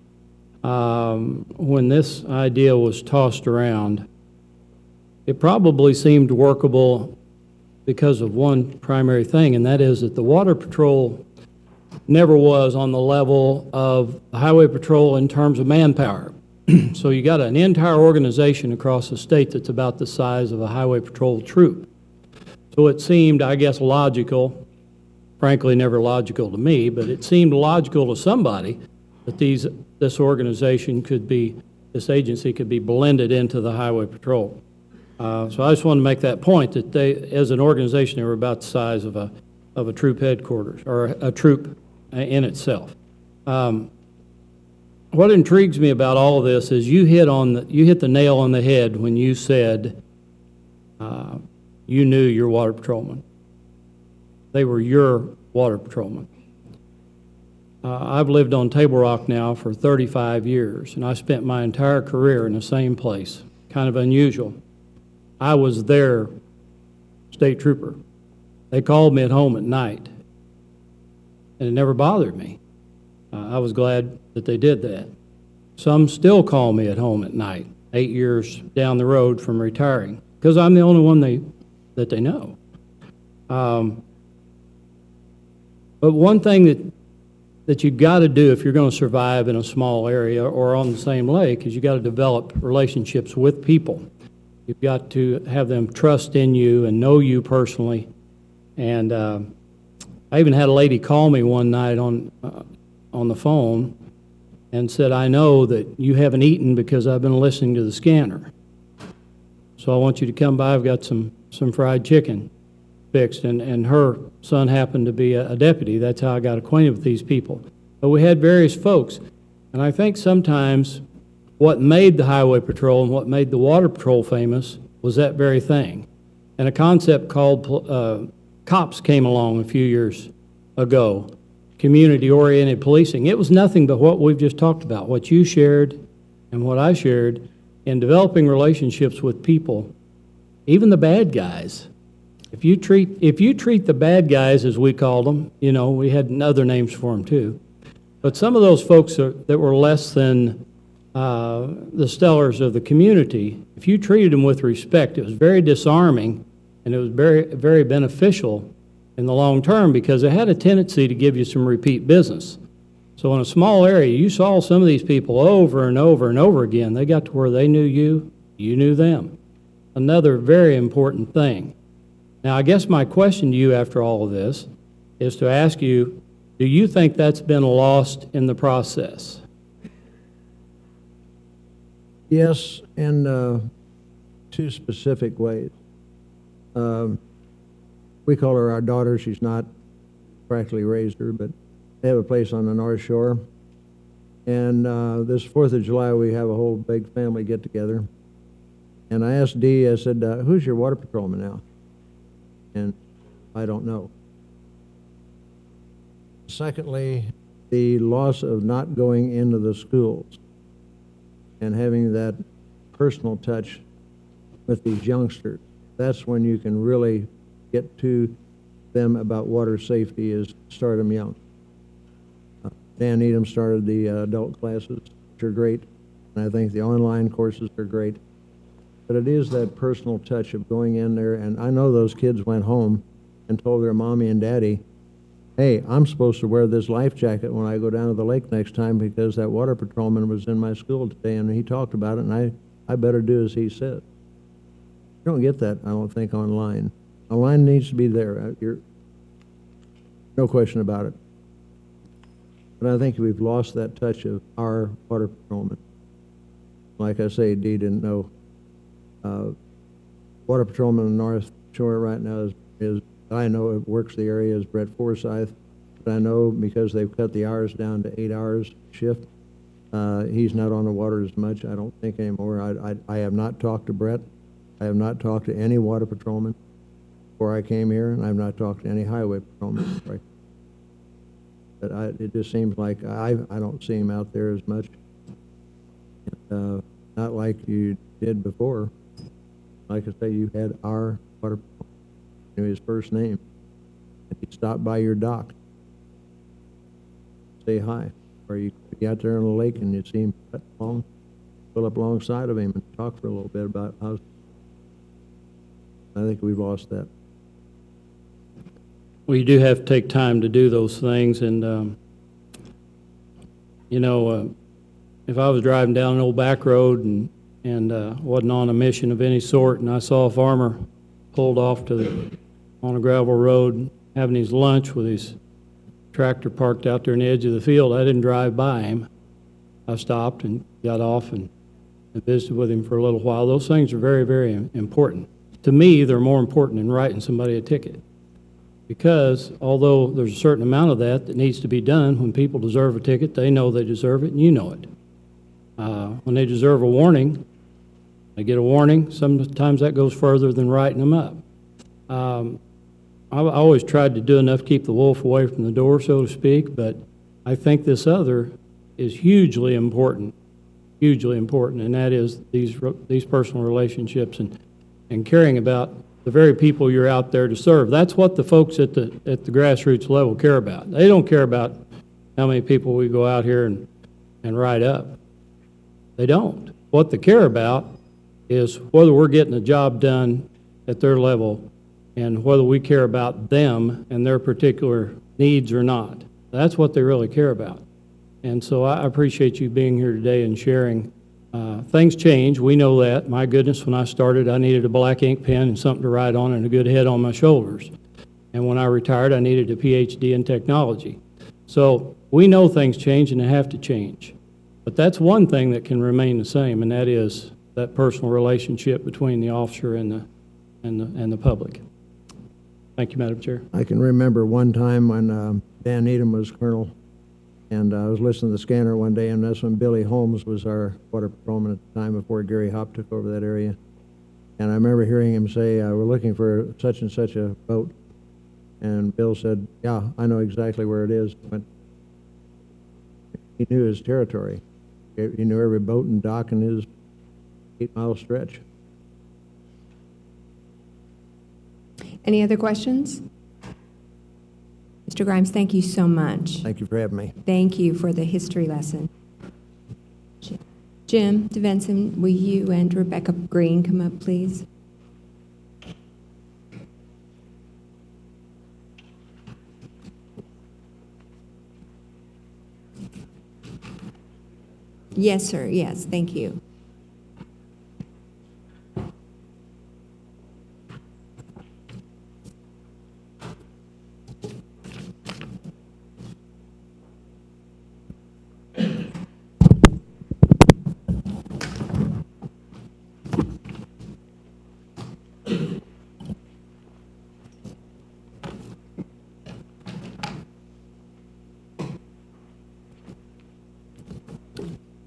when this idea was tossed around, it probably seemed workable because of one primary thing, and that is that the Water Patrol never was on the level of the Highway Patrol in terms of manpower. So you got an entire organization across the state that's about the size of a Highway Patrol troop. So it seemed, I guess, logical, frankly never logical to me, but it seemed logical to somebody that this organization could be, this agency could be blended into the Highway Patrol. So I just wanted to make that point, that they, as an organization, they were about the size of a troop headquarters, or a troop in itself. What intrigues me about all of this is you hit the nail on the head when you said you knew your water patrolmen. They were your water patrolmen. I've lived on Table Rock now for 35 years, and I spent my entire career in the same place. Kind of unusual. I was their state trooper. They called me at home at night, and it never bothered me. I was glad that they did that. Some still call me at home at night, 8 years down the road from retiring, because I'm the only one that they know. But one thing that you've got to do if you're going to survive in a small area or on the same lake is you got to develop relationships with people. You've got to have them trust in you and know you personally. And I even had a lady call me one night on the phone and said, I know that you haven't eaten because I've been listening to the scanner. So I want you to come by. I've got some fried chicken fixed. And her son happened to be a deputy. That's how I got acquainted with these people. But we had various folks. And I think sometimes what made the Highway Patrol and what made the Water Patrol famous was that very thing. And a concept called COPS came along a few years ago, community-oriented policing. It was nothing but what we've just talked about, what you shared and what I shared in developing relationships with people, even the bad guys. If you treat the bad guys, as we called them, you know, we had other names for them too, but some of those folks that were less than the stellars of the community, if you treated them with respect, it was very disarming, and it was very, very beneficial in the long term because it had a tendency to give you some repeat business. So in a small area, you saw some of these people over and over and over again. They got to where they knew you, you knew them. Another very important thing. Now, I guess my question to you after all of this is to ask you, do you think that's been lost in the process? Yes, in two specific ways. We call her our daughter. She's not practically raised her, but they have a place on the North Shore. And this 4th of July, we have a whole big family get-together. And I asked Dee, I said, who's your water patrolman now? And I don't know. Secondly, the loss of not going into the schools and having that personal touch with these youngsters. That's when you can really get to them about water safety, is start them young. Dan Needham started the adult classes, which are great, and I think the online courses are great. But it is that personal touch of going in there, and I know those kids went home and told their mommy and daddy, hey, I'm supposed to wear this life jacket when I go down to the lake next time because that water patrolman was in my school today and he talked about it, and I better do as he said. You don't get that, I don't think, online. Online needs to be there. No question about it. But I think we've lost that touch of our water patrolman. Like I say, Dee didn't know. Water patrolman on the North Shore right now is I know it works the area, is Brett Forsyth, but I know because they've cut the hours down to 8 hours shift, he's not on the water as much, I don't think, anymore. I have not talked to Brett. I have not talked to any water patrolman before I came here, and I have not talked to any highway patrolman. Right? but it just seems like I don't see him out there as much. Not like you did before. Like I say, you had our water, knew his first name. And he'd stop by your dock, say hi. Or you could be out there on the lake and you'd see him pull up alongside of him and talk for a little bit about how. I think we've lost that. Well, you do have to take time to do those things, and, you know, if I was driving down an old back road and wasn't on a mission of any sort, and I saw a farmer pulled off on a gravel road having his lunch with his tractor parked out there on the edge of the field, I didn't drive by him. I stopped and got off and visited with him for a little while. Those things are very, very important. To me, they're more important than writing somebody a ticket. Because although there's a certain amount of that needs to be done, when people deserve a ticket, they know they deserve it, and you know it. When they deserve a warning, they get a warning. Sometimes that goes further than writing them up. I always tried to do enough to keep the wolf away from the door, so to speak, but I think this other is hugely important, and that is these personal relationships and caring about the very people you're out there to serve. That's what the folks at the grassroots level care about. They don't care about how many people we go out here and write up. They don't. What they care about is whether we're getting the job done at their level and whether we care about them and their particular needs or not. That's what they really care about. And so I appreciate you being here today and sharing. Things change, we know that. My goodness, when I started, I needed a black ink pen and something to write on and a good head on my shoulders. And when I retired, I needed a PhD in technology. So we know things change and they have to change. But that's one thing that can remain the same, and that is that personal relationship between the officer and the public. Thank you, Madam Chair. I can remember one time when Dan Needham was colonel, and I was listening to the scanner one day, and that's when Billy Holmes was our water patrolman at the time before Gary Hopp took over that area. And I remember hearing him say, we're looking for such and such a boat. And Bill said, yeah, I know exactly where it is. But he knew his territory. He knew every boat and dock in his 8-mile stretch. Any other questions? Mr. Grimes, thank you so much. Thank you for having me. Thank you for the history lesson. Jim DeVenson, will you and Rebecca Green come up, please? Yes, sir. Yes, thank you.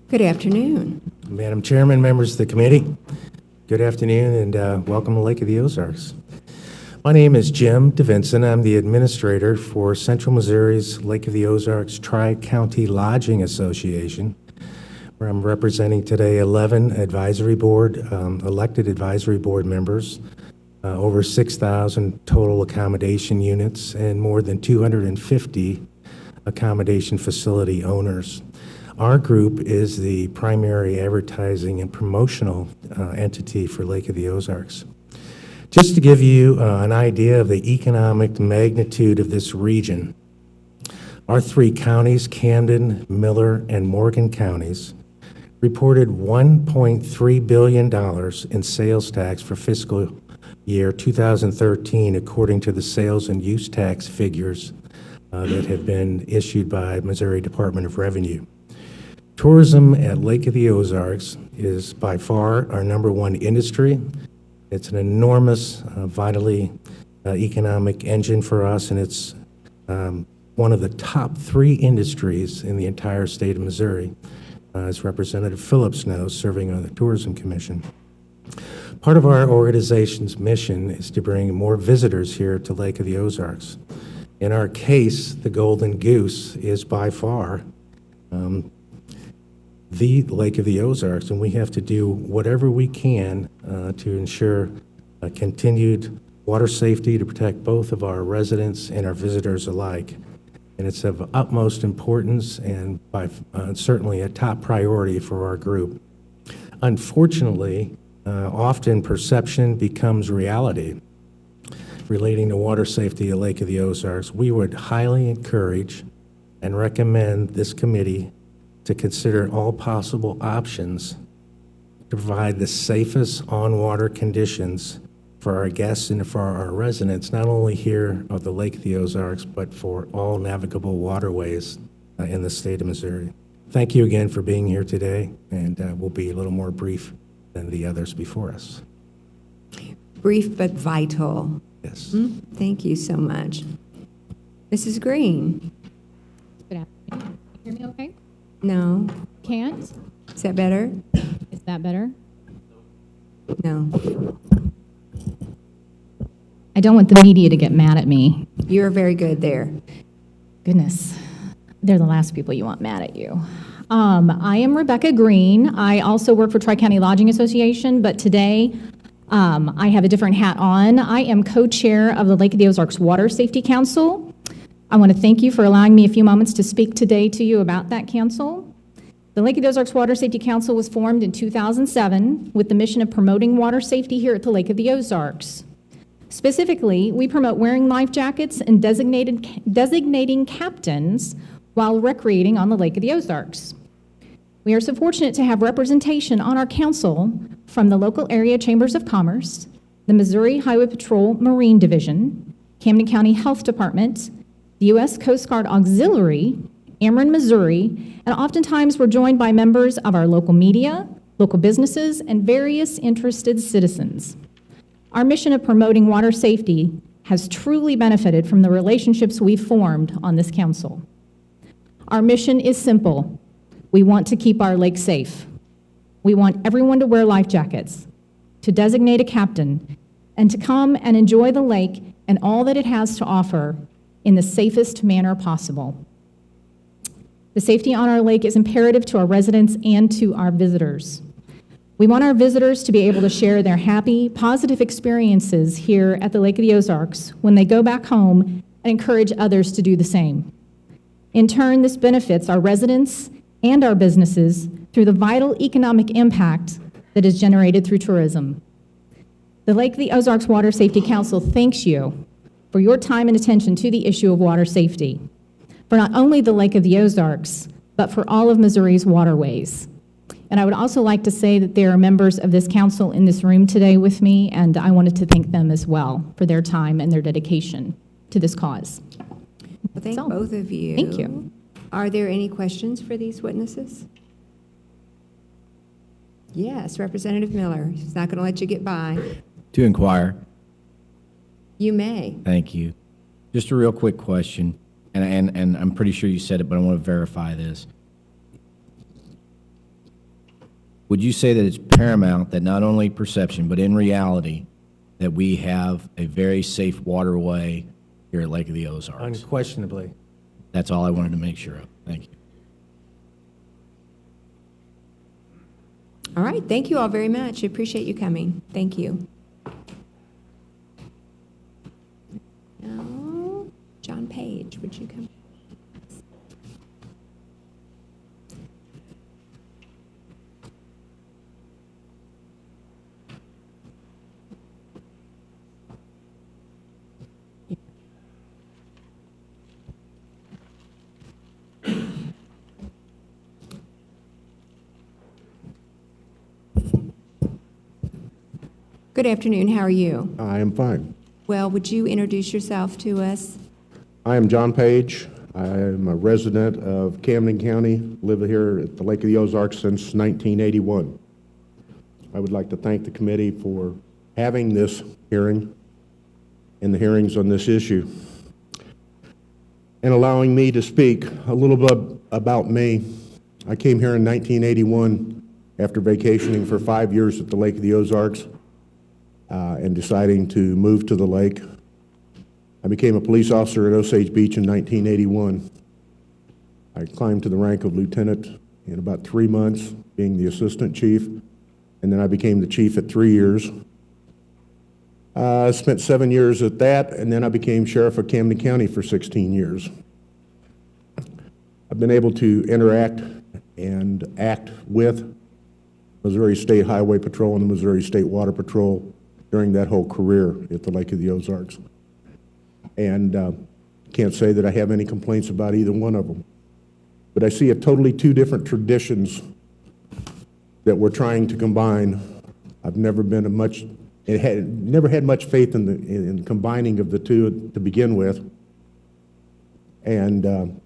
Good afternoon. Madam Chairman, members of the committee, good afternoon and welcome to Lake of the Ozarks. My name is Jim DeVinson. I'm the administrator for Central Missouri's Lake of the Ozarks Tri-County Lodging Association, where I'm representing today 11 advisory board, elected advisory board members, over 6,000 total accommodation units, and more than 250 accommodation facility owners. Our group is the primary advertising and promotional entity for Lake of the Ozarks. Just to give you an idea of the economic magnitude of this region, our 3 counties, Camden, Miller, and Morgan counties, reported $1.3 billion in sales tax for fiscal year 2013, according to the sales and use tax figures that have been issued by Missouri Department of Revenue. Tourism at Lake of the Ozarks is by far our #1 industry. It's an enormous, vitally economic engine for us, and it's one of the top 3 industries in the entire state of Missouri, as Representative Phillips knows, serving on the Tourism Commission. Part of our organization's mission is to bring more visitors here to Lake of the Ozarks. In our case, the golden goose is by far the Lake of the Ozarks, and we have to do whatever we can to ensure continued water safety to protect both of our residents and our visitors alike. And it's of utmost importance and certainly a top priority for our group. Unfortunately, often perception becomes reality relating to water safety at Lake of the Ozarks. We would highly encourage and recommend this committee to consider all possible options to provide the safest on-water conditions for our guests and for our residents, not only here of the Lake of the Ozarks, but for all navigable waterways in the state of Missouri. Thank you again for being here today, and we'll be a little more brief than the others before us. Brief but vital. Yes. Thank you so much. Mrs. Green? Good afternoon. Can you hear me okay? No. Can't? Is that better? Is that better? No. I don't want the media to get mad at me. You're very good there. Goodness, they're the last people you want mad at you. I am Rebecca Green. I also work for Tri-County Lodging Association, but today I have a different hat on. I am co-chair of the Lake of the Ozarks Water Safety Council. I want to thank you for allowing me a few moments to speak today to you about that council. The Lake of the Ozarks Water Safety Council was formed in 2007 with the mission of promoting water safety here at the Lake of the Ozarks. Specifically, we promote wearing life jackets and designating captains while recreating on the Lake of the Ozarks. We are so fortunate to have representation on our council from the local area chambers of commerce, the Missouri Highway Patrol Marine Division, Camden County Health Department, the U.S. Coast Guard Auxiliary, Ameren, Missouri, and oftentimes we're joined by members of our local media, local businesses, and various interested citizens. Our mission of promoting water safety has truly benefited from the relationships we've formed on this council. Our mission is simple. We want to keep our lake safe. We want everyone to wear life jackets, to designate a captain, and to come and enjoy the lake and all that it has to offer in the safest manner possible. The safety on our lake is imperative to our residents and to our visitors. We want our visitors to be able to share their happy, positive experiences here at the Lake of the Ozarks when they go back home and encourage others to do the same. In turn, this benefits our residents and our businesses through the vital economic impact that is generated through tourism. The Lake of the Ozarks Water Safety Council thanks you for your time and attention to the issue of water safety, for not only the Lake of the Ozarks, but for all of Missouri's waterways. And I would also like to say that there are members of this council in this room today with me, and I wanted to thank them as well for their time and their dedication to this cause. Well, thank all. both of you. Thank you. Are there any questions for these witnesses? Yes, Representative Miller. He's not going to let you get by. To inquire. You may. Thank you. Just a real quick question, and I'm pretty sure you said it, but I want to verify this. Would you say that it's paramount that not only perception, but in reality, that we have a very safe waterway here at Lake of the Ozarks? Unquestionably. That's all I wanted to make sure of. Thank you. All right. Thank you all very much. I appreciate you coming. Thank you. Now, John Page, would you come? Good afternoon. How are you? I am fine. Well, would you introduce yourself to us? I am John Page. I am a resident of Camden County, live here at the Lake of the Ozarks since 1981. I would like to thank the committee for having this hearing and the hearings on this issue and allowing me to speak a little bit about me. I came here in 1981 after vacationing for 5 years at the Lake of the Ozarks and deciding to move to the lake. I became a police officer at Osage Beach in 1981. I climbed to the rank of lieutenant in about 3 months, being the assistant chief, and then I became the chief at 3 years. I spent 7 years at that, and then I became sheriff of Camden County for 16 years. I've been able to interact and act with Missouri State Highway Patrol and the Missouri State Water Patrol during that whole career at the Lake of the Ozarks. And can't say that I have any complaints about either one of them. But I see totally two different traditions that we're trying to combine. I've never been never had much faith in combining of the two to begin with. And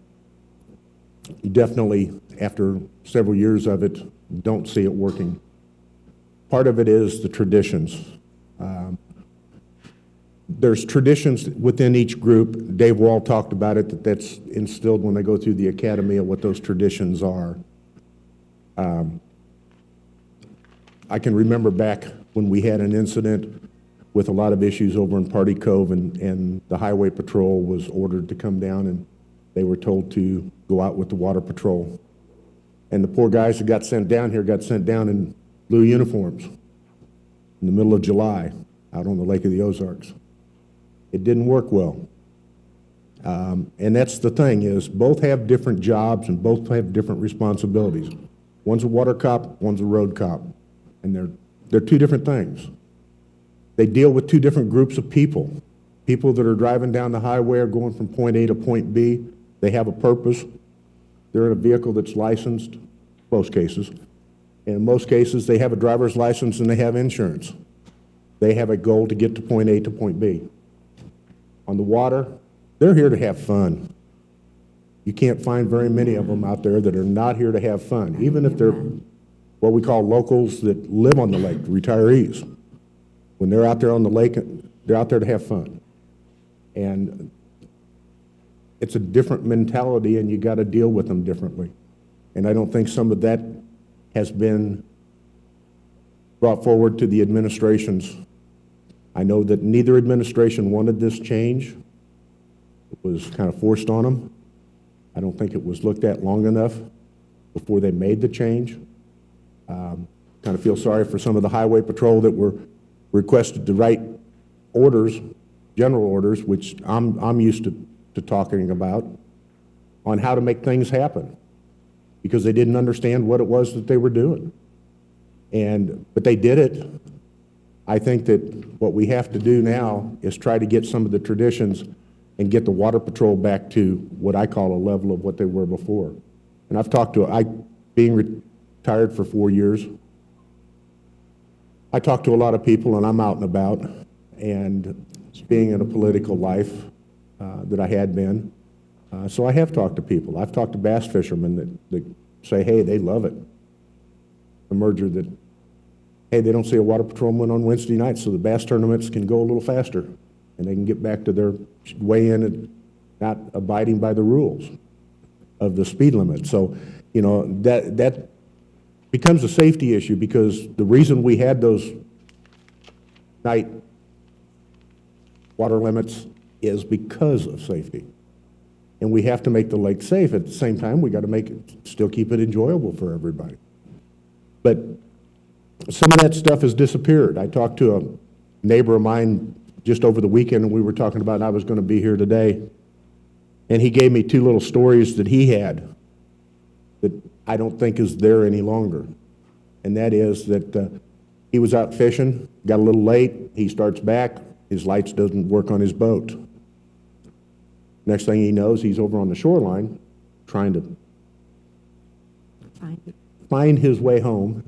definitely, after several years of it, don't see it working. Part of it is the traditions. There's traditions within each group. Dave Wall talked about it, that's instilled when they go through the academy of what those traditions are. I can remember back when we had an incident with a lot of issues over in Party Cove, and the Highway Patrol was ordered to come down, and they were told to go out with the Water Patrol. And the poor guys that got sent down here got sent down in blue uniforms in the middle of July out on the Lake of the Ozarks. It didn't work well. And that's the thing, is both have different jobs and both have different responsibilities. One's a water cop, one's a road cop, and they're two different things. They deal with two different groups of people. People that are driving down the highway are going from point A to point B. They have a purpose. They're in a vehicle that's licensed, most cases. And in most cases, they have a driver's license and they have insurance. They have a goal to get to point A to point B. On the water, they're here to have fun. You can't find very many of them out there that are not here to have fun, even if they're what we call locals that live on the lake, retirees. When they're out there on the lake, they're out there to have fun. And it's a different mentality, and you got to deal with them differently. And I don't think some of that has been brought forward to the administrations. I know that neither administration wanted this change. It was kind of forced on them. I don't think it was looked at long enough before they made the change. Kind of feel sorry for some of the Highway Patrol that were requested to write orders, general orders, which I'm used to talking about, on how to make things happen, because they didn't understand what it was that they were doing. But they did it. I think that what we have to do now is try to get some of the traditions and get the Water Patrol back to what I call a level of what they were before. And I've talked to, being retired for 4 years, I talk to a lot of people, and I'm out and about, and being in a political life that I had been. So I have talked to people. I've talked to bass fishermen that say, hey, they love it. The merger that, hey, they don't see a water patrolman on Wednesday nights, so the bass tournaments can go a little faster, and they can get back to their weigh-in and not abiding by the rules of the speed limit. So, you know, that becomes a safety issue, because the reason we had those night water limits is because of safety. And we have to make the lake safe. At the same time, we got to make it, still keep it enjoyable for everybody. But some of that stuff has disappeared. I talked to a neighbor of mine just over the weekend, and we were talking about, I was going to be here today, and he gave me two little stories that he had that I don't think is there any longer. And that is that he was out fishing, got a little late, he starts back, his lights doesn't work on his boat. Next thing he knows, he's over on the shoreline trying to find his way home.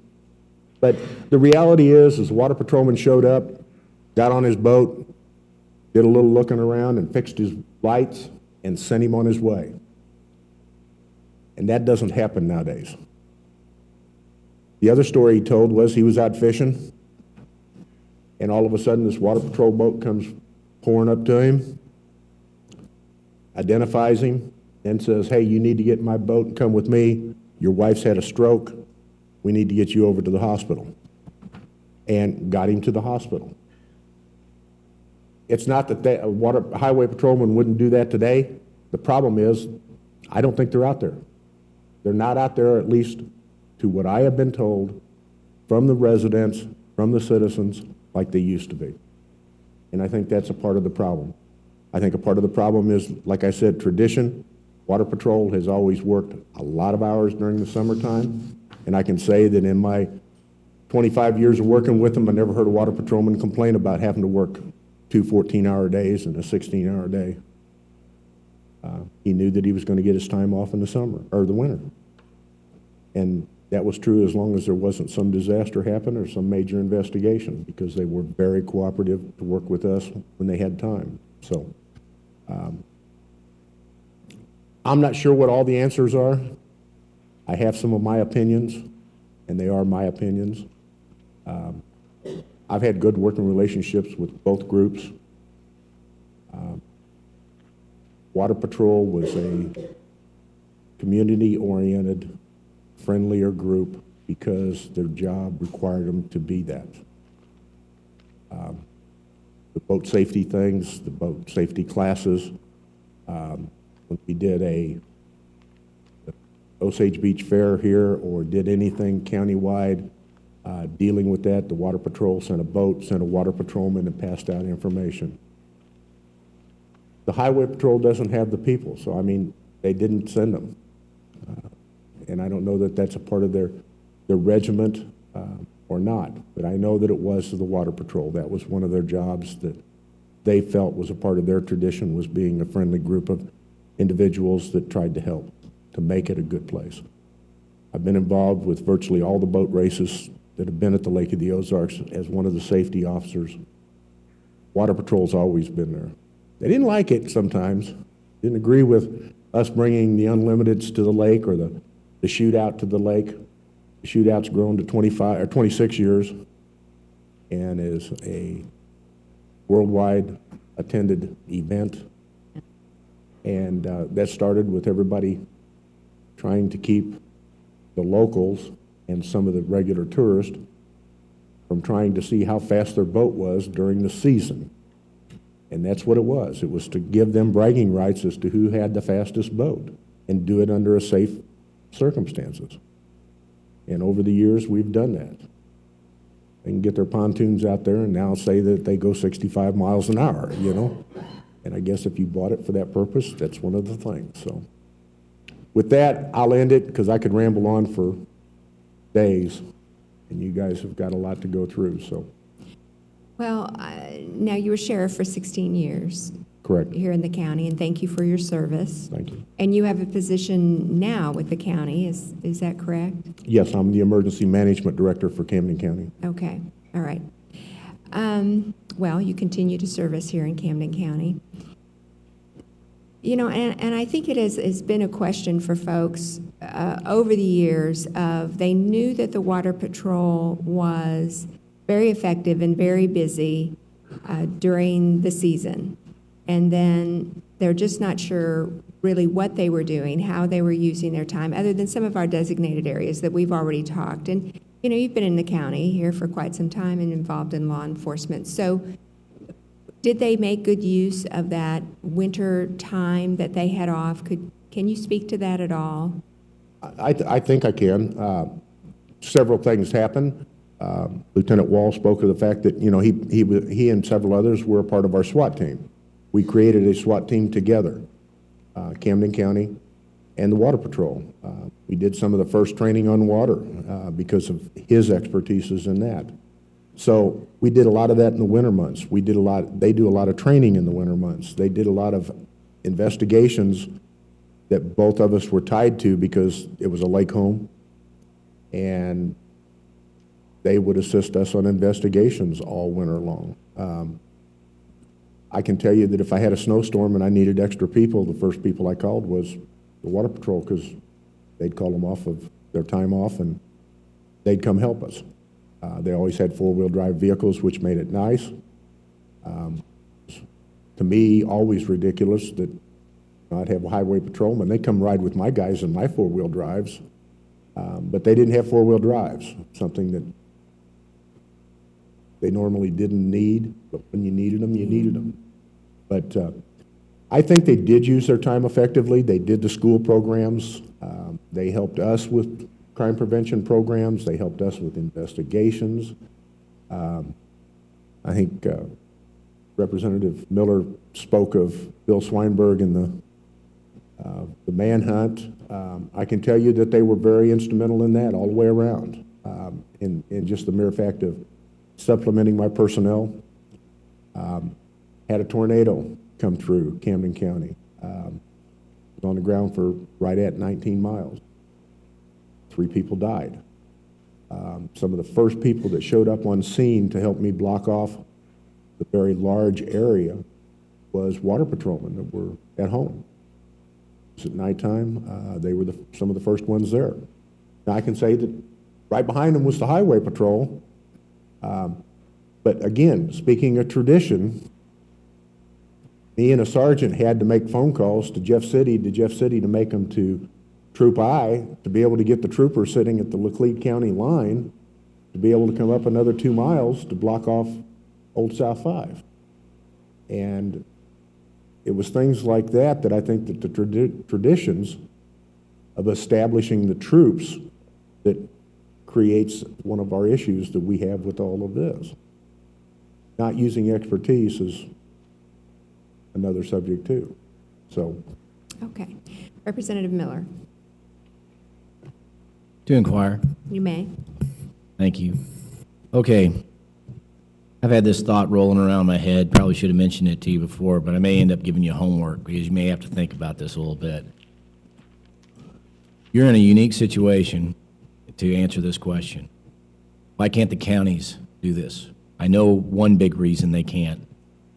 But the reality is the water patrolman showed up, got on his boat, did a little looking around and fixed his lights and sent him on his way. And that doesn't happen nowadays. The other story he told was he was out fishing, and all of a sudden this water patrol boat comes pouring up to him, identifies him, and says, hey, you need to get in my boat and come with me. Your wife's had a stroke. We need to get you over to the hospital. And got him to the hospital. it's not that a highway patrolman wouldn't do that today. The problem is, I don't think they're out there. They're not out there, at least to what I have been told from the residents, from the citizens, like they used to be. And I think that's a part of the problem. I think a part of the problem is, like I said, tradition. Water Patrol has always worked a lot of hours during the summertime, and I can say that in my 25 years of working with them, I never heard a water patrolman complain about having to work 2 14-hour days and a 16-hour day. He knew that he was going to get his time off in the summer, or the winter. And that was true as long as there wasn't some disaster happen or some major investigation, because they were very cooperative to work with us when they had time. So I'm not sure what all the answers are. I have some of my opinions, and they are my opinions. I've had good working relationships with both groups. Water Patrol was a community-oriented, friendlier group because their job required them to be that. The boat safety things, the boat safety classes, when we did a Osage Beach Fair here or did anything countywide dealing with that, the Water Patrol sent a boat, sent a water patrolman, and passed out information. The Highway Patrol doesn't have the people, so I mean, they didn't send them. And I don't know that that's a part of their regiment or not, but I know that it was to the Water Patrol. That was one of their jobs that they felt was a part of their tradition, was being a friendly group of individuals that tried to help to make it a good place. I've been involved with virtually all the boat races that have been at the Lake of the Ozarks as one of the safety officers. Water Patrol's always been there. They didn't like it sometimes, didn't agree with us bringing the unlimiteds to the lake or the shootout to the lake. The shootout's grown to 25 or 26 years and is a worldwide attended event. And that started with everybody trying to keep the locals and some of the regular tourists from trying to see how fast their boat was during the season. And that's what it was. It was to give them bragging rights as to who had the fastest boat and do it under a safe circumstances. And over the years, we've done that. They can get their pontoons out there and now say that they go 65 miles an hour, you know? And I guess if you bought it for that purpose, that's one of the things. So with that, I'll end it because I could ramble on for days, and you guys have got a lot to go through, so. Well, now you were sheriff for 16 years. Correct. Here in the county, and thank you for your service. Thank you. And you have a position now with the county, is that correct? Yes, I'm the Emergency Management Director for Camden County. Okay, all right. Well, you continue to serve us here in Camden County. You know, and I think it has been a question for folks over the years of they knew that the Water Patrol was very effective and very busy during the season. And then they're just not sure really what they were doing, how they were using their time, other than some of our designated areas that we've already talked. And, you know, you've been in the county here for quite some time and involved in law enforcement. So did they make good use of that winter time that they had off? Can you speak to that at all? I think I can. Several things happened. Lieutenant Wall spoke of the fact that, you know, he and several others were a part of our SWAT team. We created a SWAT team together, Camden County and the Water Patrol. We did some of the first training on water because of his expertise in that. So we did a lot of that in the winter months. They do a lot of training in the winter months. They did a lot of investigations that both of us were tied to because it was a lake home, and they would assist us on investigations all winter long. I can tell you that if I had a snowstorm and I needed extra people, the first people I called was the Water Patrol, because they'd call them off of their time off and they'd come help us. They always had four-wheel drive vehicles, which made it nice. To me, always ridiculous that I'd have a highway patrolman. They'd come ride with my guys in my four-wheel drives, but they didn't have four-wheel drives, something that they normally didn't need, but when you needed them, you needed them. But I think they did use their time effectively. They did the school programs. They helped us with crime prevention programs. They helped us with investigations. I think Representative Miller spoke of Bill Swinburne and the manhunt. I can tell you that they were very instrumental in that all the way around. In just the mere fact of supplementing my personnel. Had a tornado come through Camden County. Was on the ground for right at 19 miles. 3 people died. Some of the first people that showed up on scene to help me block off the very large area was water patrolmen that were at home. It was at nighttime. They were some of the first ones there. Now I can say that right behind them was the highway patrol. But again, speaking of tradition, me and a sergeant had to make phone calls to Jeff City to make them to Troop I to be able to get the trooper sitting at the Laclede County line to be able to come up another 2 miles to block off Old South 5. And it was things like that I think that the traditions of establishing the troops that creates one of our issues that we have with all of this. Not using expertise is another subject too. So. Okay. Representative Miller. To inquire. You may. Thank you. Okay. I've had this thought rolling around my head. Probably should have mentioned it to you before, but I may end up giving you homework because you may have to think about this a little bit. You're in a unique situation to answer this question. Why can't the counties do this? I know one big reason they can't,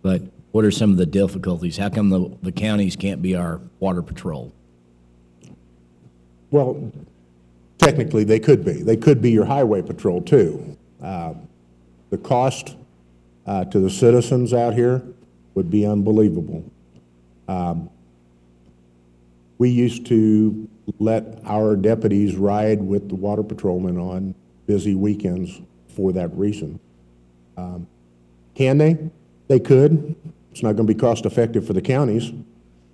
but what are some of the difficulties? How come the counties can't be our water patrol? Well, technically they could be. They could be your highway patrol too. The cost to the citizens out here would be unbelievable. We used to let our deputies ride with the water patrolmen on busy weekends for that reason. Can they? They could. It's not going to be cost effective for the counties.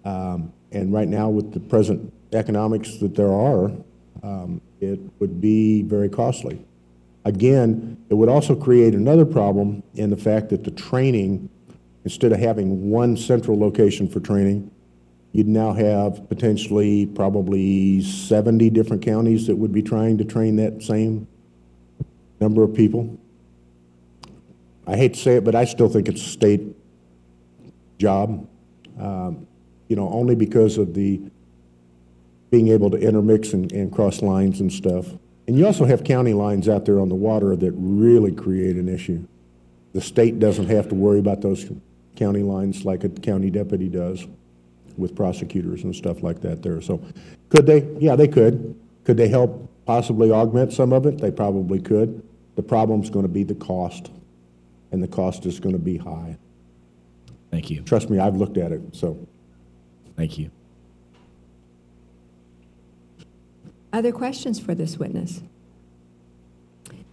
And right now with the present economics that there are, it would be very costly. Again, it would also create another problem in the fact that the training, instead of having one central location for training, you'd now have potentially probably 70 different counties that would be trying to train that same number of people. I hate to say it, but I still think it's a state job, you know, only because of the being able to intermix and cross lines and stuff. And you also have county lines out there on the water that really create an issue. The state doesn't have to worry about those county lines like a county deputy does with prosecutors and stuff like that there. So could they? Yeah, they could. Could they help possibly augment some of it? They probably could. The problem's going to be the cost, and the cost is going to be high. Thank you. Trust me, I've looked at it, so. Thank you. Other questions for this witness?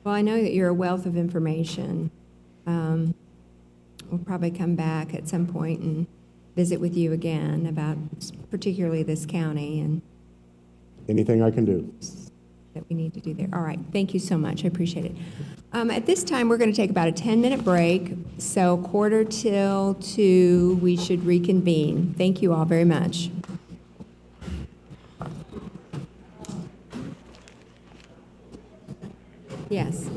Well, I know that you're a wealth of information. We'll probably come back at some point and visit with you again about particularly this county and anything I can do that we need to do there. All right, thank you so much. I appreciate it. At this time, we're going to take about a 10-minute break. So 1:45, we should reconvene. Thank you all very much. Yes.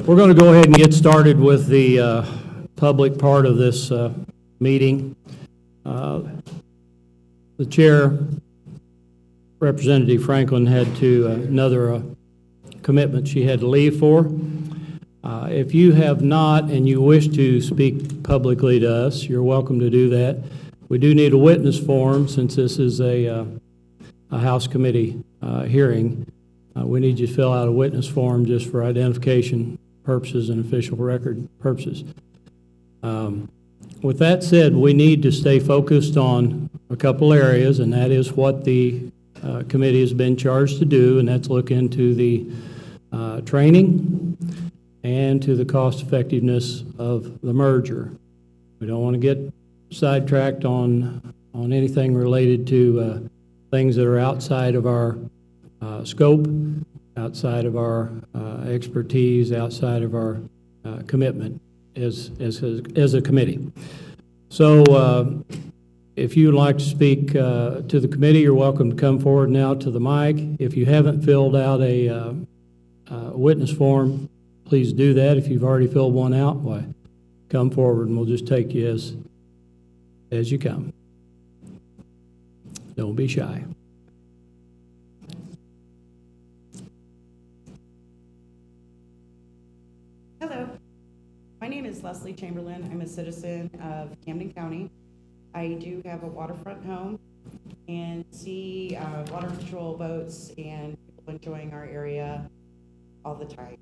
We're going to go ahead and get started with the public part of this meeting. The chair, Representative Franklin, had to another commitment she had to leave for. If you have not and you wish to speak publicly to us, you're welcome to do that. We do need a witness form since this is a House committee hearing. We need you to fill out a witness form just for identification purposes and official record purposes. With that said, we need to stay focused on a couple areas, and that is what the committee has been charged to do, and that's look into the training and to the cost effectiveness of the merger. We don't want to get sidetracked on anything related to things that are outside of our scope, outside of our expertise, outside of our commitment as a committee. So if you'd like to speak to the committee, you're welcome to come forward now to the mic. If you haven't filled out a witness form, please do that. If you've already filled one out, why, come forward and we'll just take you as you come. Don't be shy. Hello, my name is Leslie Chamberlain. I'm a citizen of Camden County. I do have a waterfront home and see water patrol boats and people enjoying our area all the time.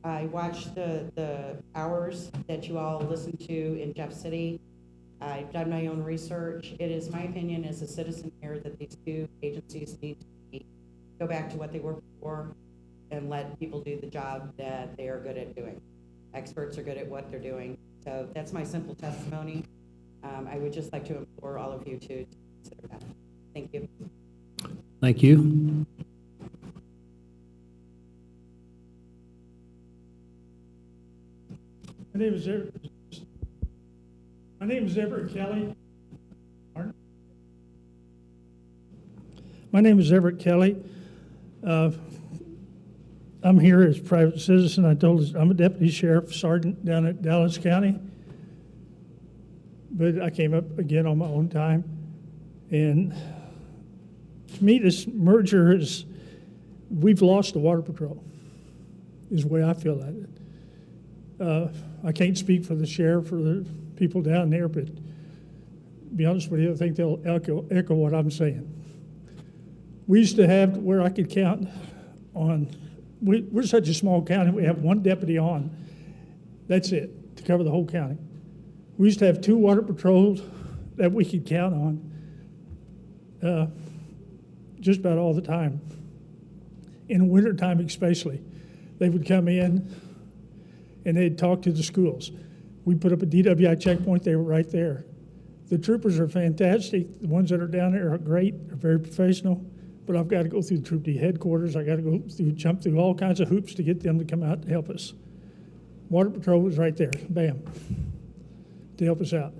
I watch the hours that you all listen to in Jeff City. I've done my own research. It is my opinion as a citizen here that these two agencies need to go back to what they were before and let people do the job that they are good at doing. Experts are good at what they're doing. So that's my simple testimony. I would just like to implore all of you to consider that. Thank you. Thank you. My name is Everett Kelly. My name is Everett Kelly. I'm here as a private citizen. I'm a deputy sheriff sergeant down at Dallas County. But I came up again on my own time. And to me, this merger we've lost the water patrol, is the way I feel at it. I can't speak for the sheriff or the people down there, but to be honest with you, I think they'll echo what I'm saying. We used to have where I could count on, we're such a small county, we have one deputy on. That's it, to cover the whole county. We used to have 2 water patrols that we could count on just about all the time. In wintertime especially, they would come in and they'd talk to the schools. We put up a DWI checkpoint, they were right there. The troopers are fantastic. The ones that are down there are great, they're very professional, but I've got to go through the Troop D headquarters. I got to jump through all kinds of hoops to get them to come out and help us. Water Patrol was right there, bam, to help us out.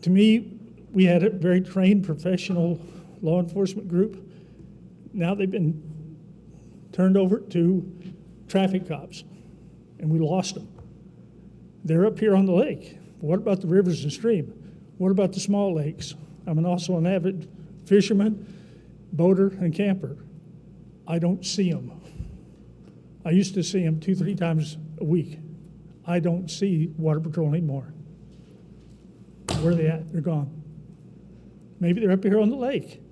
To me, we had a very trained professional law enforcement group. Now they've been turned over to traffic cops, and we lost them. They're up here on the lake. What about the rivers and stream? What about the small lakes? I'm also an avid fisherman, boater, and camper. I don't see them. I used to see them 2-3 times a week. I don't see Water Patrol anymore. Where are they at? They're gone. Maybe they're up here on the lake,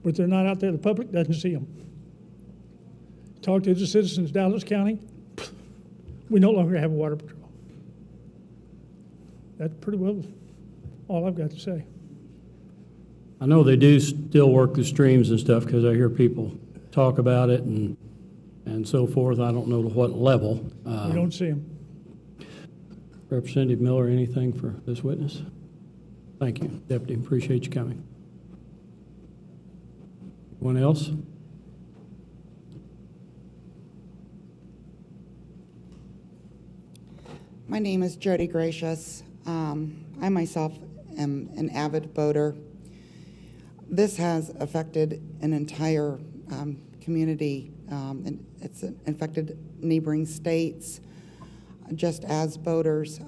but they're not out there. The public doesn't see them. Talk to the citizens of Dallas County. We no longer have a Water Patrol. That's pretty well all I've got to say. I know they do still work the streams and stuff because I hear people talk about it and so forth. I don't know to what level. We don't see them. Representative Miller, anything for this witness? Thank you, Deputy. Appreciate you coming. Anyone else? My name is Jody Gracious. I myself am an avid boater. This has affected an entire community, and it's affected neighboring states just as boaters.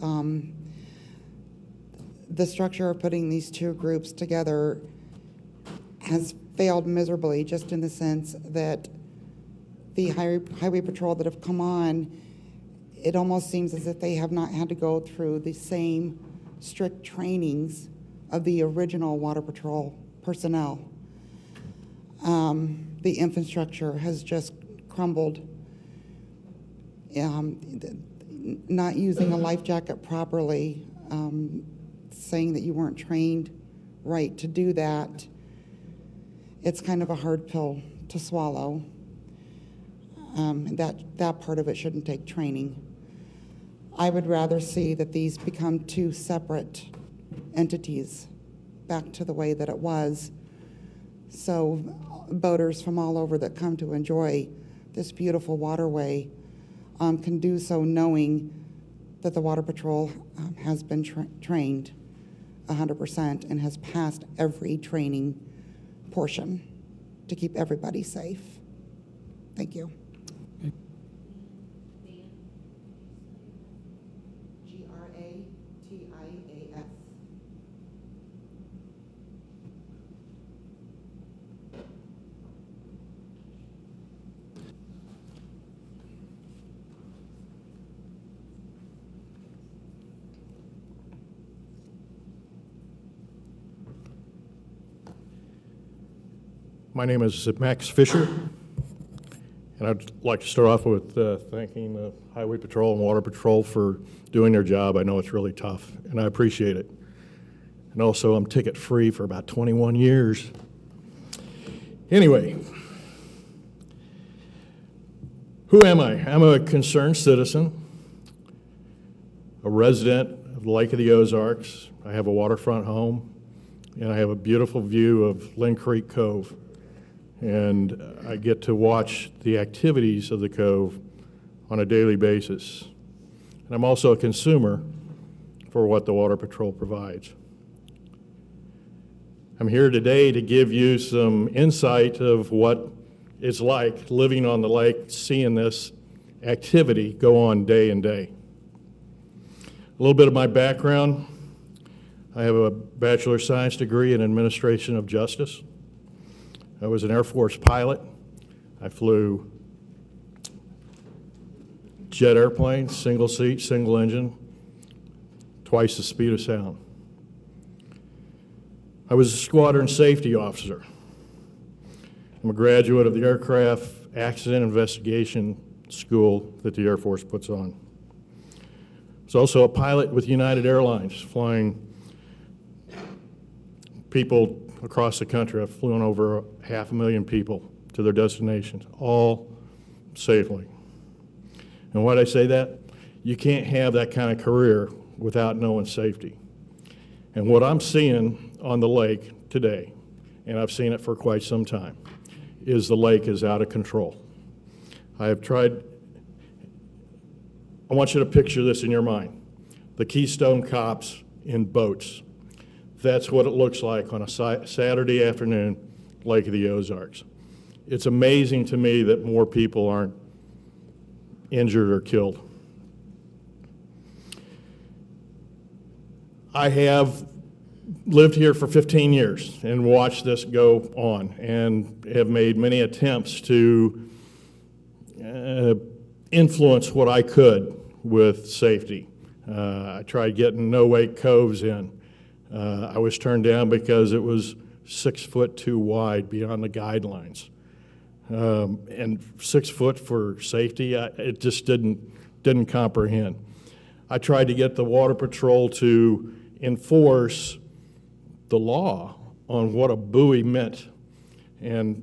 The structure of putting these two groups together has failed miserably, just in the sense that the highway patrol that have come on, it almost seems as if they have not had to go through the same strict trainings of the original Water Patrol personnel. The infrastructure has just crumbled. Not using a life jacket properly, saying that you weren't trained right to do that, it's kind of a hard pill to swallow. That part of it shouldn't take training. I would rather see that these become two separate entities, back to the way that it was, so boaters from all over that come to enjoy this beautiful waterway can do so knowing that the Water Patrol has been trained 100% and has passed every training portion to keep everybody safe. Thank you. Gratias. My name is Max Fisher, and I'd like to start off with thanking the Highway Patrol and Water Patrol for doing their job. I know it's really tough, and I appreciate it. And also, I'm ticket-free for about 21 years. Anyway, who am I? I'm a concerned citizen, a resident of the Lake of the Ozarks. I have a waterfront home, and I have a beautiful view of Lynn Creek Cove. And I get to watch the activities of the Cove on a daily basis. And I'm also a consumer for what the Water Patrol provides. I'm here today to give you some insight of what it's like living on the lake, seeing this activity go on day and day. A little bit of my background. I have a Bachelor of Science degree in Administration of Justice. I was an Air Force pilot. I flew jet airplanes, single seat, single engine, twice the speed of sound. I was a squadron safety officer. I'm a graduate of the Aircraft Accident Investigation School that the Air Force puts on. I was also a pilot with United Airlines, flying people across the country. I've flown over 500,000 people to their destinations, all safely. And why did I say that? You can't have that kind of career without knowing safety. And what I'm seeing on the lake today, and I've seen it for quite some time, is the lake is out of control. I have tried, I want you to picture this in your mind. The Keystone Cops in boats. That's what it looks like on a Saturday afternoon, Lake of the Ozarks. It's amazing to me that more people aren't injured or killed. I have lived here for 15 years and watched this go on and have made many attempts to influence what I could with safety. I tried getting no-wake coves in. I was turned down because it was 6 foot too wide beyond the guidelines. And 6 foot for safety, it just didn't comprehend. I tried to get the Water Patrol to enforce the law on what a buoy meant. And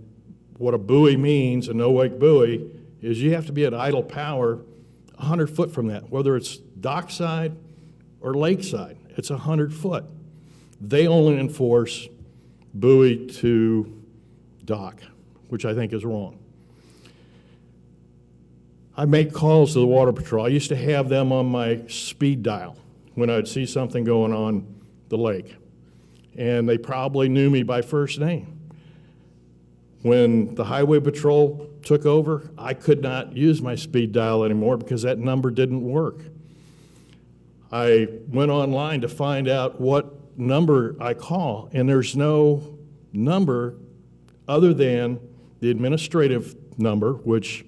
what a buoy means, a no-wake buoy, is you have to be at idle power 100 foot from that, whether it's dockside or lakeside. It's 100 foot. They only enforce buoy to dock, which I think is wrong. I make calls to the Water Patrol. I used to have them on my speed dial when I'd see something going on the lake. And they probably knew me by first name. When the Highway Patrol took over, I could not use my speed dial anymore because that number didn't work. I went online to find out what number I call, and there's no number other than the administrative number, which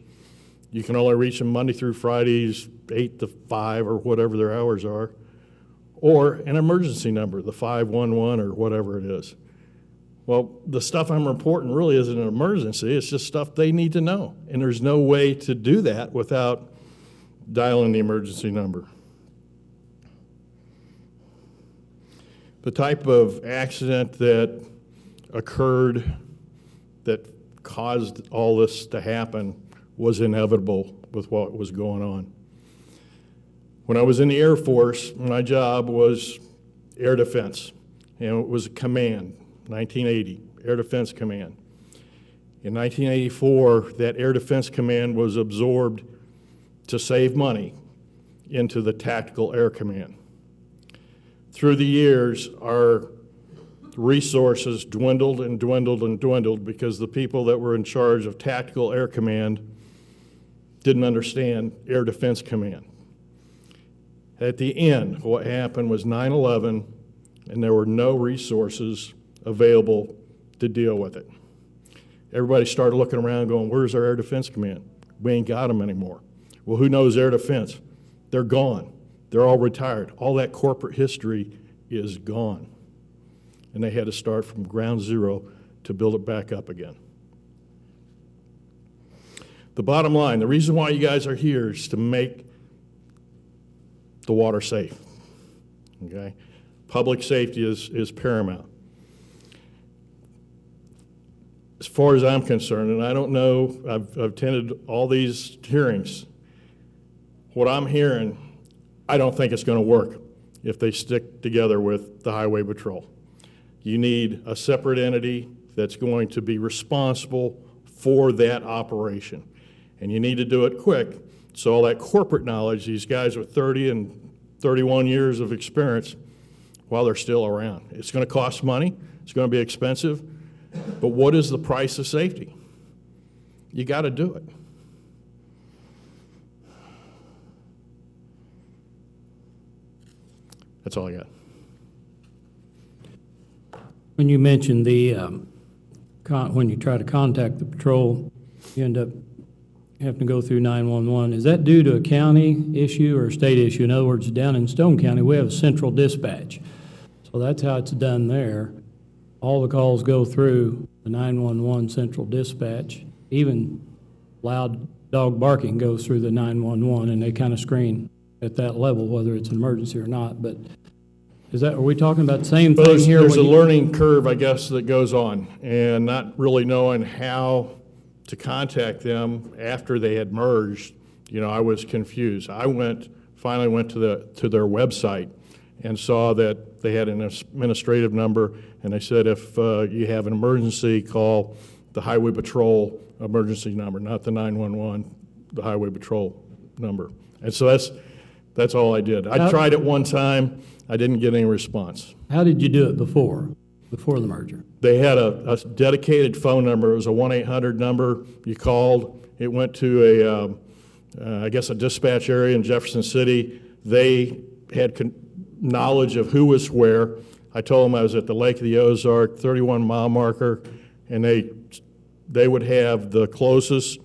you can only reach them Monday through Fridays, 8 to 5 or whatever their hours are, or an emergency number, the 511 or whatever it is. Well, the stuff I'm reporting really isn't an emergency, it's just stuff they need to know, and there's no way to do that without dialing the emergency number. The type of accident that occurred that caused all this to happen was inevitable with what was going on. When I was in the Air Force, my job was air defense, and it was a command, 1980, Air Defense Command. In 1984, that Air Defense Command was absorbed to save money into the Tactical Air Command. Through the years, our resources dwindled and dwindled and dwindled because the people that were in charge of Tactical Air Command didn't understand Air Defense Command. At the end, what happened was 9/11, and there were no resources available to deal with it. Everybody started looking around going, where's our Air Defense Command? We ain't got them anymore. Well, who knows air defense? They're gone. They're all retired. All that corporate history is gone. And they had to start from ground zero to build it back up again. The bottom line, the reason why you guys are here is to make the water safe, okay? Public safety is paramount. As far as I'm concerned, and I don't know, I've attended all these hearings, what I'm hearing, I don't think it's going to work if they stick together with the Highway Patrol. You need a separate entity that's going to be responsible for that operation. And you need to do it quick, so all that corporate knowledge, these guys with 30 and 31 years of experience, while they're still around. It's going to cost money, it's going to be expensive, but what is the price of safety? You got to do it. That's all I got. When you mentioned the, when you try to contact the patrol, you end up having to go through 911. Is that due to a county issue or a state issue? In other words, down in Stone County, we have a central dispatch. So that's how it's done there. All the calls go through the 911 central dispatch. Even loud dog barking goes through the 911, and they kind of screen at that level, whether it's an emergency or not. But is that, are we talking about the same thing here? There's a learning curve, I guess, that goes on, and not really knowing how to contact them after they had merged. You know, I was confused. I finally went to their website and saw that they had an administrative number, and they said if you have an emergency, call the Highway Patrol emergency number, not the 911, the Highway Patrol number. And so that's all I did. I tried it one time. I didn't get any response. How did you do it before the merger? They had a dedicated phone number. It was a 1-800 number. You called. It went to I guess a dispatch area in Jefferson City. They had knowledge of who was where. I told them I was at the Lake of the Ozarks, 31-mile marker, and they would have the closest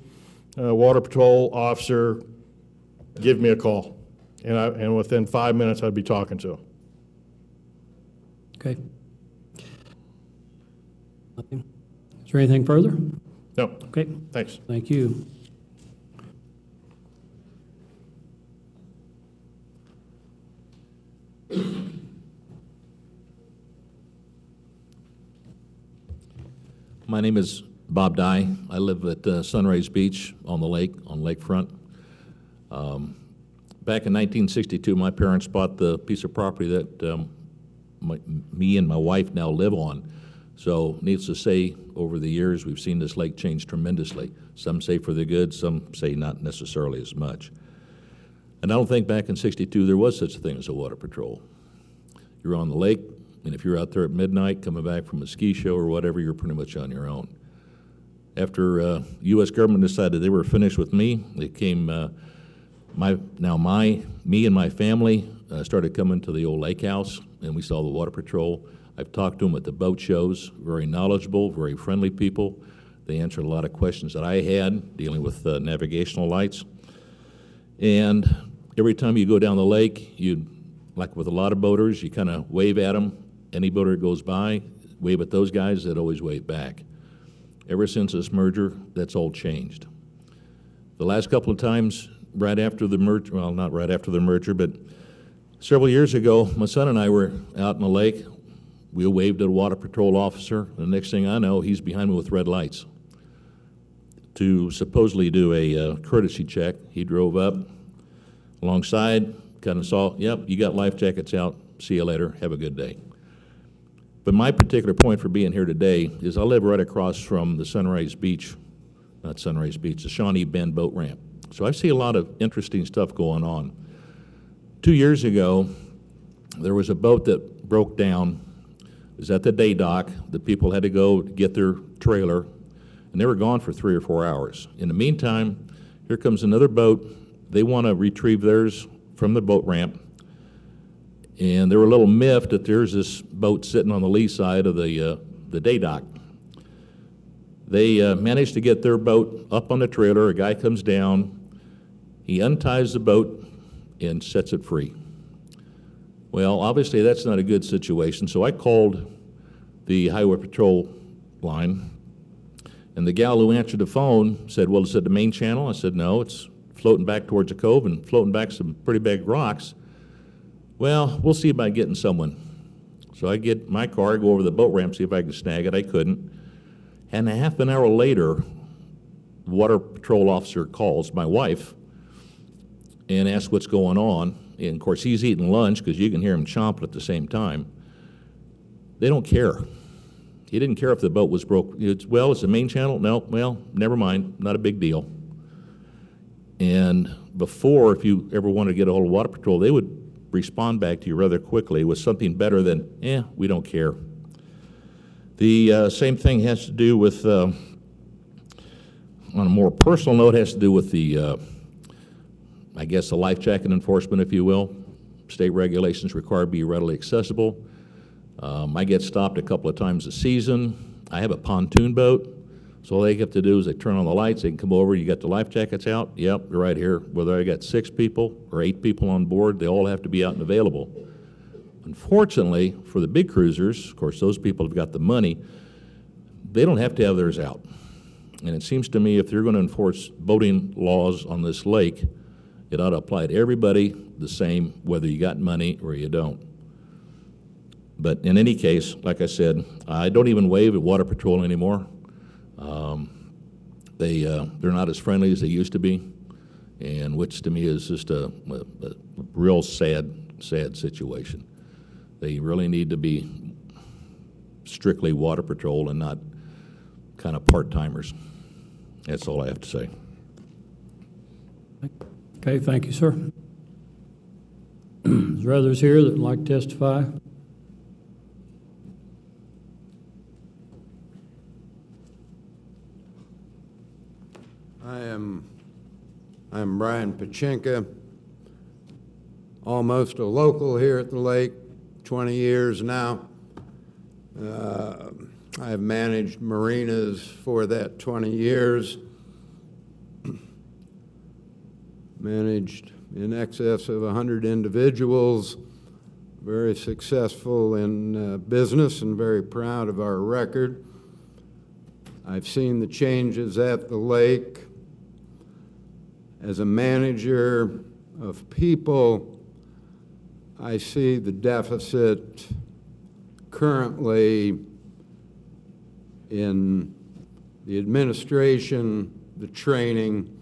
Water Patrol officer give me a call. And within 5 minutes, I'd be talking to them. Okay. Nothing. Is there anything further? No. Okay. Thanks. Thank you. My name is Bob Dye. I live at Sunrise Beach on the lake, on lakefront. Back in 1962, my parents bought the piece of property that me and my wife now live on. So needless to say, over the years, we've seen this lake change tremendously. Some say for the good, some say not necessarily as much. And I don't think back in '62 there was such a thing as a water patrol. You're on the lake, and if you're out there at midnight coming back from a ski show or whatever, you're pretty much on your own. After U.S. government decided they were finished with me, they came, me and my family started coming to the old lake house, and we saw the water patrol. I've talked to them at the boat shows, very knowledgeable, very friendly people. They answered a lot of questions that I had dealing with navigational lights. And every time you go down the lake, like with a lot of boaters, you kind of wave at them. Any boater that goes by, wave at those guys, they'd always wave back. Ever since this merger, that's all changed. The last couple of times, right after the merger, well, not right after the merger, but several years ago, my son and I were out in the lake. We waved at a water patrol officer. The next thing I know, he's behind me with red lights. to supposedly do a courtesy check. He drove up alongside, kind of saw, yep, you got life jackets out, see you later, have a good day. But my particular point for being here today is I live right across from the Sunrise Beach, not Sunrise Beach, the Shawnee Bend boat ramp. So I see a lot of interesting stuff going on. 2 years ago, there was a boat that broke down. It was at the day dock. The people had to go get their trailer, and they were gone for 3 or 4 hours. In the meantime, here comes another boat. They want to retrieve theirs from the boat ramp, and they were a little miffed that there's this boat sitting on the lee side of the day dock. They managed to get their boat up on the trailer. A guy comes down. He unties the boat and sets it free. Well, obviously that's not a good situation, so I called the Highway Patrol line, and the gal who answered the phone said, well, is it the main channel? I said, no, it's floating back towards the cove and floating back some pretty big rocks. Well, we'll see about getting someone. So I get my car, go over the boat ramp, see if I can snag it. I couldn't. And a half an hour later, the Water Patrol officer calls my wife and asks what's going on. And of course, he's eating lunch because you can hear him chomping at the same time. They don't care. He didn't care if the boat was broke. Well, it's the main channel? No, well, never mind, not a big deal. And before, if you ever wanted to get a hold of Water Patrol, they would respond back to you rather quickly with something better than, we don't care. The same thing has to do with, on a more personal note, has to do with the, I guess, the life jacket enforcement, if you will. State regulations require to be readily accessible. I get stopped a couple of times a season. I have a pontoon boat, so all they have to do is they turn on the lights, they can come over, you got the life jackets out? Yep, they're right here. Whether I got 6 people or 8 people on board, they all have to be out and available. Unfortunately, for the big cruisers, of course, those people have got the money, they don't have to have theirs out. And it seems to me if they're going to enforce boating laws on this lake, it ought to apply to everybody the same, whether you got money or you don't. But in any case, like I said, I don't even wave at Water Patrol anymore. They're not as friendly as they used to be, and which to me is just a real sad situation. They really need to be strictly Water Patrol and not kind of part-timers. That's all I have to say. Okay, thank you, sir. Is there others here that would like to testify? I'm Brian Pachinka, almost a local here at the lake, 20 years now. I've managed marinas for that 20 years, managed in excess of 100 individuals, very successful in business and very proud of our record. I've seen the changes at the lake. As a manager of people, I see the deficit currently in the administration, the training,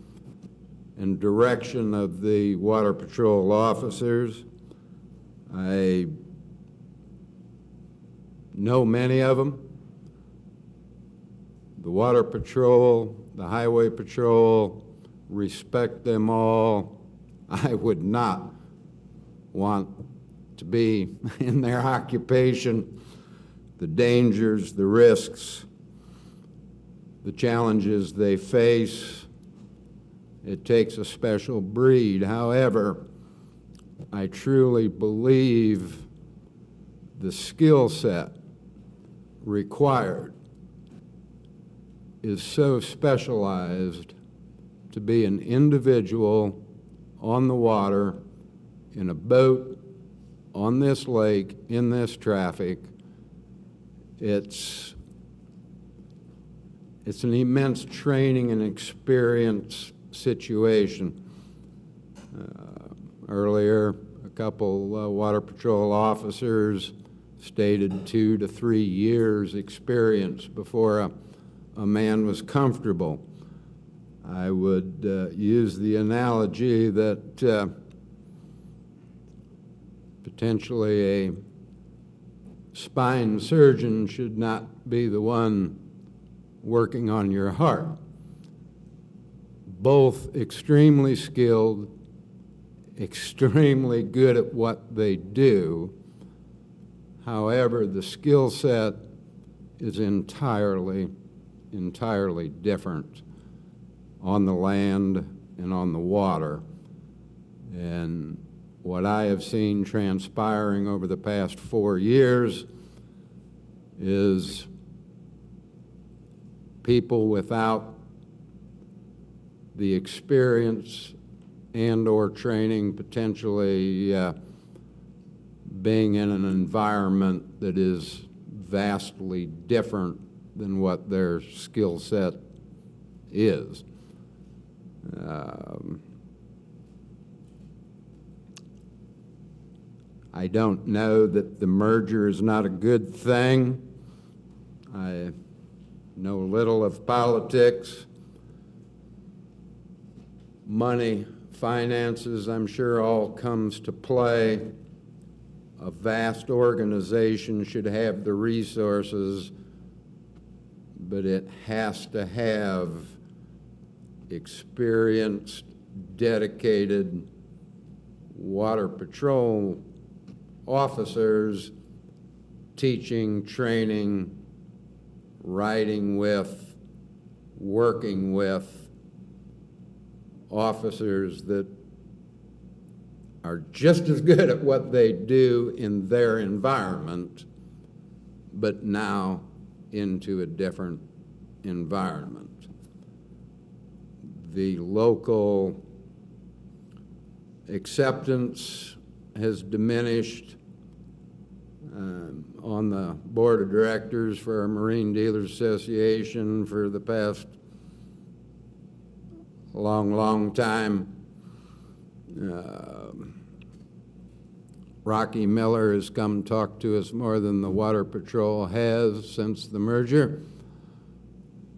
and direction of the Water Patrol officers. I know many of them. The Water Patrol, the Highway Patrol, respect them all. I would not want to be in their occupation. The dangers, the risks, the challenges they face, it takes a special breed. However, I truly believe the skill set required is so specialized to be an individual on the water, in a boat, on this lake, in this traffic. It's an immense training and experience situation. Earlier, a couple Water Patrol officers stated 2 to 3 years experience before a man was comfortable. I would use the analogy that potentially a spine surgeon should not be the one working on your heart. Both extremely skilled, extremely good at what they do. However, the skill set is entirely different on the land and on the water. And what I have seen transpiring over the past 4 years is people without the experience and or training potentially being in an environment that is vastly different than what their skill set is. I don't know that the merger is not a good thing. I know little of politics. Money, finances, I'm sure all comes to play. A vast organization should have the resources, but it has to have experienced, dedicated water patrol officers teaching, training, riding with, working with officers that are just as good at what they do in their environment, but now into a different environment. The local acceptance has diminished. On the board of directors for our Marine Dealers Association for the past long time. Rocky Miller has come talk to us more than the Water Patrol has since the merger.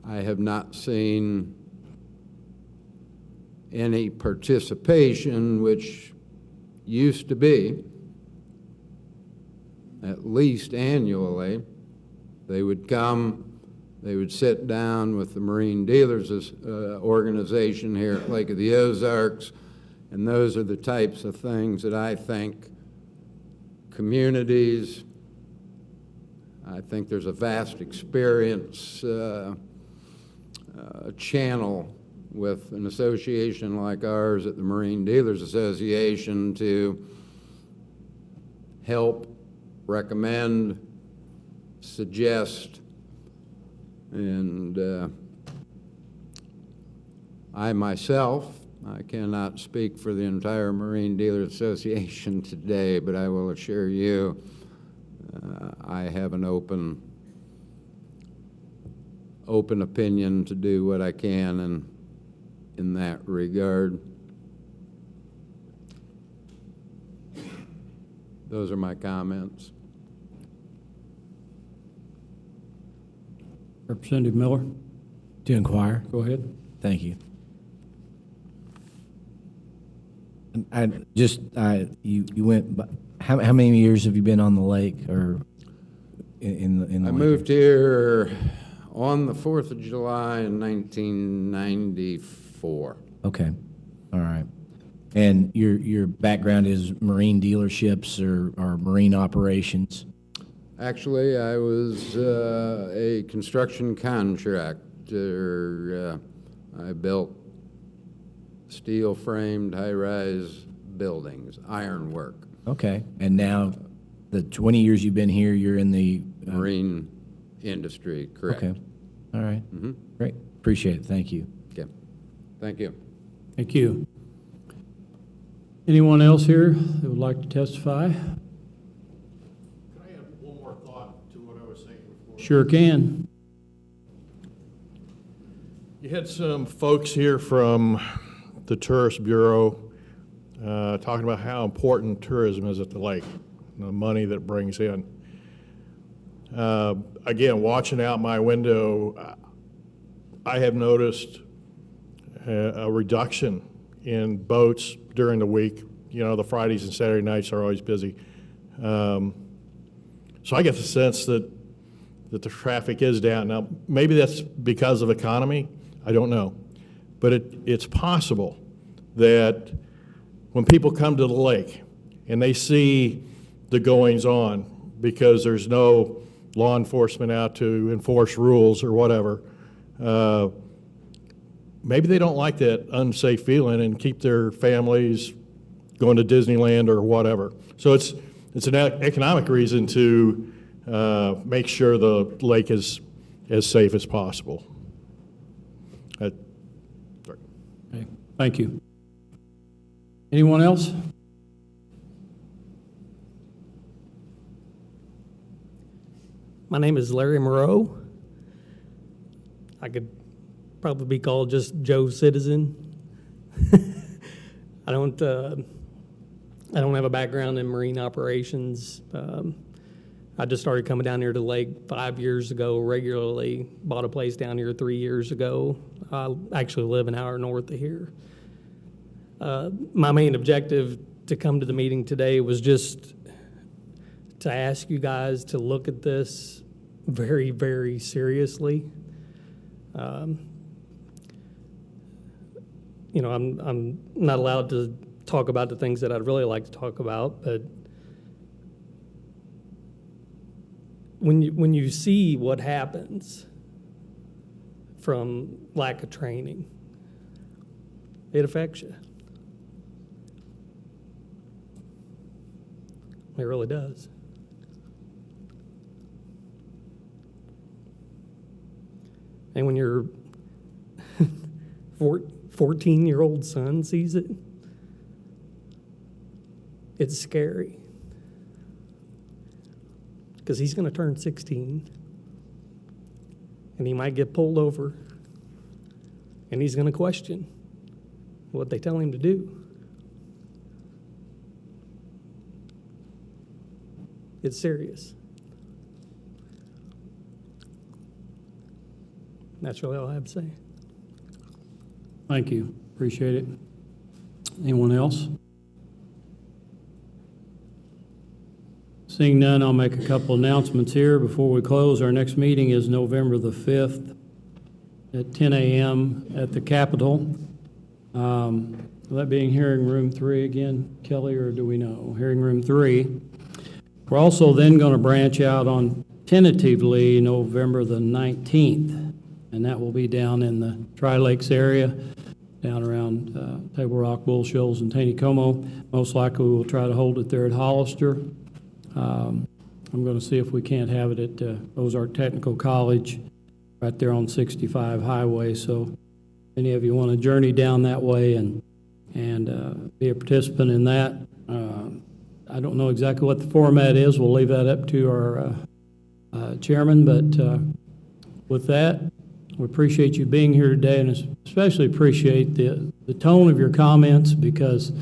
I have not seen any participation, which used to be at least annually. They would come, they would sit down with the Marine Dealers organization here at Lake of the Ozarks, and those are the types of things that I think communities, I think there's a vast experience channel with an association like ours at the Marine Dealers Association to help, recommend, suggest, and I myself, I cannot speak for the entire Marine Dealers Association today, but I will assure you I have an open opinion to do what I can in that regard. Those are my comments. Representative Miller, To inquire? go ahead. Thank you. I just, you went, how many years have you been on the lake or in the I lake? moved here on the 4th of July in 1994. Okay, all right. And your background is marine dealerships or marine operations? Actually, I was a construction contractor. I built steel-framed high-rise buildings, ironwork. Okay, and now the 20 years you've been here, you're in the Marine industry, correct. Okay, all right. Mm-hmm. Great, appreciate it, thank you. Okay, thank you. Thank you. Anyone else here that would like to testify? Can I add one more thought to what I was saying before? Sure can. You had some folks here from the Tourist Bureau talking about how important tourism is at the lake, the money that it brings in. Again, watching out my window, I have noticed a reduction in boats during the week. You know, the Fridays and Saturday nights are always busy. So I get the sense that the traffic is down. Now, maybe that's because of economy. I don't know. But it's possible that when people come to the lake and they see the goings-on because there's no law enforcement out to enforce rules or whatever, maybe they don't like that unsafe feeling and keep their families going to Disneyland or whatever. So it's an economic reason to make sure the lake is as safe as possible. Okay, thank you. Anyone else? My name is Larry Moreau. I could probably be called just Joe Citizen. I don't have a background in marine operations. I just started coming down here to the lake 5 years ago regularly. Bought a place down here 3 years ago. I actually live an hour north of here. My main objective to come to the meeting today was just to ask you guys to look at this very, very seriously. You know, I'm not allowed to talk about the things that I'd really like to talk about, but when you see what happens from lack of training, it affects you. It really does. And when your 14-year-old son sees it, it's scary. Because he's going to turn 16, and he might get pulled over, and he's going to question what they tell him to do. It's serious. That's really all I have to say. Thank you. Appreciate it. Anyone else? Seeing none, I'll make a couple announcements here before we close. Our next meeting is November the 5th at 10 a.m. at the Capitol. That being hearing room 3 again, Kelly, or do we know? Hearing room 3. We're also then going to branch out on tentatively November the 19th, and that will be down in the Tri-Lakes area, down around Table Rock, Bull Shoals, and Taneycomo. Most likely we'll try to hold it there at Hollister. I'm going to see if we can't have it at Ozark Technical College right there on 65 Highway. So if any of you want to journey down that way and be a participant in that, I don't know exactly what the format is. We'll leave that up to our chairman. But with that, we appreciate you being here today, and especially appreciate the tone of your comments, because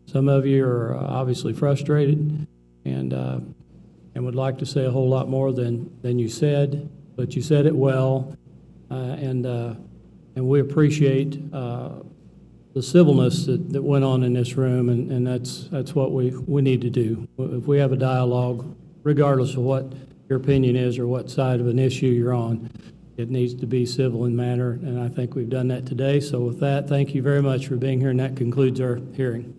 some of you are obviously frustrated and would like to say a whole lot more than you said, but you said it well, and we appreciate the civilness that went on in this room, and that's what we need to do. If we have a dialogue, regardless of what your opinion is or what side of an issue you're on, it needs to be civil in manner, and I think we've done that today. So with that, thank you very much for being here, and that concludes our hearing.